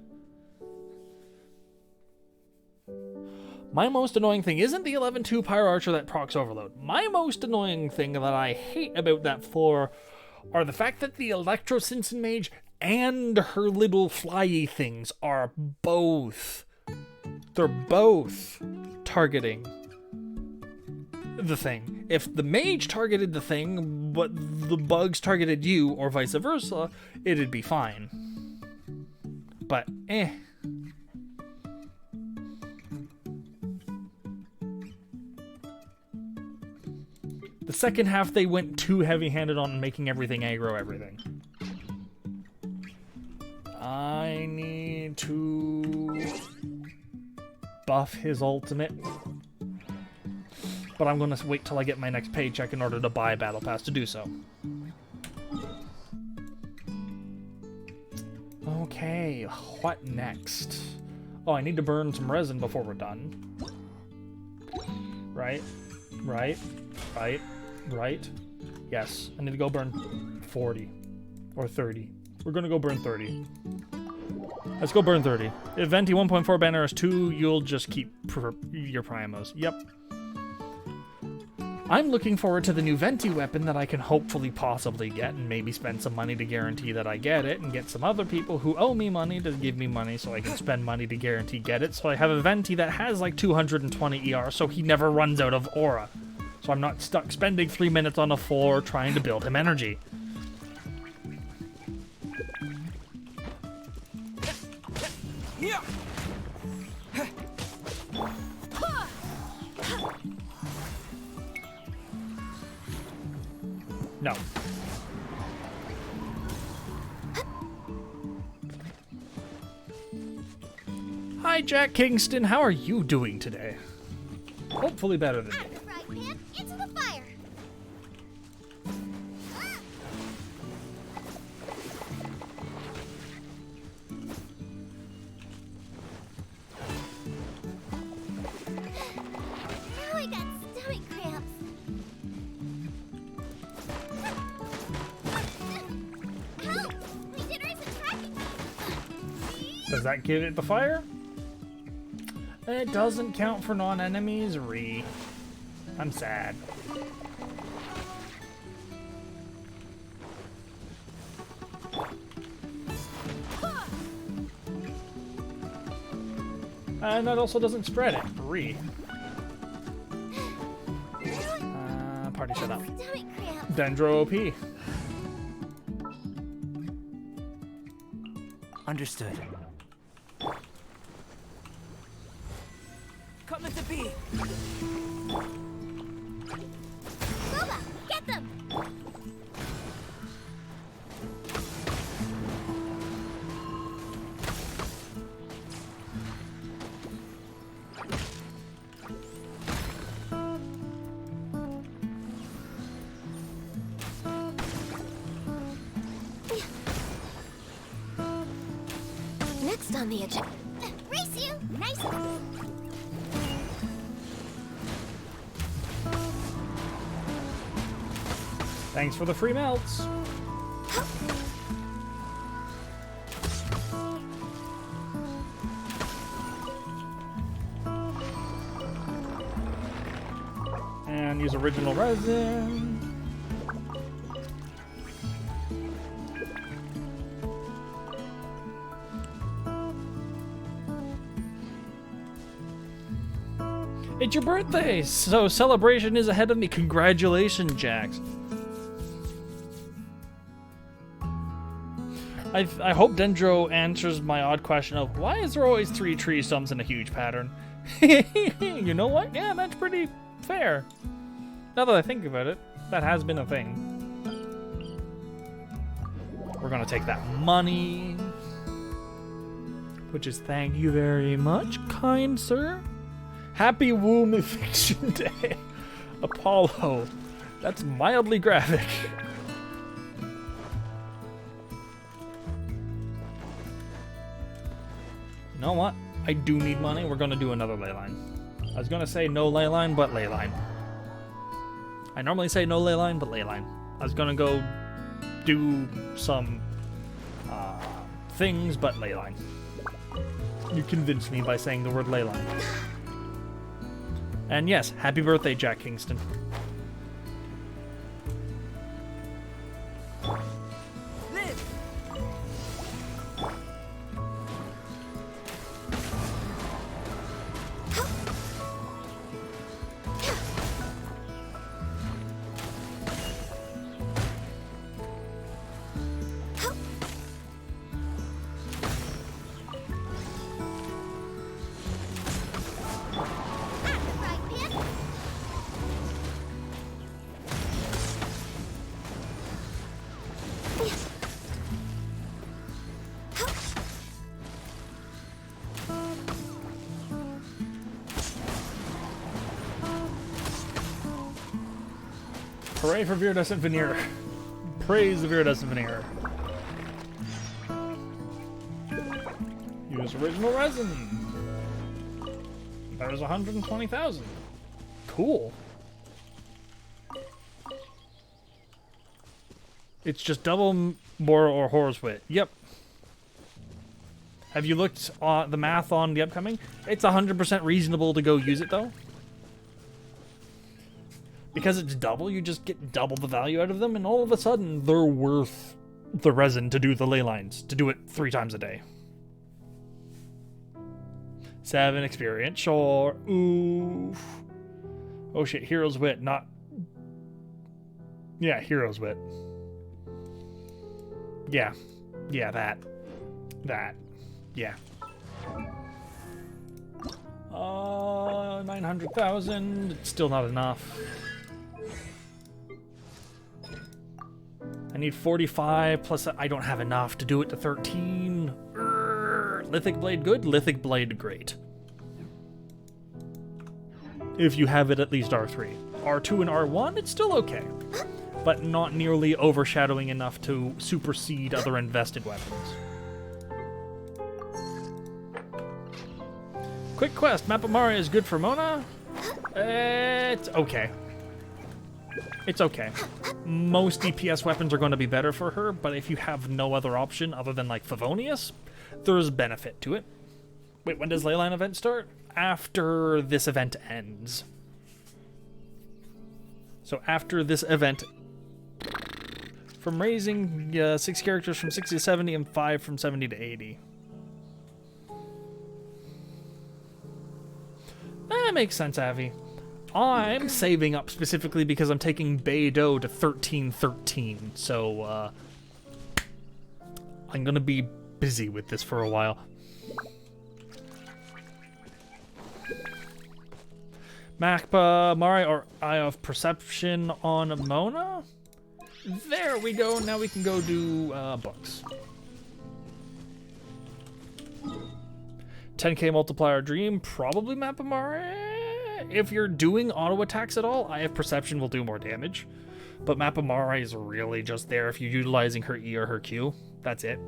My most annoying thing isn't the 11-2 Pyro Archer that procs Overload. My most annoying thing that I hate about that floor are the fact that the Electro Simpson Mage and her little flyy things are both. They're both targeting the thing. If the mage targeted the thing, but the bugs targeted you, or vice versa, it'd be fine. But, The second half, they went too heavy-handed on making everything aggro everything. I need to buff his ultimate. But I'm going to wait till I get my next paycheck in order to buy a Battle Pass to do so. Okay, what next? Oh, I need to burn some resin before we're done. Right. Yes, I need to go burn 40 or 30. We're gonna go burn 30. Let's go burn 30. If Venti 1.4 banner is 2, you'll just keep your primos. Yep. I'm looking forward to the new Venti weapon that I can hopefully possibly get and maybe spend some money to guarantee that I get it and get some other people who owe me money to give me money so I can spend money to guarantee get it. So I have a Venti that has like 220 ER so he never runs out of aura. So I'm not stuck spending 3 minutes on the floor trying to build him energy. No. Hi, Jack Kingston. How are you doing today? Hopefully better than me. At the fry pan, into the fire. Now I got stomach cramps. Help! My dinner is attacking me. Does that give it the fire? It doesn't count for non-enemies. I'm sad. And that also doesn't spread it. Party shut up. Stomach cramps. Dendro OP. Understood. Come to be. Boba, get them! Next on the agenda. Race you! Nice! Thanks for the free melts. And use original resin. It's your birthday, so celebration is ahead of me. Congratulations, Jax. I hope Dendro answers my odd question of why is there always 3 tree stumps in a huge pattern? You know what? Yeah, that's pretty fair. Now that I think about it, that has been a thing. We're gonna take that money, which is thank you very much, kind sir. Happy Womb Eviction Day. Apollo. That's mildly graphic. You know what? I do need money. We're gonna do another ley line. I was gonna say no ley line, but ley line. I normally say no ley line, but ley line. I was gonna go do some things, but ley line. You convinced me by saying the word ley line. And yes, happy birthday, Jack Kingston. Hooray for Viridescent Veneer. Praise the Viridescent Veneer. Use original resin. There's 120,000. Cool. It's just double more or Horror's Wit. Yep. Have you looked at the math on the upcoming? It's 100% reasonable to go use it, though. Because it's double, you just get double the value out of them, and all of a sudden, they're worth the resin to do the ley lines, to do it 3 times a day. 7 experience, sure. Oof. Oh shit, Hero's Wit, not... Yeah, Hero's Wit. Yeah. Yeah, that. Yeah. 900,000. It's still not enough. I need 45, plus I don't have enough to do it to 13. Lithic Blade good? Lithic Blade great. If you have it at least R3. R2 and R1, it's still okay. But not nearly overshadowing enough to supersede other invested weapons. Quick quest, Map of Maria is good for Mona? It's okay. It's okay. Most DPS weapons are going to be better for her, but if you have no other option other than like Favonius, there's benefit to it. Wait, when does Leyline event start? After this event ends. So after this event, from raising 6 characters from 60 to 70 and 5 from 70 to 80. That makes sense, Avi. I'm saving up specifically because I'm taking Beidou to 1313, so I'm gonna be busy with this for a while. Mappa, Mari, or Eye of Perception on Mona? There we go, now we can go do books. 10k multiplier dream, probably Mappa Mari. If you're doing auto attacks at all, Eye of Perception will do more damage. But Mappa Mari is really just there if you're utilizing her E or her Q. That's it.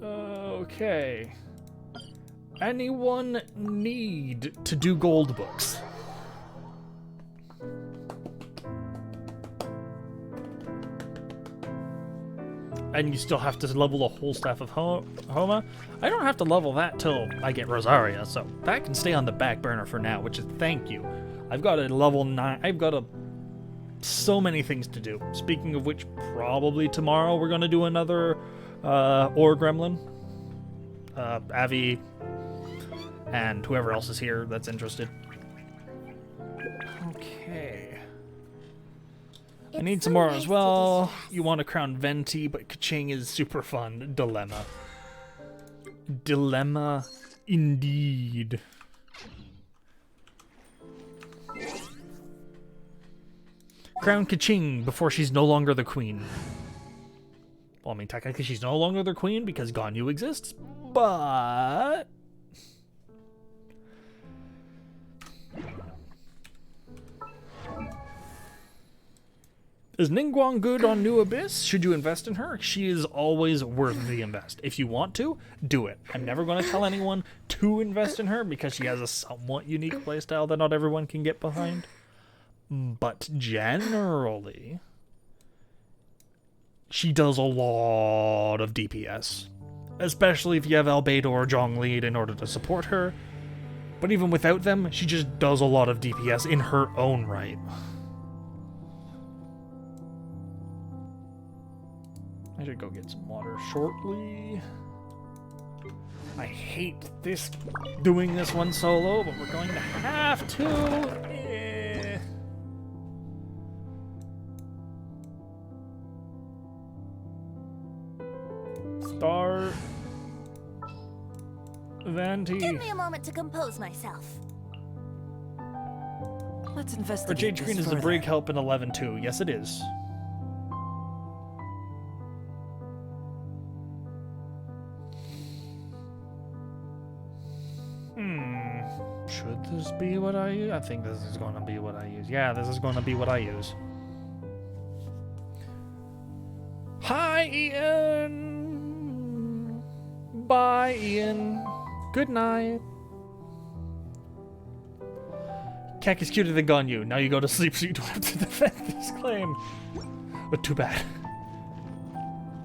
Okay. Anyone need to do gold books? And you still have to level a whole staff of Homa. I don't have to level that till I get Rosaria, so that can stay on the back burner for now, which is thank you. I've got a level 9, I've got so many things to do. Speaking of which, probably tomorrow we're gonna do another Ore Gremlin. Avi and whoever else is here that's interested. Okay. I need some more as well. You want to crown Venti, but Kaching is super fun. Dilemma. Dilemma indeed. Crown Kaching before she's no longer the queen. Well, I mean, technically she's no longer the queen because Ganyu exists, but... Is Ningguang good on New Abyss? Should you invest in her? She is always worth the invest. If you want to, do it. I'm never going to tell anyone to invest in her because she has a somewhat unique playstyle that not everyone can get behind. But generally, she does a lot of DPS. Especially if you have Albedo or Zhongli in order to support her. But even without them, she just does a lot of DPS in her own right. I should go get some water shortly. I hate this doing this one solo, but we're going to have to. Start. Venti. Give me a moment to compose myself. Let's Or investigate Jade this Green is the further. brig help in 11-2. Yes, it is. what I use? I think this is going to be what I use. Yeah, this is going to be what I use. Hi, Ian. Bye, Ian. Good night. Keck is cuter than Ganyu. Now you go to sleep so you don't have to defend this claim. But too bad.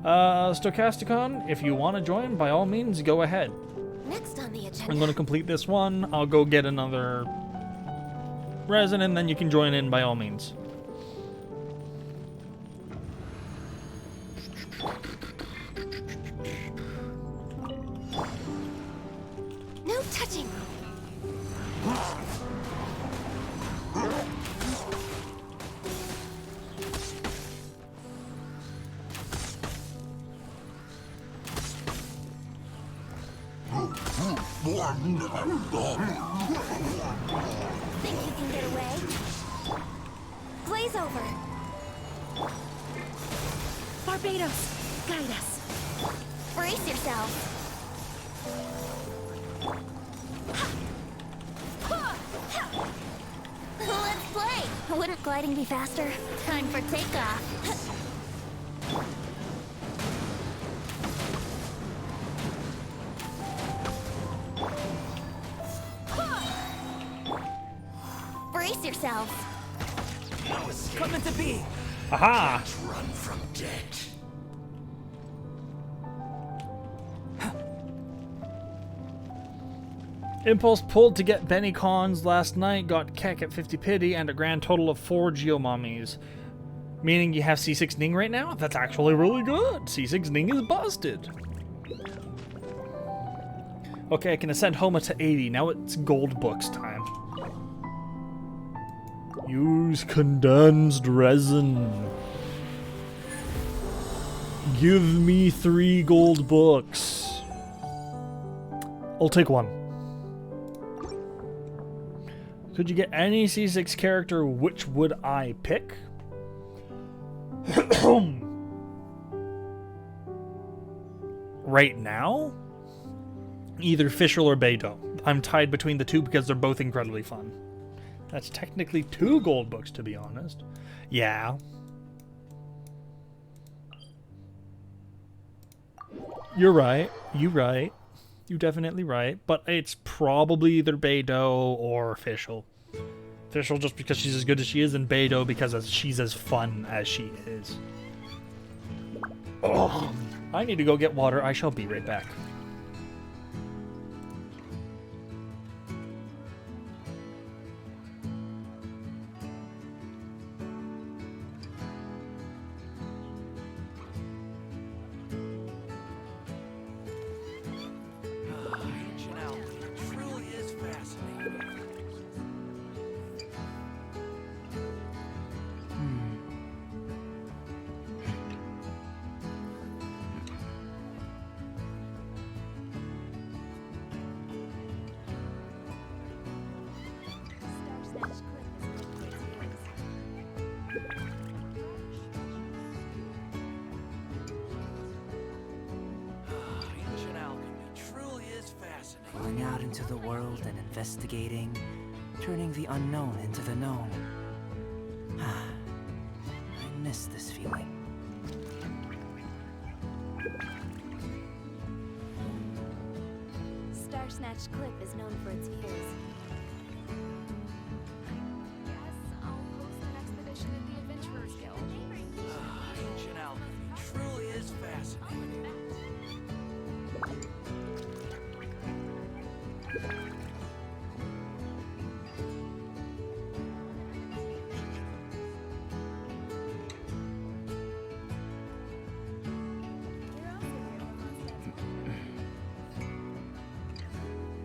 Stochasticon, if you want to join, by all means, go ahead. Next on the agenda. I'm going to complete this one. I'll go get another resin, and then you can join in by all means. No touching. Think you can get away? Glaze over. Barbados, guide us. Brace yourself. Let's play. Wouldn't gliding be faster? Time for takeoff. Brace yourself. Coming to be. Aha! Run from debt. Impulse pulled to get Benny Cons last night, got Keck at 50 pity, and a grand total of 4 Geomummies. Meaning you have C6 Ning right now? That's actually really good. C6 Ning is busted. Okay, I can ascend Homa to 80. Now it's gold books time. Use condensed resin. Give me 3 gold books. I'll take 1. Could you get any C6 character? Which would I pick? Right now? Either Fischl or Beidou. I'm tied between the two because they're both incredibly fun. That's technically 2 gold books, to be honest. Yeah. You're right. You're right. You're definitely right. But it's probably either Beidou or Fischl. Fischl just because she's as good as she is, and Beidou because she's as fun as she is. Oh, I need to go get water. I shall be right back. Truly is fascinating. Ancient alchemy truly is fascinating. Going out into the world and investigating, turning the unknown into the known. I miss this feeling. Star Snatch Cliff is known for its views. Yes, I'll host an expedition at the Adventurers Guild. Ancient alchemy truly is fascinating.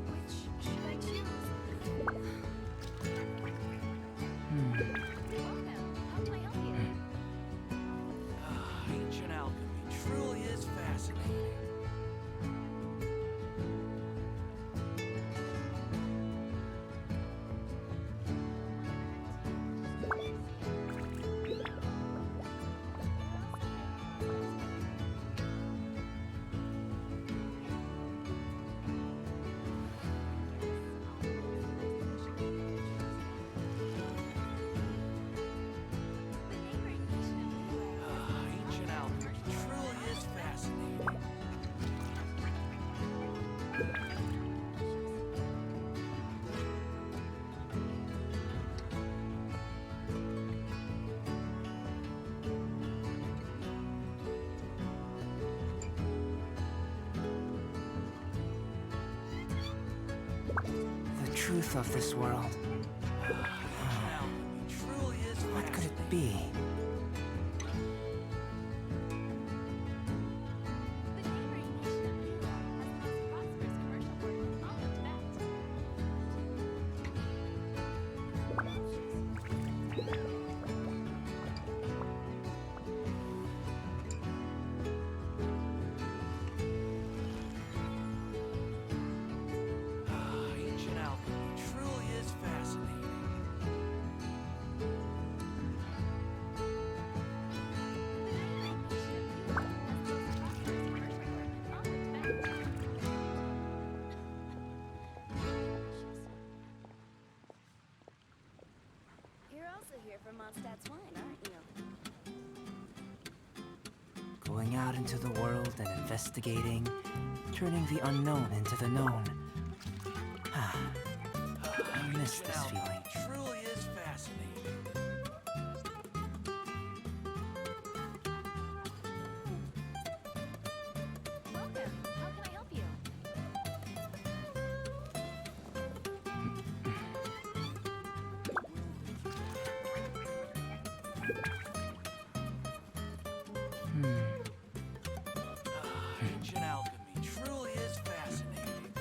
Which should I choose? truth of this world. What could it be? Ancient alchemy truly is fascinating. You're also here for Mondstadt's wine, aren't you? Going out into the world and investigating, turning the unknown into the known. I miss this feeling. Truly is fascinating. Welcome. How can I help you? Ancient alchemy truly is fascinating.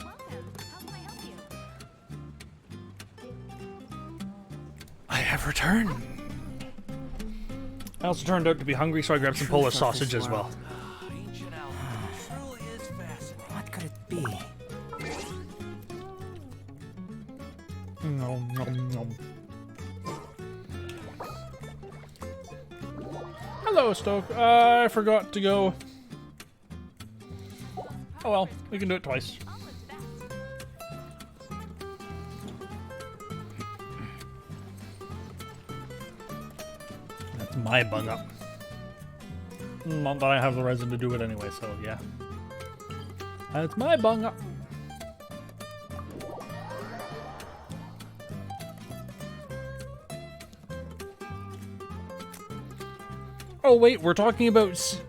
Welcome. How can I help you? I have returned. I also turned out to be hungry, so I grabbed some Truth Polish of sausage this as well. world. Ancient alchemy truly is fascinating. What could it be? Nom, nom, nom. Hello, Stoke. I forgot to go. Oh well, we can do it twice. That's my bung up. Not that I have the resin to do it anyway, so yeah. That's my bung up. Oh wait, we're talking about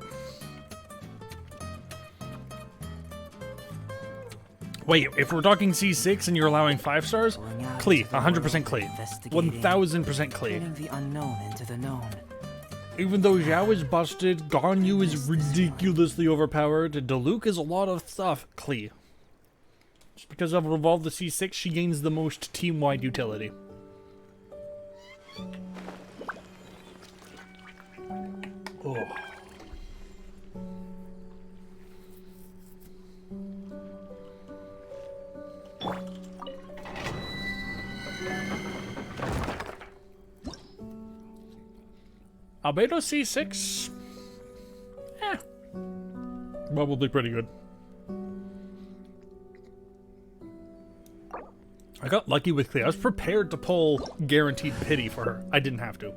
wait, if we're talking C6 and you're allowing 5 stars? Going out Clee, into the 100% world, Clee. investigating, 1000% Clee. turning the unknown into the known. Even though Zhao is busted, Ganyu is ridiculously overpowered, Diluc is a lot of stuff, Clee. Just because I've evolved the C6, she gains the most team-wide utility. Oh. Albedo C6? Eh. Probably pretty good. I got lucky with Clea. I was prepared to pull Guaranteed Pity for her. I didn't have to.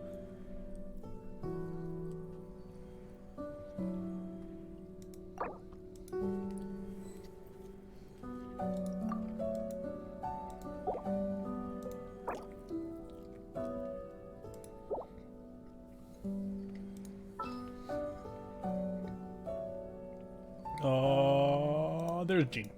There's Jean.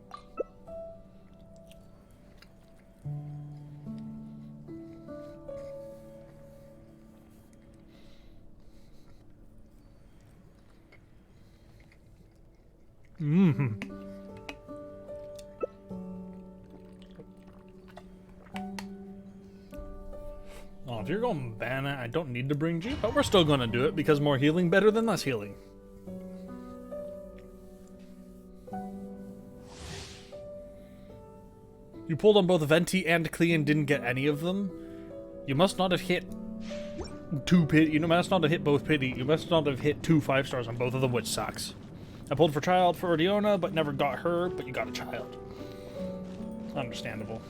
Oh, if you're going Banna, I don't need to bring G, but we're still going to do it because more healing better than less healing. You pulled on both Venti and Clee and didn't get any of them. You must not have hit two pity. You must not have hit both pity. You must not have hit 2 5 stars on both of them, which sucks. I pulled for child for Diona, but never got her. But you got a child. Understandable.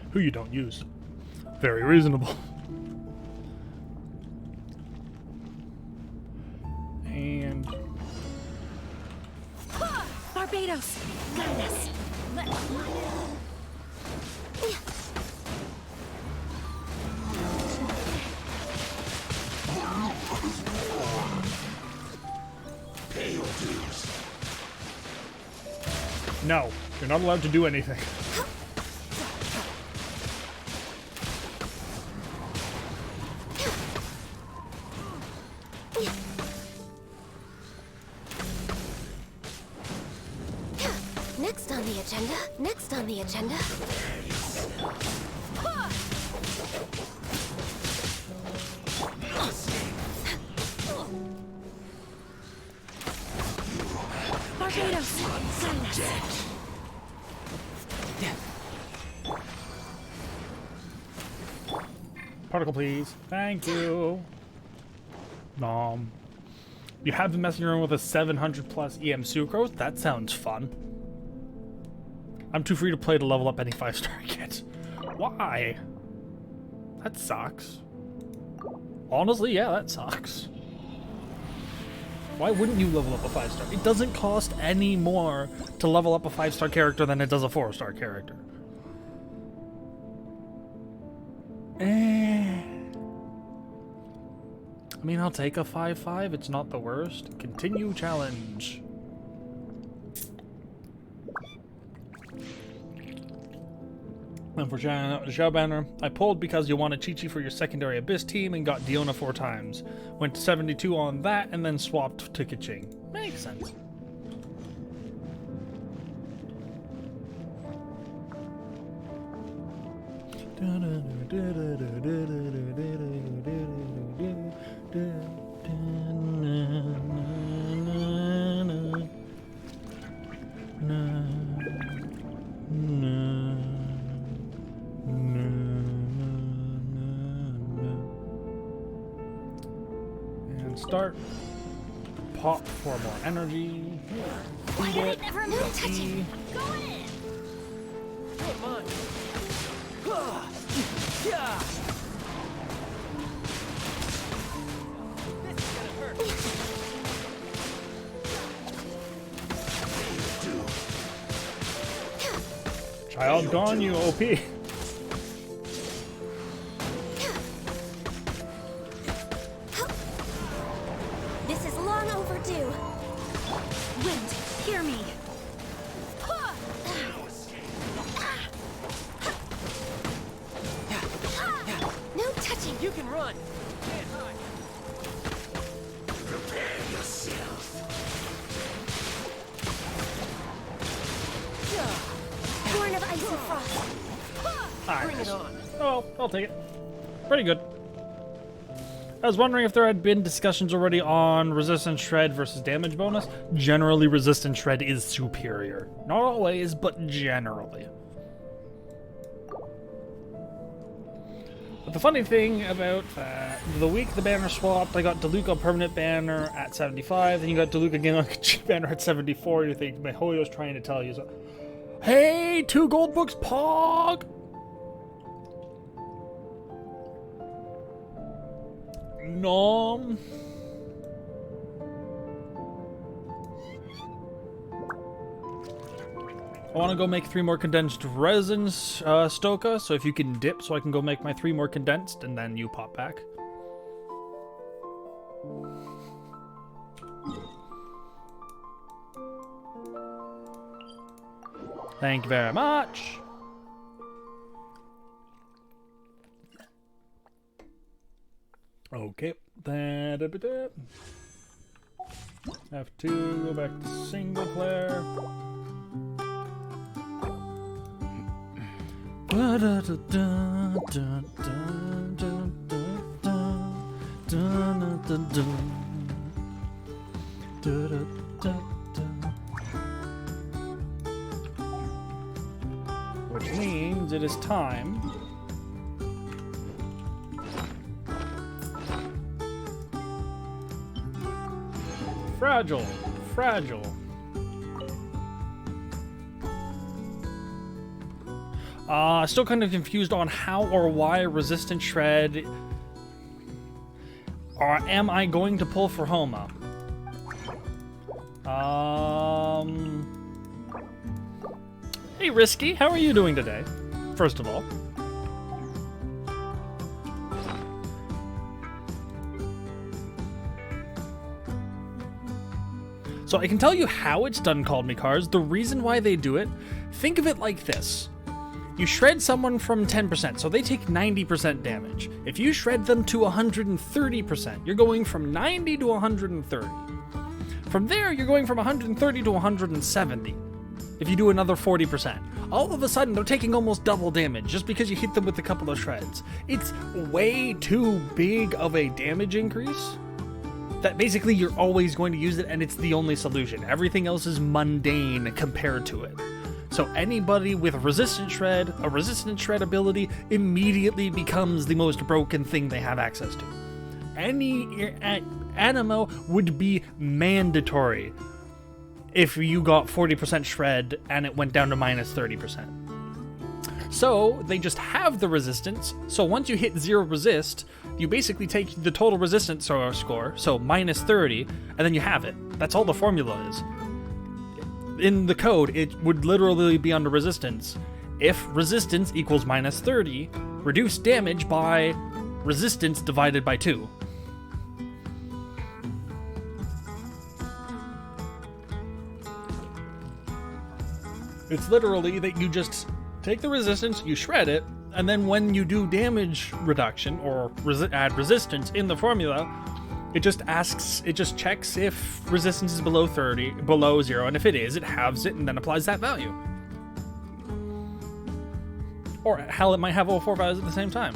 Who you don't use. Very reasonable. And Barbados, ganas. No, you're not allowed to do anything. Next on the agenda. Next on the agenda. Barbados, ganas. Particle, please. Thank you. Nom. You have been messing around with a 700 plus EM sucrose? That sounds fun. I'm too free to play to level up any 5-star kit. Why? That sucks. Honestly, yeah, that sucks. Why wouldn't you level up a 5-star? It doesn't cost any more to level up a 5-star character than it does a 4-star character. I mean, I'll take a 5-5. It's not the worst. Continue challenge. And for Xiao Banner, I pulled because you wanted Chi-Chi for your secondary Abyss team and got Diona 4 times. Went to 72 on that and then swapped to Kaching. Makes sense. And start. Pop for more energy. Why did it never move? Touch it. Go in. Come on. Yeah. This is gonna hurt. Child gone, you OP. This is long overdue. Wind, hear me. No touching. You can run. Can't hide. Born of ice and frost. Bring it on. Oh, I'll take it. Pretty good. I was wondering if there had been discussions already on resistance shred versus damage bonus. Generally, resistance shred is superior. Not always, but generally. But the funny thing about the week the banner swapped, I got DeLuca permanent banner at 75, then you got DeLuca Gengar banner at 74. You think MiHoYo's trying to tell you, so, hey, 2 gold books, Pog! Nom. I want to go make 3 more condensed resins, Stoka, so if you can dip so I can go make my 3 more condensed and then you pop back. Thank you very much. Okay. Have to go back to single player. Which means it is time fragile. Still kind of confused on how or why resistant shred. Or am I going to pull for Homa? Hey, Risky, how are you doing today? First of all. So I can tell you how it's done, Called Me Cars. The reason why they do it, think of it like this. You shred someone from 10%, so they take 90% damage. If you shred them to 130%, you're going from 90 to 130. From there, you're going from 130 to 170. If you do another 40%, all of a sudden they're taking almost double damage just because you hit them with a couple of shreds. It's way too big of a damage increase that basically you're always going to use it, and it's the only solution. Everything else is mundane compared to it. So anybody with a resistant shred ability immediately becomes the most broken thing they have access to. Any Animo would be mandatory if you got 40% shred and it went down to minus 30%. So they just have the resistance, so once you hit 0 resist, you basically take the total resistance score, so minus 30, and then you have it. That's all the formula is. In the code, it would literally be under resistance. If resistance equals minus 30, reduce damage by resistance divided by 2. It's literally that you just take the resistance, you shred it, and then when you do damage reduction or add resistance in the formula, it just checks if resistance is below 0, and if it is, it halves it and then applies that value. Or hell, it might have all 4 values at the same time.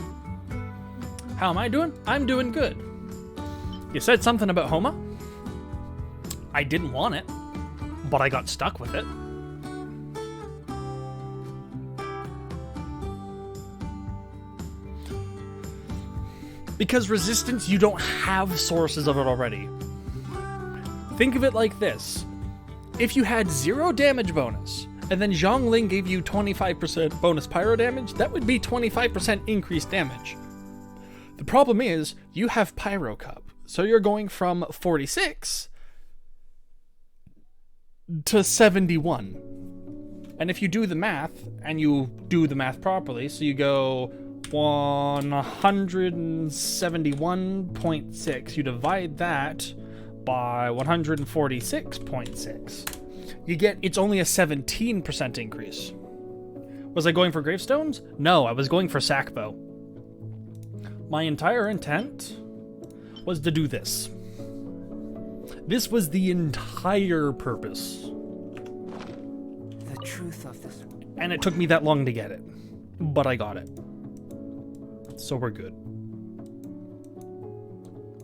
How am I doing? I'm doing good. You said something about Homa? I didn't want it, but I got stuck with it. Because resistance, you don't have sources of it already. Think of it like this. If you had 0 damage bonus, and then Zhongling gave you 25% bonus pyro damage, that would be 25% increased damage. The problem is, you have Pyro Cup, so you're going from 46 to 71. And if you do the math, and you do the math properly, so you go 171.6, you divide that by 146.6, you get, it's only a 17% increase. Was I going for gravestones? No, I was going for Sackbow. My entire intent was to do this. This was the entire purpose. The truth of this. And it took me that long to get it, but I got it. So we're good.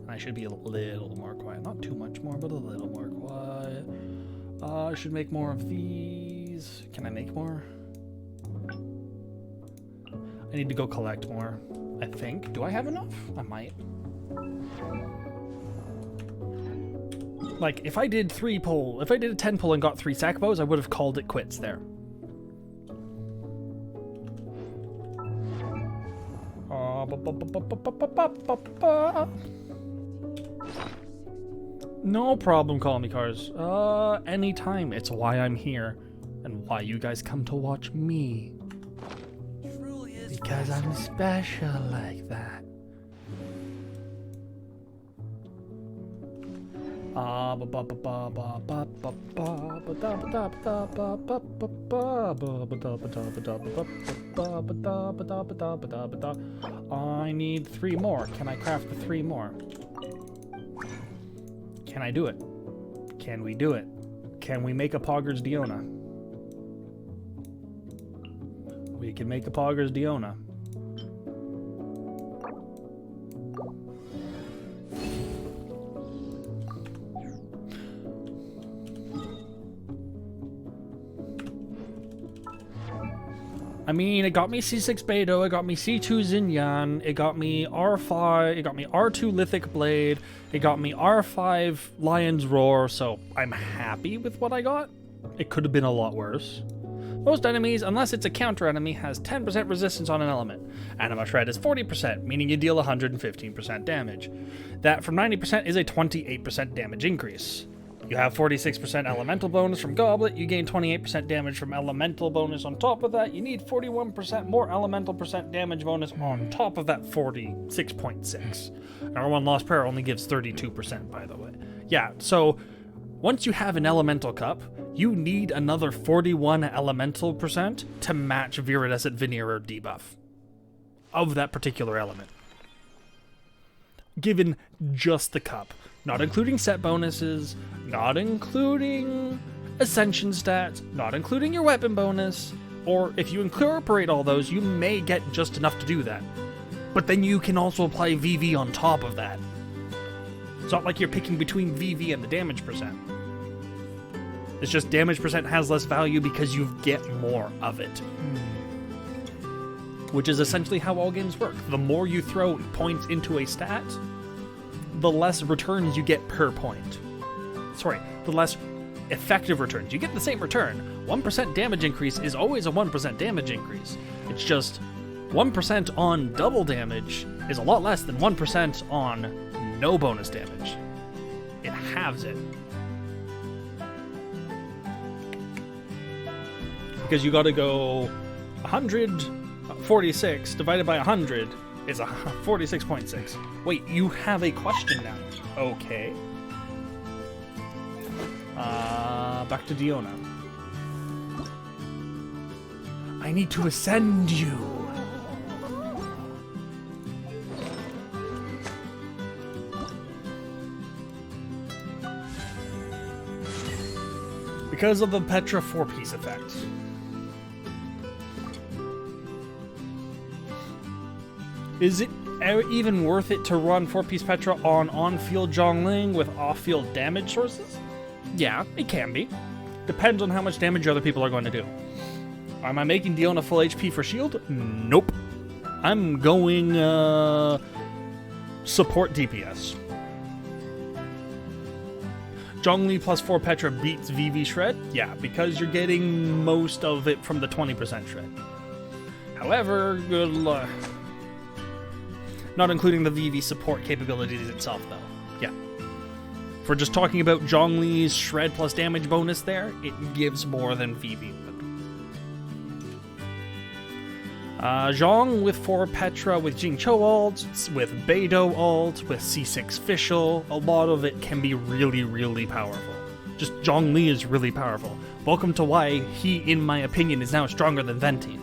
I should be a little more quiet. Not too much more, but a little more quiet. I should make more of these. Can I make more? I need to go collect more, I think. Do I have enough? I might. Like, if I did a 10 pull and got 3 Sackbows, I would have called it quits there. No problem, Call Me Cars. Anytime. It's why I'm here and why you guys come to watch me. Truly is Because I'm special like that. I need 3 more. Can I craft the 3 more? Can I do it? Can we do it? Can we make a Poggers Diona? We can make a Poggers Diona. I mean, it got me C6 Beidou, it got me C2 Xinyan, it got me R5, it got me R2 Lithic Blade, it got me R5 Lion's Roar, so I'm happy with what I got. It could have been a lot worse. Most enemies, unless it's a counter enemy, has 10% resistance on an element. Anima Shred is 40%, meaning you deal 115% damage. That from 90% is a 28% damage increase. You have 46% elemental bonus from Goblet. You gain 28% damage from elemental bonus on top of that. You need 41% more elemental percent damage bonus on top of that 46.6. Our one Lost Prayer only gives 32%, by the way. Yeah, so once you have an elemental cup, you need another 41 elemental percent to match Viridescent Veneer debuff of that particular element. Given just the cup. Not including set bonuses, not including ascension stats, not including your weapon bonus, or if you incorporate all those, you may get just enough to do that. But then you can also apply VV on top of that. It's not like you're picking between VV and the damage percent. It's just damage percent has less value because you get more of it. Which is essentially how all games work. The more you throw points into a stat, the less returns you get per point. Sorry, the less effective returns. You get the same return. 1% damage increase is always a 1% damage increase. It's just 1% on double damage is a lot less than 1% on no bonus damage. It halves it. Because you gotta go 146 divided by 100 is a 46.6. Wait, you have a question now. Okay. Back to Diona. I need to ascend you. Because of the Petra 4-piece effect. Is it even worth it to run 4-piece Petra on-field Zhongling with off-field damage sources? Yeah, it can be. Depends on how much damage other people are going to do. Am I making Diona full HP for shield? Nope. I'm going support DPS. Zhongli plus 4 Petra beats VV Shred? Yeah, because you're getting most of it from the 20% Shred. However, good luck. Not including the VV support capabilities itself, though. Yeah. If we're just talking about Zhongli's Shred plus damage bonus there, it gives more than VV would. Zhong with 4 Petra, with Jingqiu ult, with Beidou ult, with C6 Fischl, a lot of it can be really, really powerful. Just Zhongli is really powerful. Welcome to why he, in my opinion, is now stronger than Venti.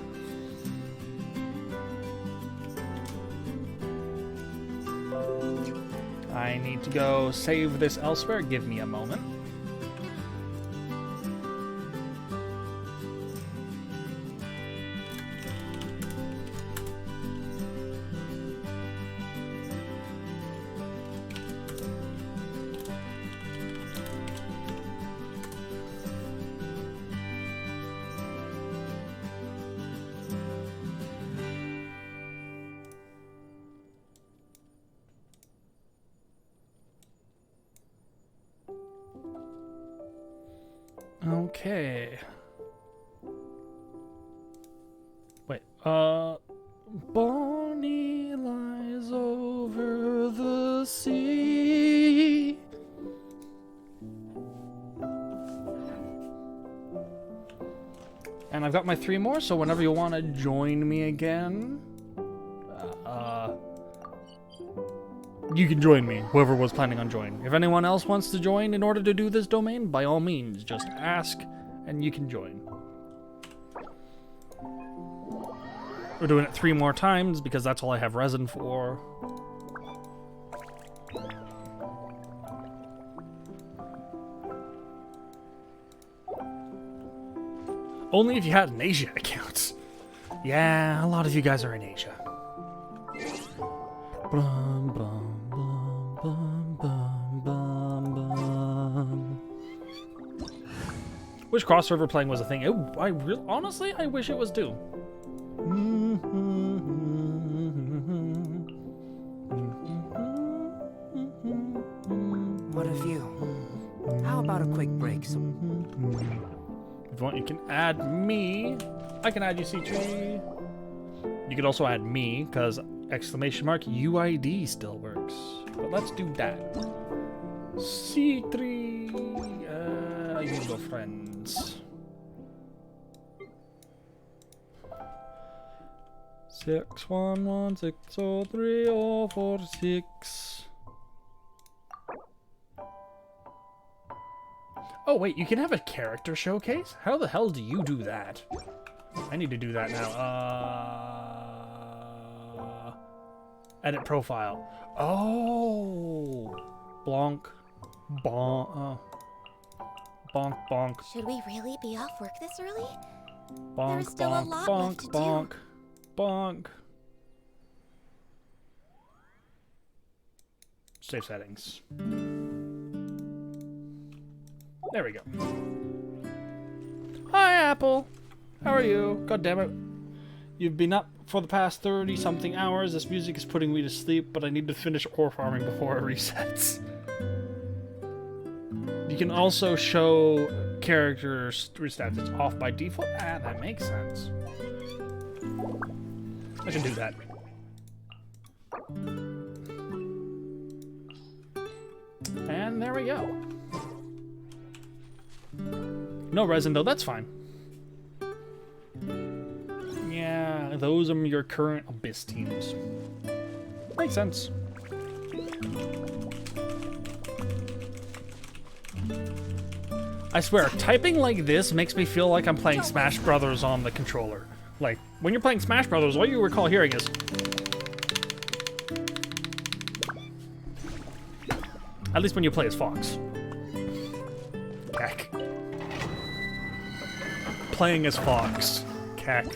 I need to go save this elsewhere. Give me a moment. Okay. Wait, Bonnie lies over the sea. And I've got my 3 more, so whenever you want to join me again, you can join me, whoever was planning on joining. If anyone else wants to join in order to do this domain, by all means, just ask and you can join. We're doing it 3 more times because that's all I have resin for. Only if you had an Asia account. Yeah, a lot of you guys are in Asia. Blum, blum, blum, blum, blum, blum, blum. Wish cross-server playing was a thing. Honestly, I wish it was too. What a view. How about a quick break? If you want, you can add me. I can add you, C3. You could also add me, because ! UID still works. But let's do that. C3. Amigo friends. 611603046. Oh wait, you can have a character showcase? How the hell do you do that? I need to do that now. Edit profile. Oh, Bonk, bonk, bonk, bonk. Should we really be off work this early? Bonk, There's still a lot bonk, left to do. bonk, bonk. Save settings. There we go. Hi, Apple. How are you? God damn it. You've been up for the past 30-something hours. This music is putting me to sleep, but I need to finish ore farming before it resets. You can also show character stats. It's off by default. Ah, that makes sense. I can do that. And there we go. No resin though, that's fine. Yeah, those are your current Abyss teams. Makes sense. I swear, typing like this makes me feel like I'm playing Smash Brothers on the controller. Like, when you're playing Smash Brothers, all you recall hearing is... At least when you play as Fox. Cack. Playing as Fox. Cack.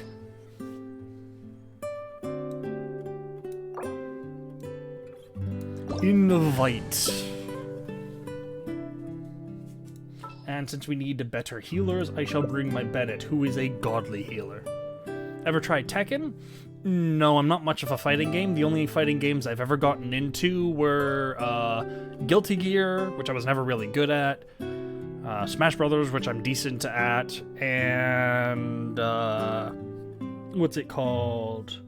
Invite. And since we need better healers, I shall bring my Bennett, who is a godly healer. Ever tried Tekken? No, I'm not much of a fighting game. The only fighting games I've ever gotten into were Guilty Gear, which I was never really good at, Smash Brothers, which I'm decent at, and what's it called?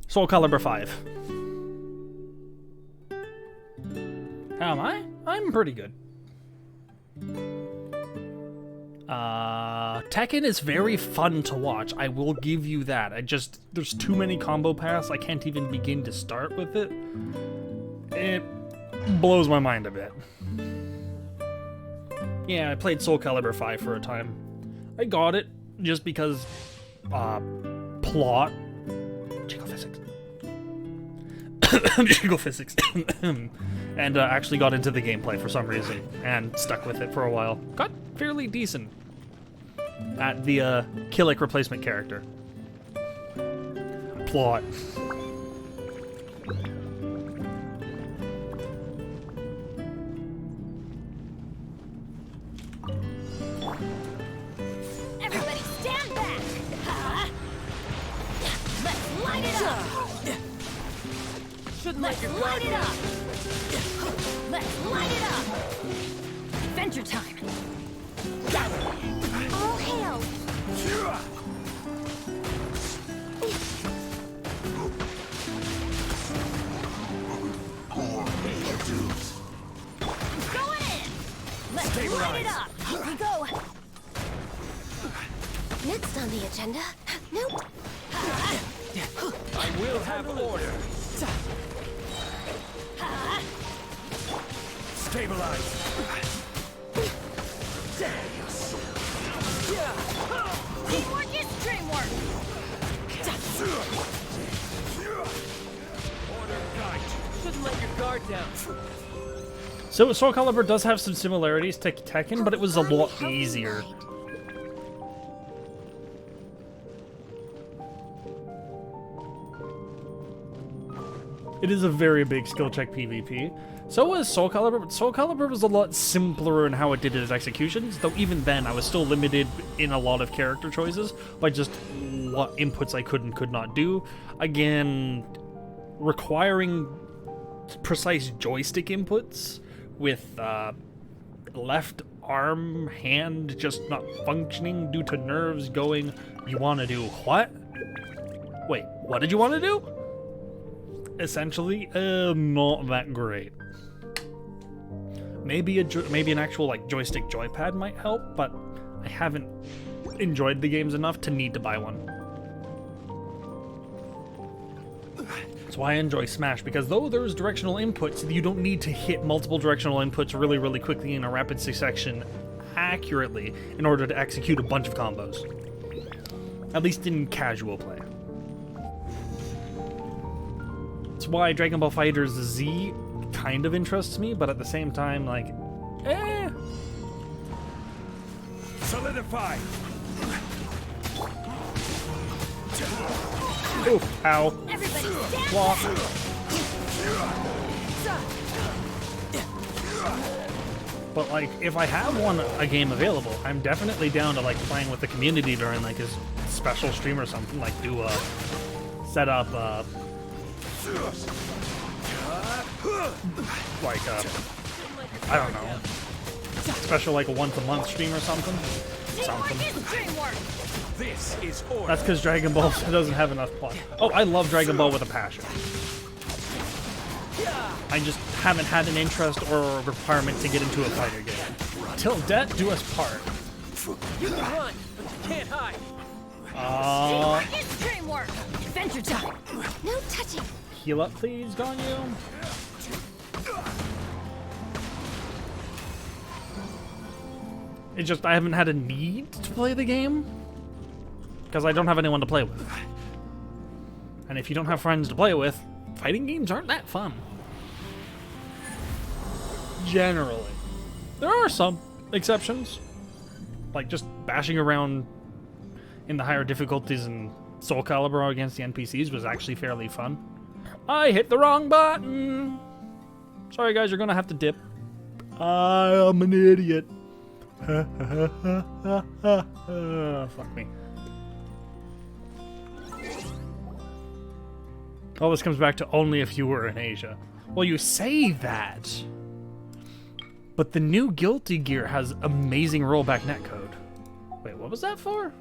Soul Calibur 5. How am I? I'm pretty good. Tekken is very fun to watch. I will give you that. There's too many combo paths. I can't even begin to start with it. It blows my mind a bit. Yeah, I played Soul Calibur 5 for a time. I got it just because, plot. Jiggle physics. Jiggle physics. And actually got into the gameplay for some reason and stuck with it for a while. Got fairly decent at the Killick replacement character. Plot. Everybody stand back! Let's light it up! Shouldn't let your Light guard it down. up! Let's light it up! Adventure time! All hail! Going in! Let's light it up! Here we go! Next on the agenda. Nope. I will have order. Stabilize. Teamwork is dreamwork! Order guide. Shouldn't let your guard down. So Soul Calibur does have some similarities to Tekken, but it was a lot easier. It is a very big skill check PvP. So was Soul Calibur, but Soul Calibur was a lot simpler in how it did its executions, though even then I was still limited in a lot of character choices by just what inputs I could and could not do. Again, requiring precise joystick inputs with left arm hand just not functioning due to nerves going, you want to do what? Wait, what did you want to do? Essentially, not that great. Maybe maybe an actual like joystick joypad might help, but I haven't enjoyed the games enough to need to buy one. That's why I enjoy Smash, because though there's directional inputs, you don't need to hit multiple directional inputs really, really quickly in a rapid succession accurately in order to execute a bunch of combos. At least in casual play. That's why Dragon Ball FighterZ Z kind of interests me, but at the same time, like, eh. Solidify. Oof, ow. Everybody stand Walk. But like, if I have a game available, I'm definitely down to like playing with the community during like his special stream or something. Like do a set up like I don't know, special like a once a month stream or something. This is order. That's because Dragon Ball doesn't have enough plot. Oh, I love Dragon Ball with a passion. I just haven't had an interest or a requirement to get into a fighter game. Till death do us part. You can run, but you can't hide. Extreme work. Adventure time. No touching. Heal up, please, Ganyu. It's just I haven't had a need to play the game because I don't have anyone to play with. And if you don't have friends to play with, fighting games aren't that fun. Generally. There are some exceptions. Like just bashing around in the higher difficulties in Soul Calibur against the NPCs was actually fairly fun. I hit the wrong button! Sorry guys, you're gonna have to dip. I am an idiot. Fuck me. All this comes back to only if you were in Asia. Well, you say that, but the new Guilty Gear has amazing rollback netcode. Wait, what was that for?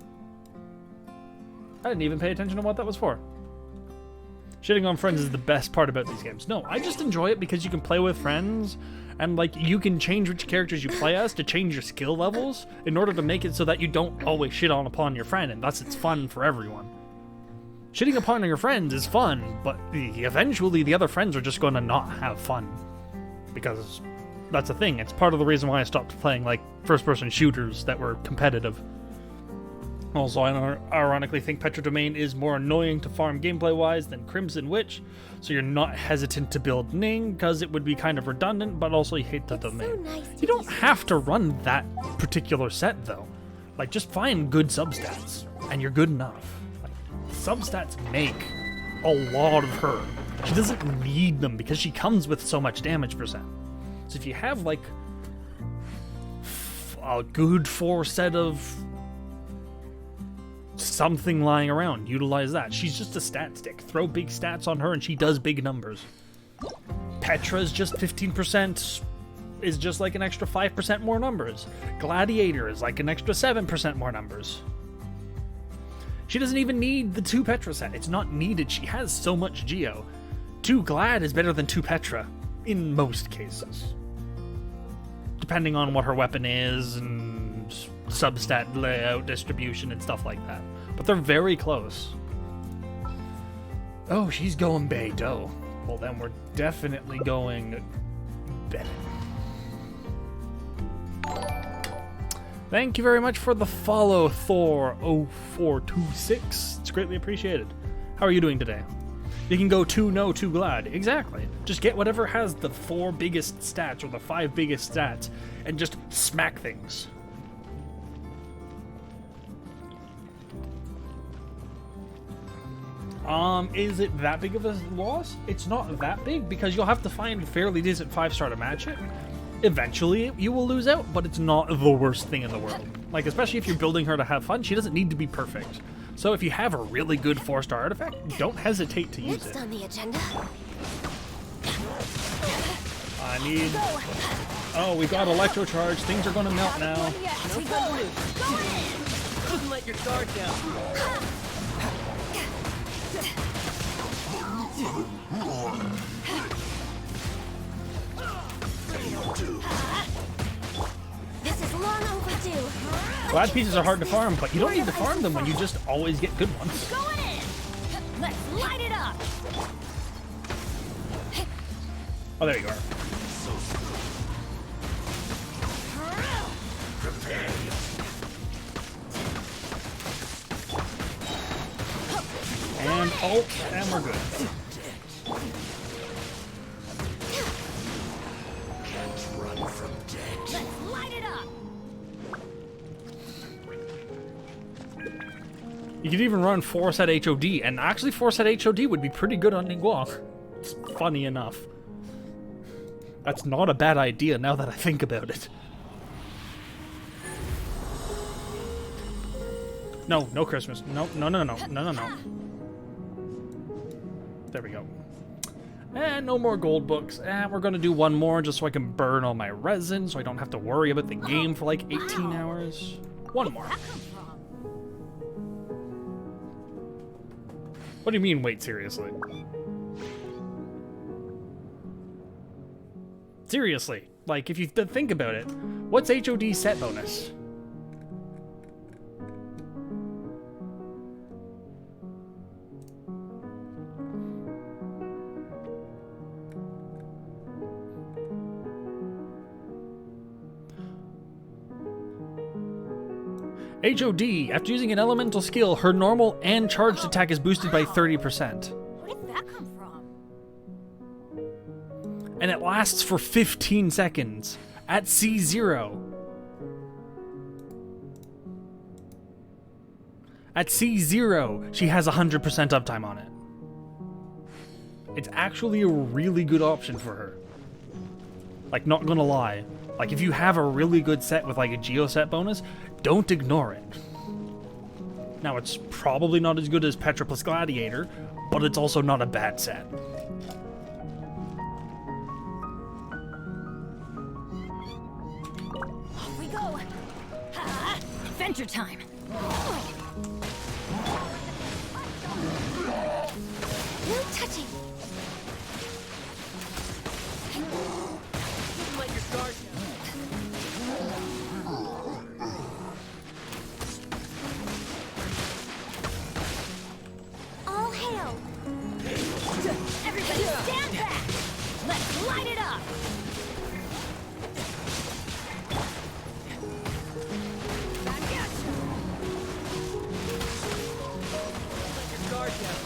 I didn't even pay attention to what that was for. Shitting on friends is the best part about these games. No, I just enjoy it because you can play with friends, and like you can change which characters you play as to change your skill levels in order to make it so that you don't always shit on upon your friend, and thus it's fun for everyone. Shitting upon your friends is fun, but eventually the other friends are just going to not have fun. Because that's the thing. It's part of the reason why I stopped playing like first-person shooters that were competitive. Also, I ironically think Petra Domain is more annoying to farm gameplay-wise than Crimson Witch, so you're not hesitant to build Ning, because it would be kind of redundant, but also you hate the domain. You don't have to run that particular set, though. Like, just find good substats, and you're good enough. Like, substats make a lot of her. She doesn't need them, because she comes with so much damage percent. So if you have, like, a good 4 set of something lying around, utilize that. She's just a stat stick. Throw big stats on her and she does big numbers. Petra's just 15%, is just like an extra 5% more numbers. Gladiator is like an extra 7% more numbers. She doesn't even need the 2 Petra set. It's not needed. She has so much Geo. 2 Glad is better than 2 Petra in most cases, depending on what her weapon is and substat layout, distribution, and stuff like that. But they're very close. Oh, she's going Beidou. Well, then we're definitely going Bennett. Thank you very much for the follow, Thor0426. It's greatly appreciated. How are you doing today? You can go 2 no, 2 glad. Exactly. Just get whatever has the 4 biggest stats or the 5 biggest stats and just smack things. Is it that big of a loss? It's not that big because you'll have to find a fairly decent 5-star to match it. Eventually, you will lose out, but it's not the worst thing in the world. Like, especially if you're building her to have fun, she doesn't need to be perfect. So if you have a really good 4-star artifact, don't hesitate to use it. Next on the agenda. I need... Oh, we got Electro Charge. Things are going to melt now. Couldn't let your guard down. Glad pieces are hard to farm, but you don't need to farm them when you just always get good ones. Going in! Let's light it up! Oh, there you are. And ult, and we're good. Let's light it up! You could even run 4-set HOD, and actually 4-set HOD would be pretty good on Ningguang. It's funny enough. That's not a bad idea now that I think about it. No, no Christmas. No, no, no, no, no, no, no. There we go. And no more gold books. And we're gonna do one more just so I can burn all my resin, so I don't have to worry about the game for like 18 hours. One more. What do you mean, wait, seriously? Seriously, like, if you think about it, what's HOD set bonus? HOD, after using an elemental skill, her normal and charged attack is boosted by 30%. Where did that come from? And it lasts for 15 seconds at C0. At C0, she has 100% uptime on it. It's actually a really good option for her. Like, not gonna lie. Like, if you have a really good set with like a Geo set bonus, don't ignore it. Now, it's probably not as good as Petra plus Gladiator, but it's also not a bad set. Off we go! Ha! Adventure time! No touching! Let your guard down. All hail! Everybody stand back! Let's light it up! Back at you! Let your guard down.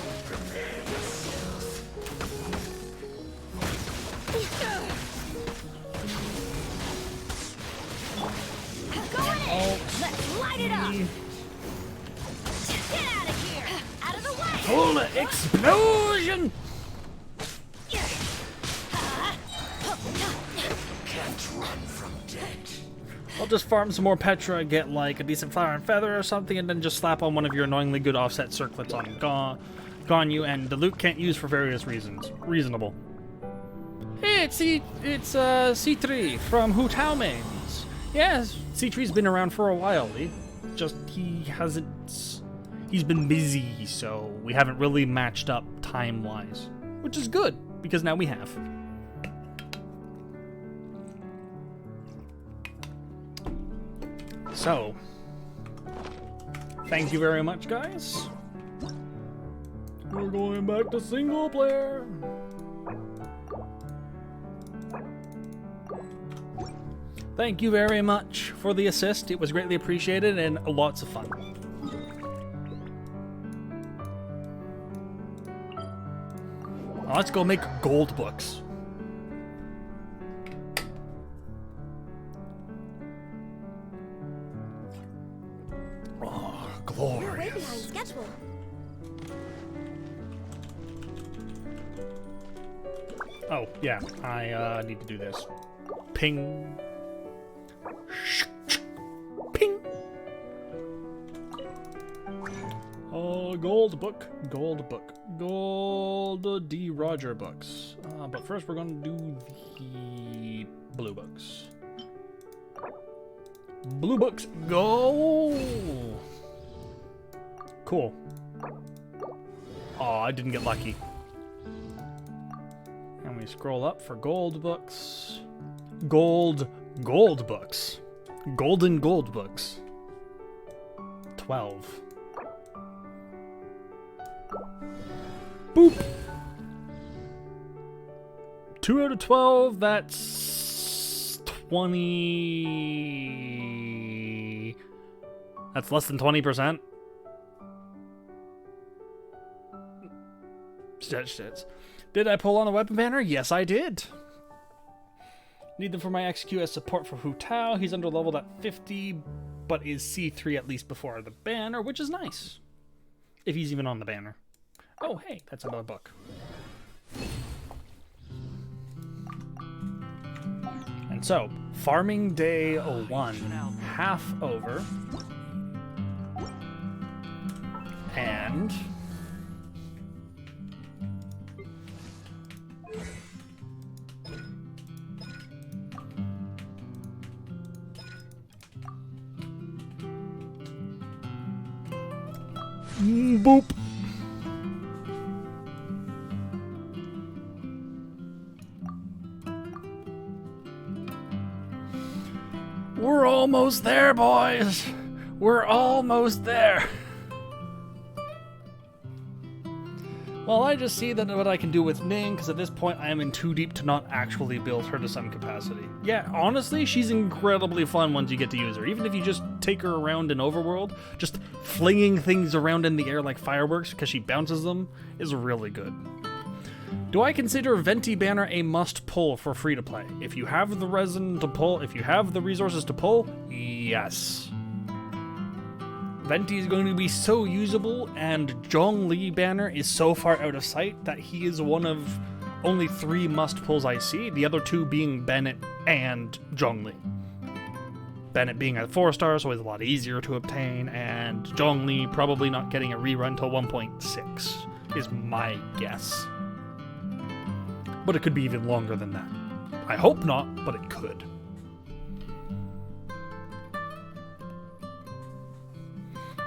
Going in! Let's light it up! Get out of here! Out of the way! Hold it! Explosion! I'll just farm some more Petra, get like a decent flower and feather or something, and then just slap on one of your annoyingly good offset circlets on Ganyu, and the loot can't use for various reasons. Reasonable. Hey, it's C3 from Hu Tao Mains. Yes, C3's been around for a while. He's been busy, so we haven't really matched up time-wise. Which is good, because now we have. So, thank you very much, guys. We're going back to single player. Thank you very much for the assist. It was greatly appreciated and lots of fun. Let's go make gold books. Oh, glorious. We're way behind schedule. Oh, yeah, I need to do this. Ping. Ping. Gold book, gold book, gold D. Roger books. But first we're gonna do the blue books. Blue books, go! Cool. Oh, I didn't get lucky. And we scroll up for gold books. Gold books. Golden gold books. 12. Boop! 2 out of 12, that's 20... That's less than 20%. Shit. Did I pull on a weapon banner? Yes, I did. Need them for my XQ as support for Hu Tao. He's underleveled at 50, but is C3 at least before the banner, which is nice. If he's even on the banner. Oh, hey, that's another book. And so, farming day 1, half over. And... boop. We're almost there, boys. We're almost there. Well, I just see that what I can do with Ning, because at this point I am in too deep to not actually build her to some capacity. Yeah, honestly, she's incredibly fun once you get to use her. Even if you just take her around in Overworld, just flinging things around in the air like fireworks because she bounces them is really good. Do I consider Venti Banner a must-pull for free-to-play? If you have the resin to pull, if you have the resources to pull, yes. Venti is going to be so usable, and Zhongli Banner is so far out of sight that he is one of only 3 must-pulls I see, the other 2 being Bennett and Zhongli. Bennett being at 4-star, so he's a lot easier to obtain, and Zhongli probably not getting a rerun till 1.6 is my guess. But it could be even longer than that. I hope not, but it could.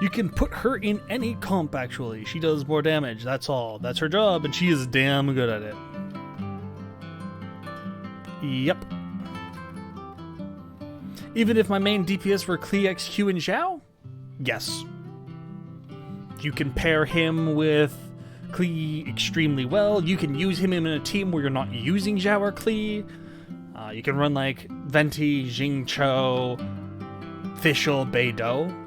You can put her in any comp, actually. She does more damage, that's all. That's her job, and she is damn good at it. Yep. Even if my main DPS were Klee, XQ, and Xiao? Yes. You can pair him with Klee extremely well. You can use him in a team where you're not using Xiao or Klee. You can run like Venti, Jingqiu, Fischl, Beidou.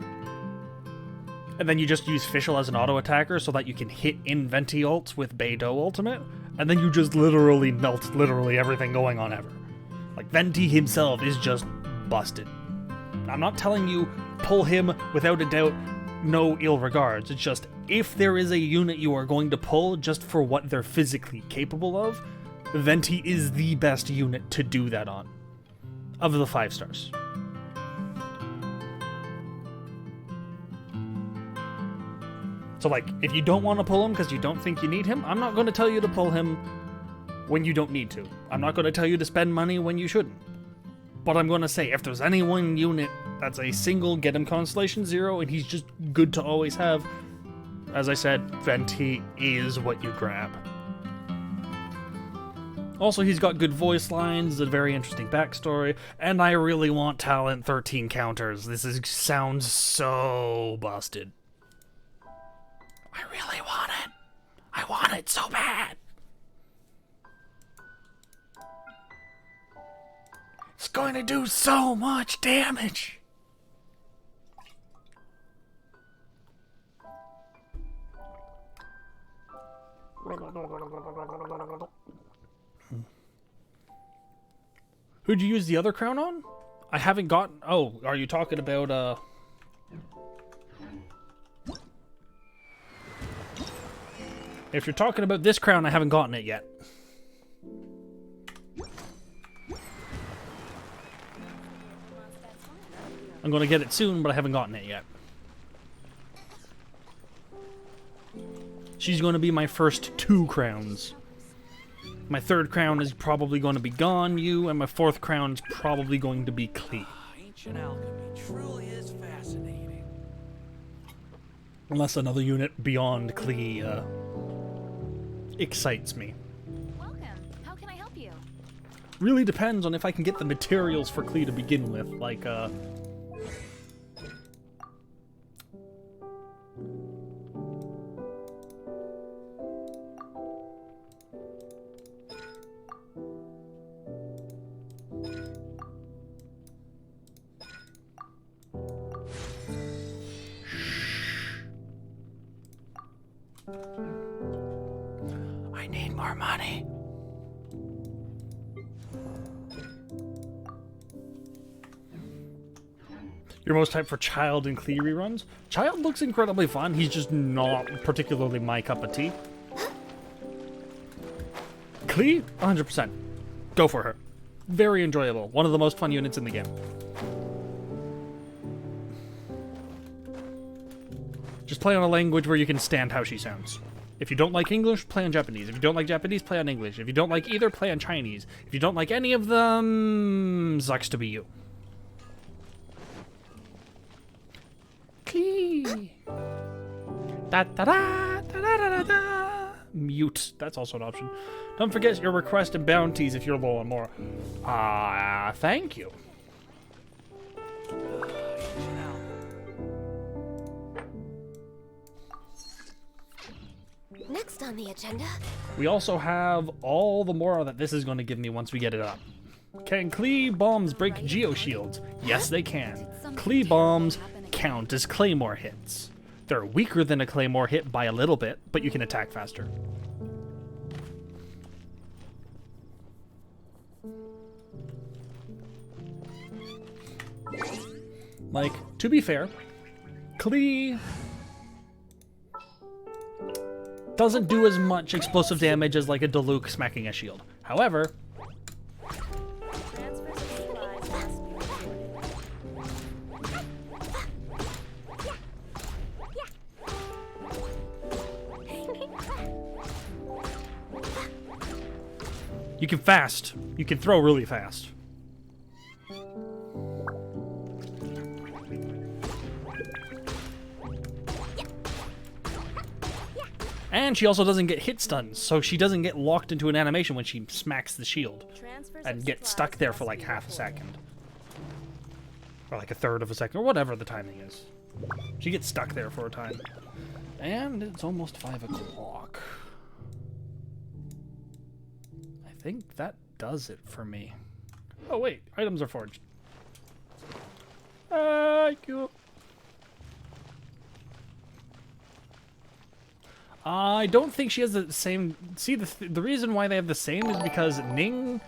And then you just use Fischl as an auto-attacker so that you can hit in Venti ults with Beidou ultimate, and then you just literally melt literally everything going on ever. Like, Venti himself is just busted. I'm not telling you pull him without a doubt, no ill regards. It's just, if there is a unit you are going to pull just for what they're physically capable of, Venti is the best unit to do that on. Of the 5 stars. So, like, if you don't want to pull him because you don't think you need him, I'm not going to tell you to pull him when you don't need to. I'm not going to tell you to spend money when you shouldn't. But I'm going to say, if there's any one unit that's a single, get him Constellation 0, and he's just good to always have, as I said, Venti is what you grab. Also, he's got good voice lines, a very interesting backstory, and I really want talent 13 counters. Sounds so busted. I really want it. I want it so bad. It's going to do so much damage. Who'd you use the other crown on? I haven't gotten... Oh, are you talking about, If you're talking about this crown, I haven't gotten it yet. I'm going to get it soon, but I haven't gotten it yet. She's going to be my first 2 crowns. My 3rd crown is probably going to be Ganyu, and my 4th crown is probably going to be Klee. Ancient alchemy truly is fascinating. Unless another unit beyond Klee excites me. Welcome. How can I help you? Really depends on if I can get the materials for Klee to begin with, like more money. You're most hyped for Child and Klee reruns? Child looks incredibly fun. He's just not particularly my cup of tea. Klee, 100%. Go for her. Very enjoyable. One of the most fun units in the game. Just play on a language where you can stand how she sounds. If you don't like English, play on Japanese. If you don't like Japanese, play on English. If you don't like either, play on Chinese. If you don't like any of them, sucks to be you. Klee. Da da da da da da da. Mute. That's also an option. Don't forget your request and bounties if you're low on more. Thank you. Next on the agenda. We also have all the more that this is going to give me once we get it up. Can Klee bombs break geoshields? Yes, they can. Klee bombs count as claymore hits. They're weaker than a claymore hit by a little bit, but you can attack faster. Like, to be fair, Klee doesn't do as much explosive damage as like a Diluc smacking a shield. However, you can fast. You can throw really fast. And she also doesn't get hit stuns, so she doesn't get locked into an animation when she smacks the shield and get stuck there for like half a second. Or like a third of a second, or whatever the timing is. She gets stuck there for a time. And it's almost 5 o'clock. I think that does it for me. Oh wait, items are forged. Cool. I don't think she has the same... See, the reason why they have the same is because Ning...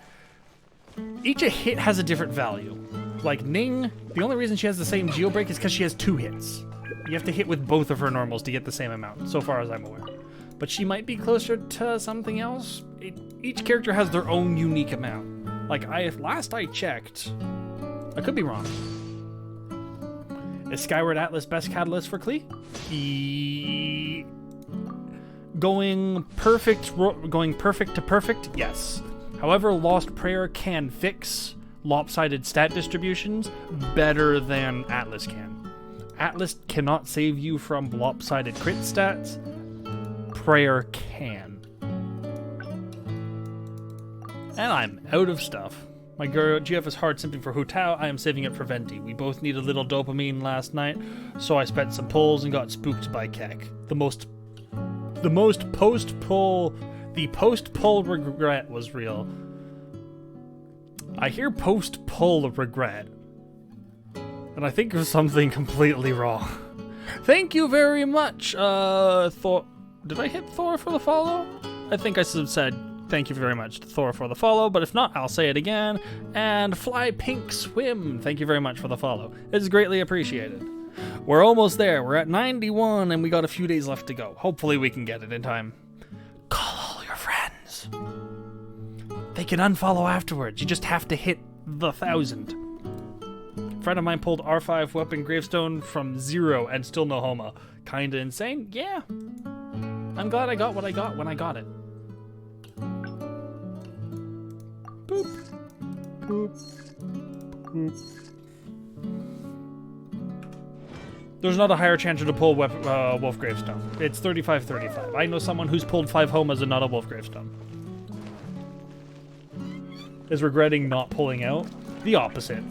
Each a hit has a different value. Like, Ning, the only reason she has the same Geo Break is because she has 2 hits. You have to hit with both of her normals to get the same amount, so far as I'm aware. But she might be closer to something else. Each character has their own unique amount. Like, last I checked... I could be wrong. Is Skyward Atlas best catalyst for Klee? Going perfect to perfect, yes. However, Lost Prayer can fix lopsided stat distributions better than Atlas can. Atlas cannot save you from lopsided crit stats. Prayer can. And I'm out of stuff. My girl GF is hard simping for Hu Tao. I am saving it for Venti. We both need a little dopamine last night, so I spent some pulls and got spooked by Keck. The post-pull regret was real. I hear post-pull regret, and I think of something completely wrong. Thank you very much, Thor. Did I hit Thor for the follow? I think I said thank you very much to Thor for the follow, but if not, I'll say it again. And Fly Pink Swim, thank you very much for the follow. It's greatly appreciated. We're almost there. We're at 91, and we got a few days left to go. Hopefully we can get it in time. Call all your friends. They can unfollow afterwards. You just have to hit the 1,000. A friend of mine pulled R5 weapon gravestone from 0 and still no Homa. Kinda insane? Yeah. I'm glad I got what I got when I got it. Boop. Boop. Boop. There's not a higher chance to pull Wolf Gravestone. It's 35-35. I know someone who's pulled 5 Homas and not a Wolf Gravestone. Is regretting not pulling out? The opposite.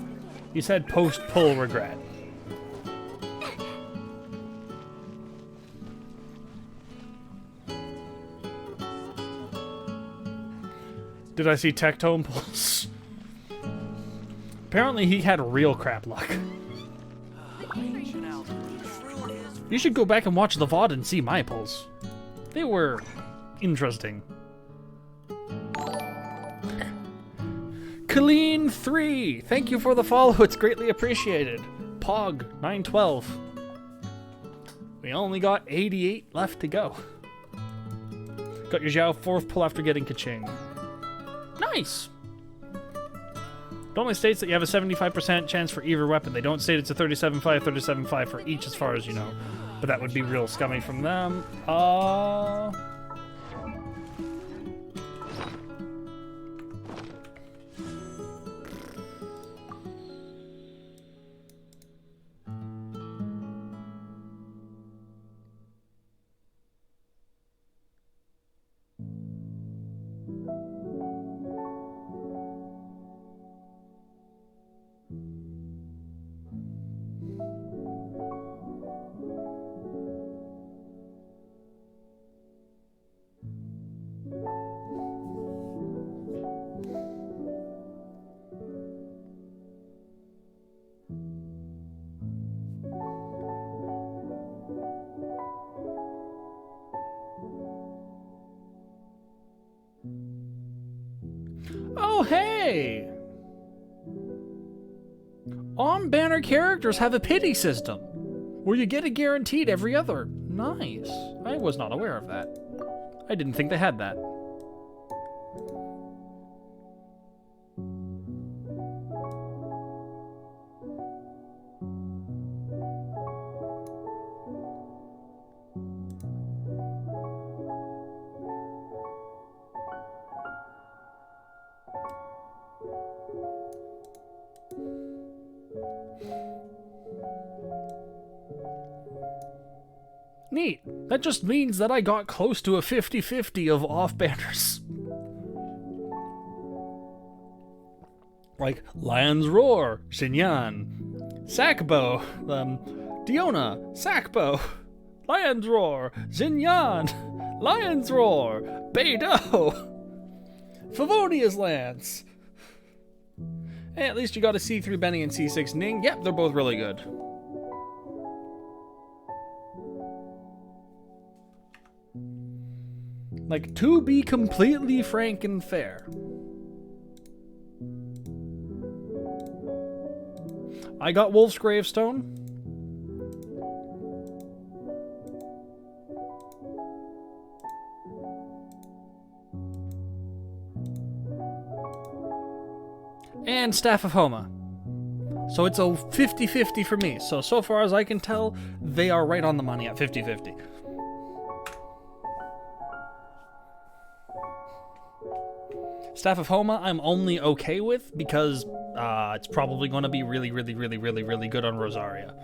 You said post-pull regret. Did I see Tectone pulls? Apparently he had real crap luck. You should go back and watch the VOD and see my pulls. They were interesting. Colleen3, thank you for the follow. It's greatly appreciated. Pog912. We only got 88 left to go. Got your Zhao 4th pull after getting Kaching. Nice! It only states that you have a 75% chance for either weapon. They don't state it's a 37.5, 37.5 for each as far as you know. But that would be real scummy from them. Oh, hey! On-banner characters have a pity system, where you get a guaranteed every other. Nice. I was not aware of that. I didn't think they had that. Neat. That just means that I got close to a 50-50 of off banners. Like Lion's Roar, Xinyan, Sackbow, Diona, Sackbow, Lion's Roar, Xinyan, Lion's Roar, Beidou, Favonia's Lance. Hey, at least you got a C3 Benny and C6 Ning. Yep, they're both really good. Like, to be completely frank and fair, I got Wolf's Gravestone. And Staff of Homa. So it's a 50-50 for me. So far as I can tell, they are right on the money at 50-50. Staff of Homa, I'm only okay with because it's probably going to be really good on Rosaria.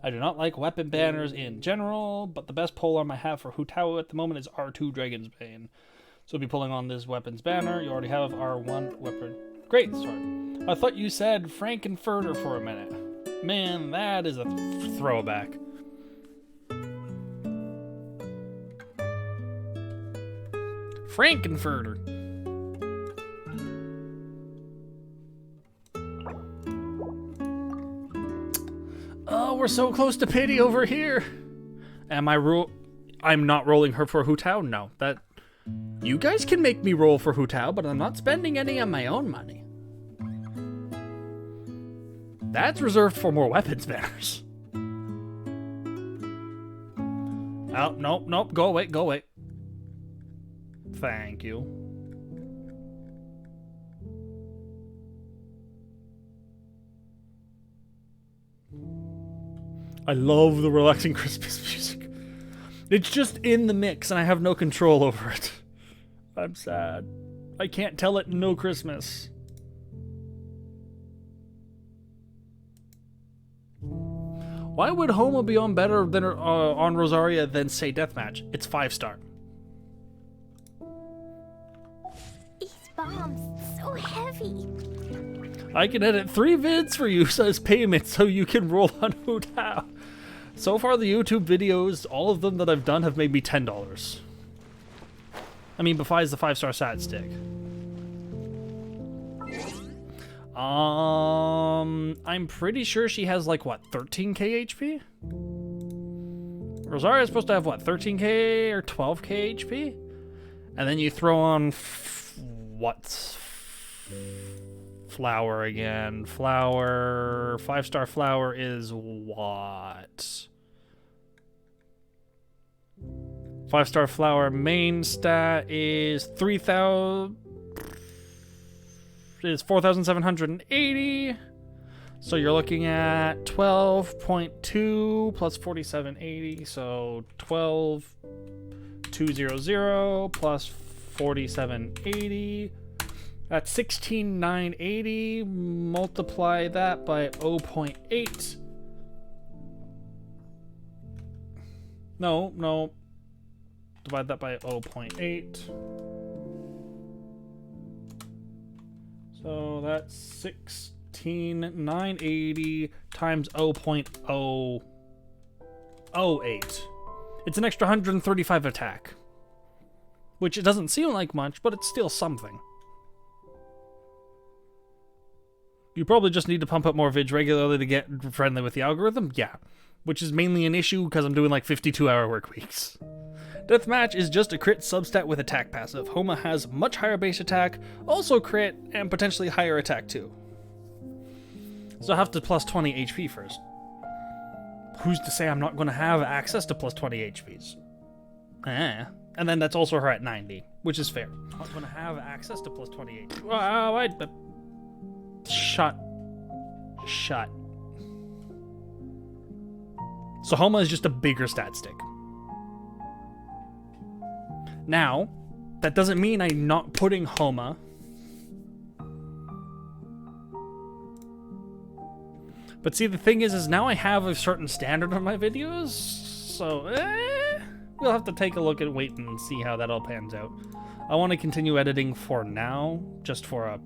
I do not like weapon banners in general, but the best polearm I have for Hu Tao at the moment is R2 Dragon's Bane. So we'll be pulling on this weapons banner. You already have R1 weapon. Great sword. I thought you said Frankenfurter for a minute. Man, that is a throwback. Frankenfurter. Oh, we're so close to pity over here. Am I'm not rolling her for Hu Tao? No, that... You guys can make me roll for Hu Tao, but I'm not spending any of my own money. That's reserved for more weapons banners. Oh, nope, go away. Thank you. I love the relaxing Christmas music. It's just in the mix and I have no control over it. I'm sad. I can't tell it no Christmas. Why would Homa be on better than on Rosaria than, say, Deathmatch? It's 5-star. These bombs, so heavy. I can edit 3 vids for you as payment so you can roll on Hu Tao. So far, the YouTube videos, all of them that I've done, have made me $10. I mean, besides the 5-star sat stick. I'm pretty sure she has, like, what, 13k HP? Rosaria's supposed to have, what, 13k or 12k HP? And then you throw on, what, flower again. Flower, 5-star flower is what? 5-star flower main stat is 4,780. So you're looking at 12.2 plus 4780, so 12,200 plus 4780. That's 16,980. Multiply that by 0.8. No. Divide that by 0.8. So that's 16,980 times 0.008. It's an extra 135 attack. Which it doesn't seem like much, but it's still something. You probably just need to pump up more vids regularly to get friendly with the algorithm? Yeah. Which is mainly an issue because I'm doing like 52-hour work weeks. Deathmatch is just a crit substat with attack passive. Homa has much higher base attack, also crit, and potentially higher attack too. So I have to plus 20 HP first. Who's to say I'm not going to have access to plus 20 HPs? And then that's also her at 90, which is fair. I'm not going to have access to plus 20 HP. Shut. So Homa is just a bigger stat stick. Now, that doesn't mean I'm not putting Homa. But see, the thing is now I have a certain standard on my videos, so we'll have to take a look and wait and see how that all pans out. I want to continue editing for now, just for a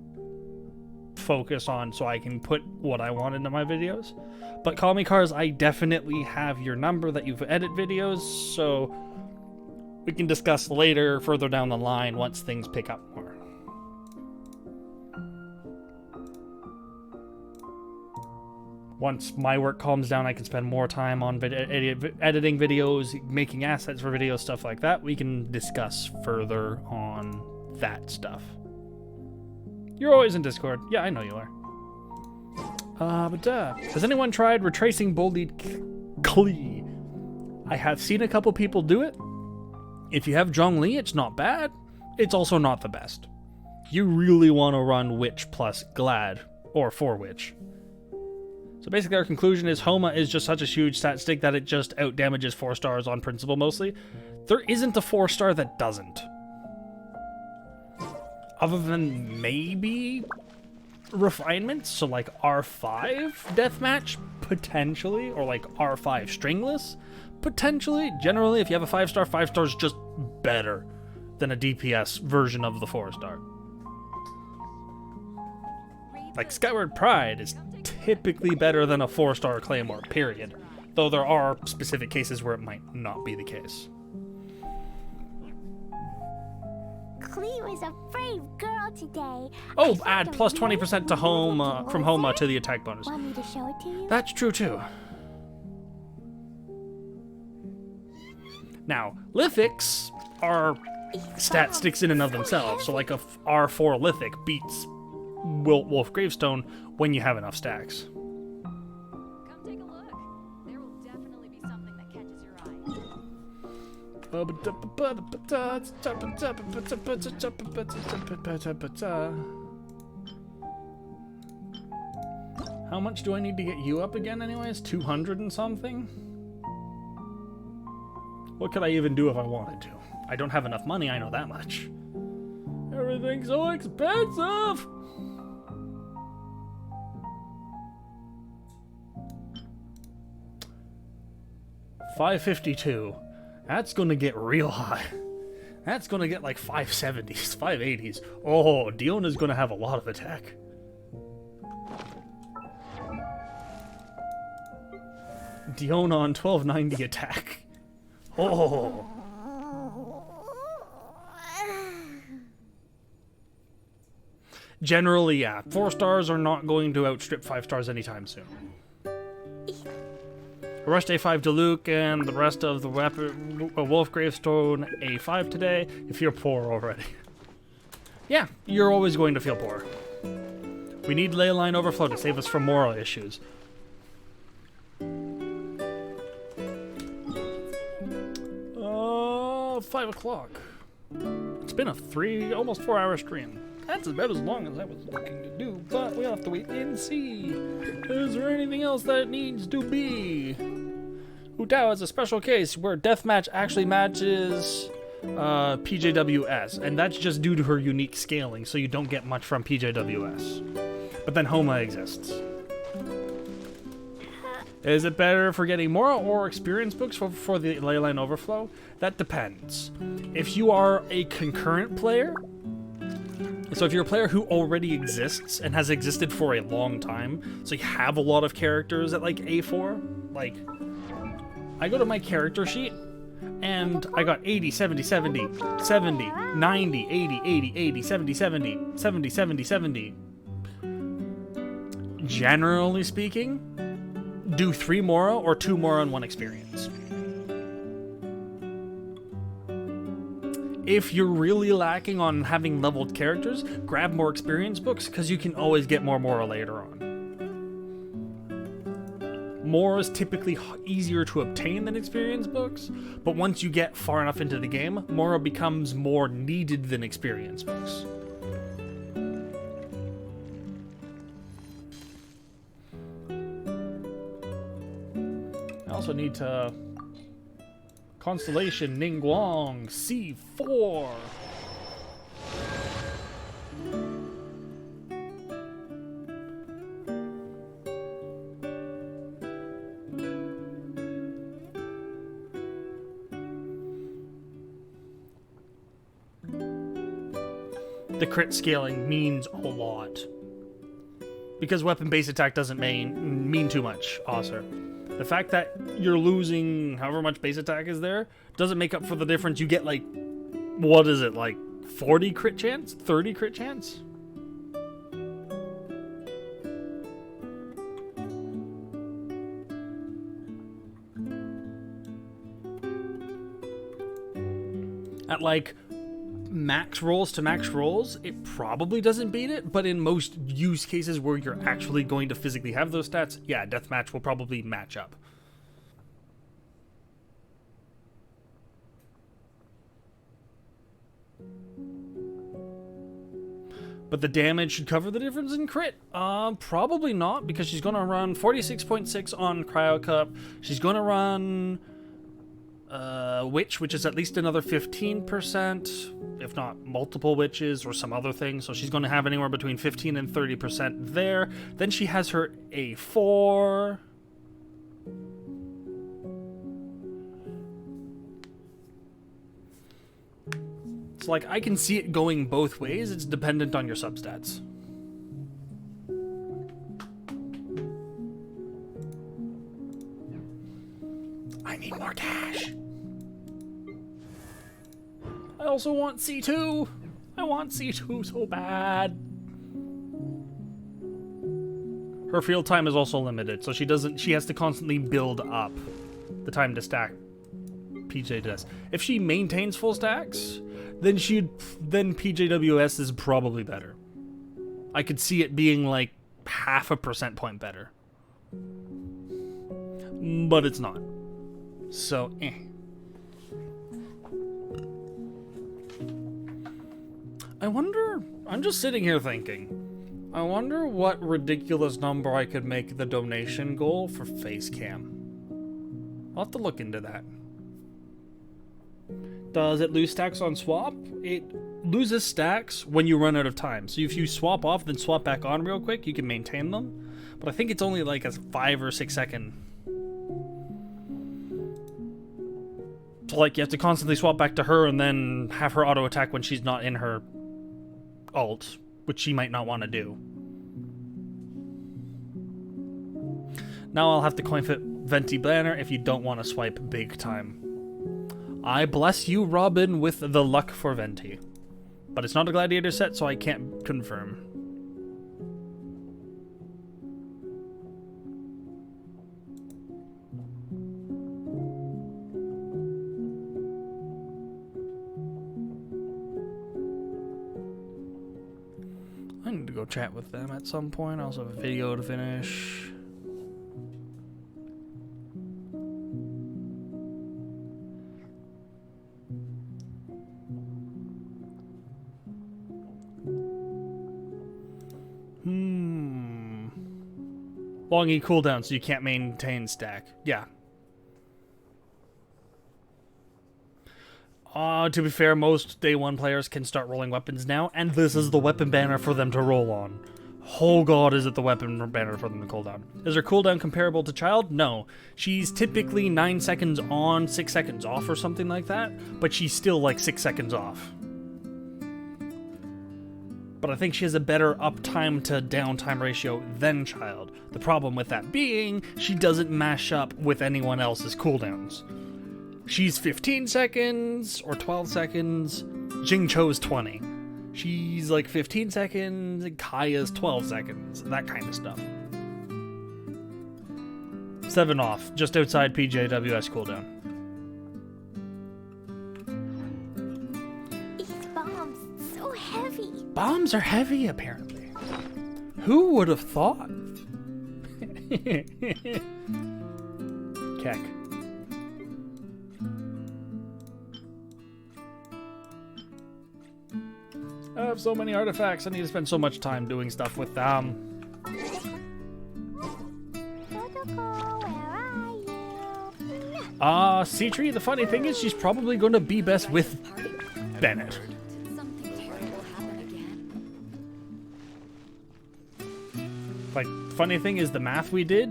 focus on so I can put what I want into my videos. But Call Me Cars, I definitely have your number that you've edited videos, so we can discuss later, further down the line, once things pick up more. Once my work calms down, I can spend more time on editing videos, making assets for videos, stuff like that. We can discuss further on that stuff. You're always in Discord. Yeah, I know you are. Has anyone tried retracing bullied Klee? I have seen a couple people do it. If you have Zhongli, it's not bad. It's also not the best. You really want to run Witch plus Glad, or 4-Witch. So basically our conclusion is Homa is just such a huge stat stick that it just out-damages 4 stars on principle mostly. There isn't a 4-star that doesn't. Other than maybe refinements, so like R5 deathmatch, potentially, or like R5 stringless, potentially. Generally, if you have a 5-star, 5-star is just better than a DPS version of the 4-star. Like Skyward Pride is typically better than a 4-star Claymore, period. Though there are specific cases where it might not be the case. Klee was a brave girl today. Oh, add plus 20% to Homa, from Homa to the attack bonus. Want me to show it to you? That's true too. Now, Lithics are stat sticks in and of themselves, so like a R4 Lithic beats Wolf Gravestone when you have enough stacks. Come take a look. There will definitely be something that catches your eye. How much do I need to get you up again anyways? 200 and something? What could I even do if I wanted to? I don't have enough money, I know that much. Everything's so expensive! $552. That's gonna get real high. That's gonna get like 570s, 580s. Oh, Diona's gonna have a lot of attack. Diona on 1290 attack. Oh. Generally, yeah. 4 stars are not going to outstrip 5 stars anytime soon. Rushed A5 to Luke and the rest of the weapon, Wolf Gravestone A5 today, if you're poor already. Yeah, you're always going to feel poor. We need Leyline Overflow to save us from moral issues. 5 o'clock. It's been a almost 4 hour stream. That's about as long as I was looking to do, but we'll have to wait and see. Is there anything else that needs to be? Hu Tao is a special case where Deathmatch actually matches PJWS, and that's just due to her unique scaling, so you don't get much from PJWS. But then Homa exists. Is it better for getting more or experience books for the Leyline Overflow? That depends. If you are a concurrent player, so if you're a player who already exists and has existed for a long time, so you have a lot of characters at like A4, like I go to my character sheet and I got 80, 70, 70, 70, 90, 80, 80, 80, 70, 70, 70, 70, 70. Generally speaking, do 3 Mora or 2 Mora and 1 experience. If you're really lacking on having leveled characters, grab more experience books because you can always get more Mora later on. Mora is typically easier to obtain than experience books, but once you get far enough into the game, Mora becomes more needed than experience books. I also need to... Constellation Ningguang C4. The crit scaling means a lot. Because weapon base attack doesn't mean too much, also. The fact that you're losing however much base attack is there doesn't make up for the difference. You get like, what is it, like 40 crit chance? 30 crit chance? At like max rolls to max rolls, it probably doesn't beat it, but in most use cases where you're actually going to physically have those stats, yeah, Deathmatch will probably match up. But the damage should cover the difference in crit. Probably not, because she's going to run 46.6 on Cryo Cup. She's going to run Witch, which is at least another 15%, if not multiple witches or some other thing. So she's going to have anywhere between 15 and 30% there. Then she has her A4. It's like, I can see it going both ways. It's dependent on your substats. I need more cash. I also want C2. I want C2 so bad. Her field time is also limited, so she has to constantly build up the time to stack PJ does. If she maintains full stacks, then PJWS is probably better. I could see it being like 0.5 percentage point better. But it's not. So, I wonder, I'm just sitting here thinking, I wonder what ridiculous number I could make the donation goal for Facecam. I'll have to look into that. Does it lose stacks on swap? It loses stacks when you run out of time. So if you swap off, then swap back on real quick, you can maintain them. But I think it's only like a 5 or 6 second. So like you have to constantly swap back to her and then have her auto attack when she's not in her ult, which she might not want to do. Now I'll have to coin flip Venti Banner if you don't want to swipe big time. I bless you, Robin, with the luck for Venti. But it's not a gladiator set, so I can't confirm. I need to go chat with them at some point. I also have a video to finish. Long E cooldown, so you can't maintain stack. Yeah. To be fair, most day 1 players can start rolling weapons now, and this is the weapon banner for them to roll on. Oh god, is it the weapon banner for them to cooldown. Is her cooldown comparable to Child? No. She's typically 9 seconds on, 6 seconds off or something like that, but she's still like 6 seconds off. But I think she has a better uptime to downtime ratio than Child. The problem with that being, she doesn't mash up with anyone else's cooldowns. She's 15 seconds or 12 seconds, Jingcho's 20. She's like 15 seconds, and Kaya's 12 seconds, that kind of stuff. 7 off, just outside PJWS cooldown. These bombs, so heavy. Bombs are heavy, apparently. Who would have thought? Keck. I have so many artifacts. I need to spend so much time doing stuff with them. C-Tree, the funny thing is she's probably going to be best with Bennett. Something terrible happen again. Like, funny thing is the math we did,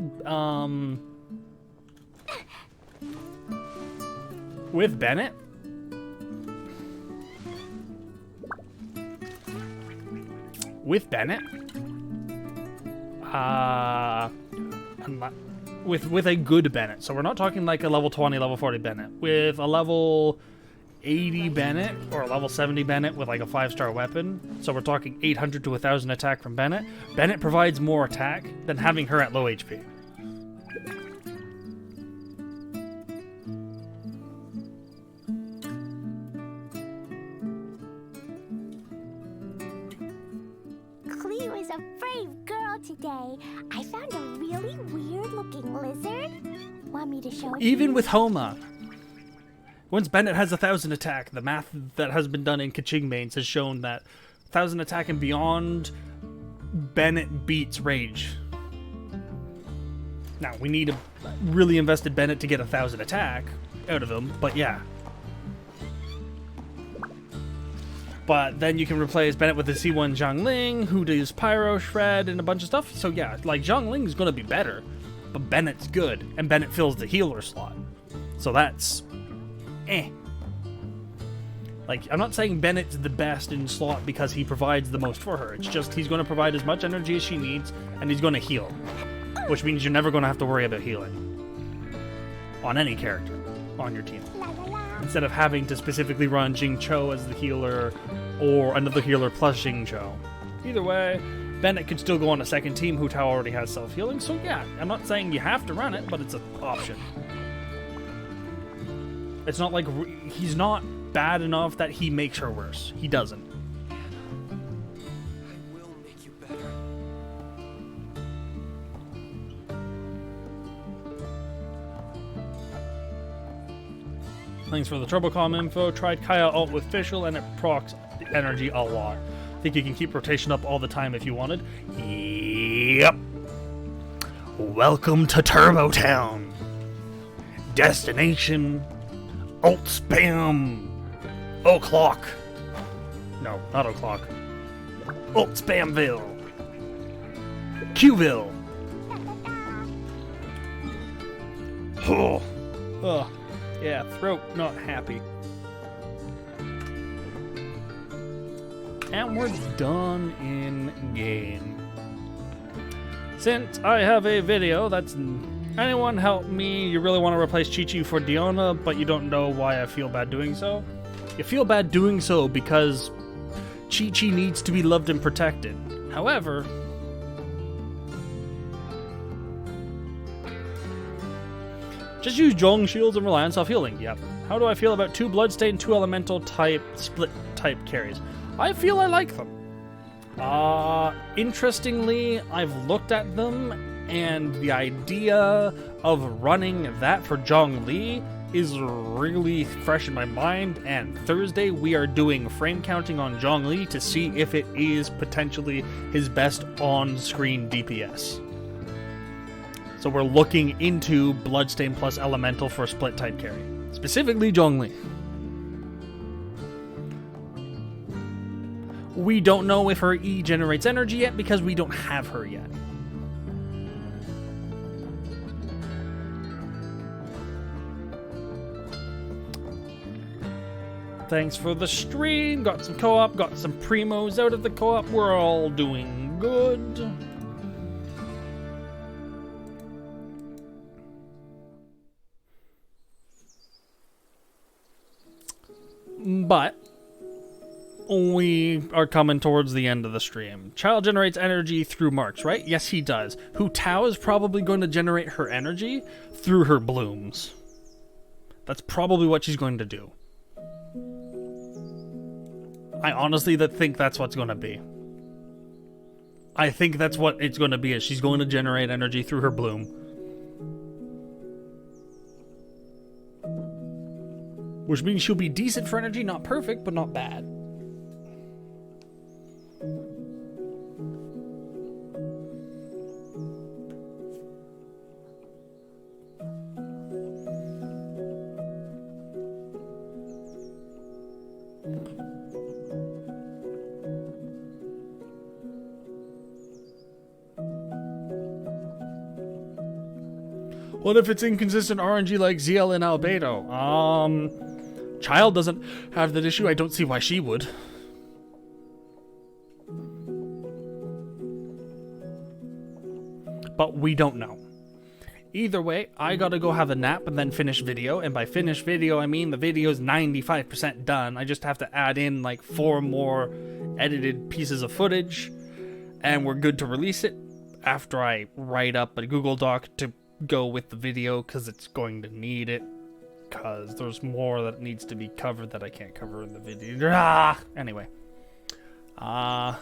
with Bennett. With Bennett, with a good Bennett. So we're not talking like a level 20, level 40 Bennett. With a level 80 Bennett or a level 70 Bennett with like a 5-star weapon. So we're talking 800 to 1,000 attack from Bennett. Bennett provides more attack than having her at low HP. Cleo is a brave girl today. I found a really weird-looking lizard. Want me to show it? Even with Homa. Once Bennett has 1,000 attack, the math that has been done in Kaching Mains has shown that 1,000 attack and beyond, Bennett beats Rage. Now, we need a really invested Bennett to get 1,000 attack out of him, but yeah. But then you can replace Bennett with the C1 Zhongling, who does Pyro, Shred, and a bunch of stuff. So yeah, like Zhongling is going to be better, but Bennett's good, and Bennett fills the healer slot. So that's Like, I'm not saying Bennett's the best in slot because he provides the most for her. It's just he's going to provide as much energy as she needs, and he's going to heal. Which means you're never going to have to worry about healing. On any character on your team. Instead of having to specifically run Jingcho as the healer, or another healer plus Jingcho. Either way, Bennett could still go on a second team. Hu Tao already has self-healing, so yeah, I'm not saying you have to run it, but it's an option. It's not like he's not bad enough that he makes her worse. He doesn't. I will make you better. Thanks for the Turbocom info. Tried Kaya ult with Fischl and it procs energy a lot. Think you can keep rotation up all the time if you wanted? Yep. Welcome to Turbo Town. Destination ult spam o'clock. No, not o'clock. Ult spamville. Qville. Oh. Ugh. Yeah, throat not happy. And we're done in game. Since I have a video that's anyone help me, you really want to replace Chi-Chi for Diona, but you don't know why I feel bad doing so? You feel bad doing so because Chi-Chi needs to be loved and protected. However, just use Zhong shields and rely on self-healing. Yep. How do I feel about 2 Bloodstain, 2 Elemental type split type carries? I feel I like them. Interestingly, I've looked at them, and the idea of running that for Zhongli is really fresh in my mind, and Thursday we are doing frame counting on Zhongli to see if it is potentially his best on-screen DPS. So we're looking into Bloodstain plus Elemental for split type carry. Specifically Zhongli. We don't know if her E generates energy yet because we don't have her yet. Thanks for the stream. Got some co-op, got some primos out of the co-op. We're all doing good. But we are coming towards the end of the stream. Child generates energy through marks, right? Yes, he does. Hu Tao is probably going to generate her energy through her blooms. That's probably what she's going to do. I honestly think that's what's going to be. I think that's what it's going to be, is she's going to generate energy through her bloom. Which means she'll be decent for energy, not perfect, but not bad. What if it's inconsistent RNG like ZL and Albedo? Child doesn't have that issue. I don't see why she would. But we don't know. Either way, I gotta go have a nap and then finish video. And by finish video, I mean the video's 95% done. I just have to add in like 4 more edited pieces of footage. And we're good to release it after I write up a Google Doc to go with the video, because it's going to need it, because there's more that needs to be covered that I can't cover in the video. Anyway, yeah,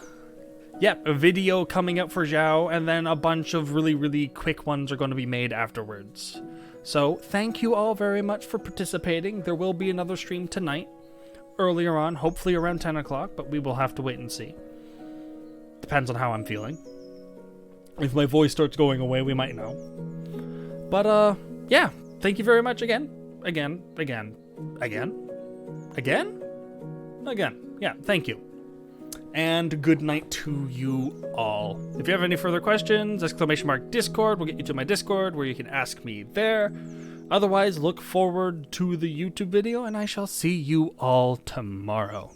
a video coming up for Zhao, and then a bunch of really quick ones are going to be made afterwards. So thank you all very much for participating. There will be another stream tonight earlier on, hopefully around 10 o'clock, but we will have to wait and see. Depends on how I'm feeling. If my voice starts going away, we might know. But, yeah, thank you very much again. Again. Yeah, thank you. And good night to you all. If you have any further questions, !Discord will get you to my Discord, where you can ask me there. Otherwise, look forward to the YouTube video, and I shall see you all tomorrow.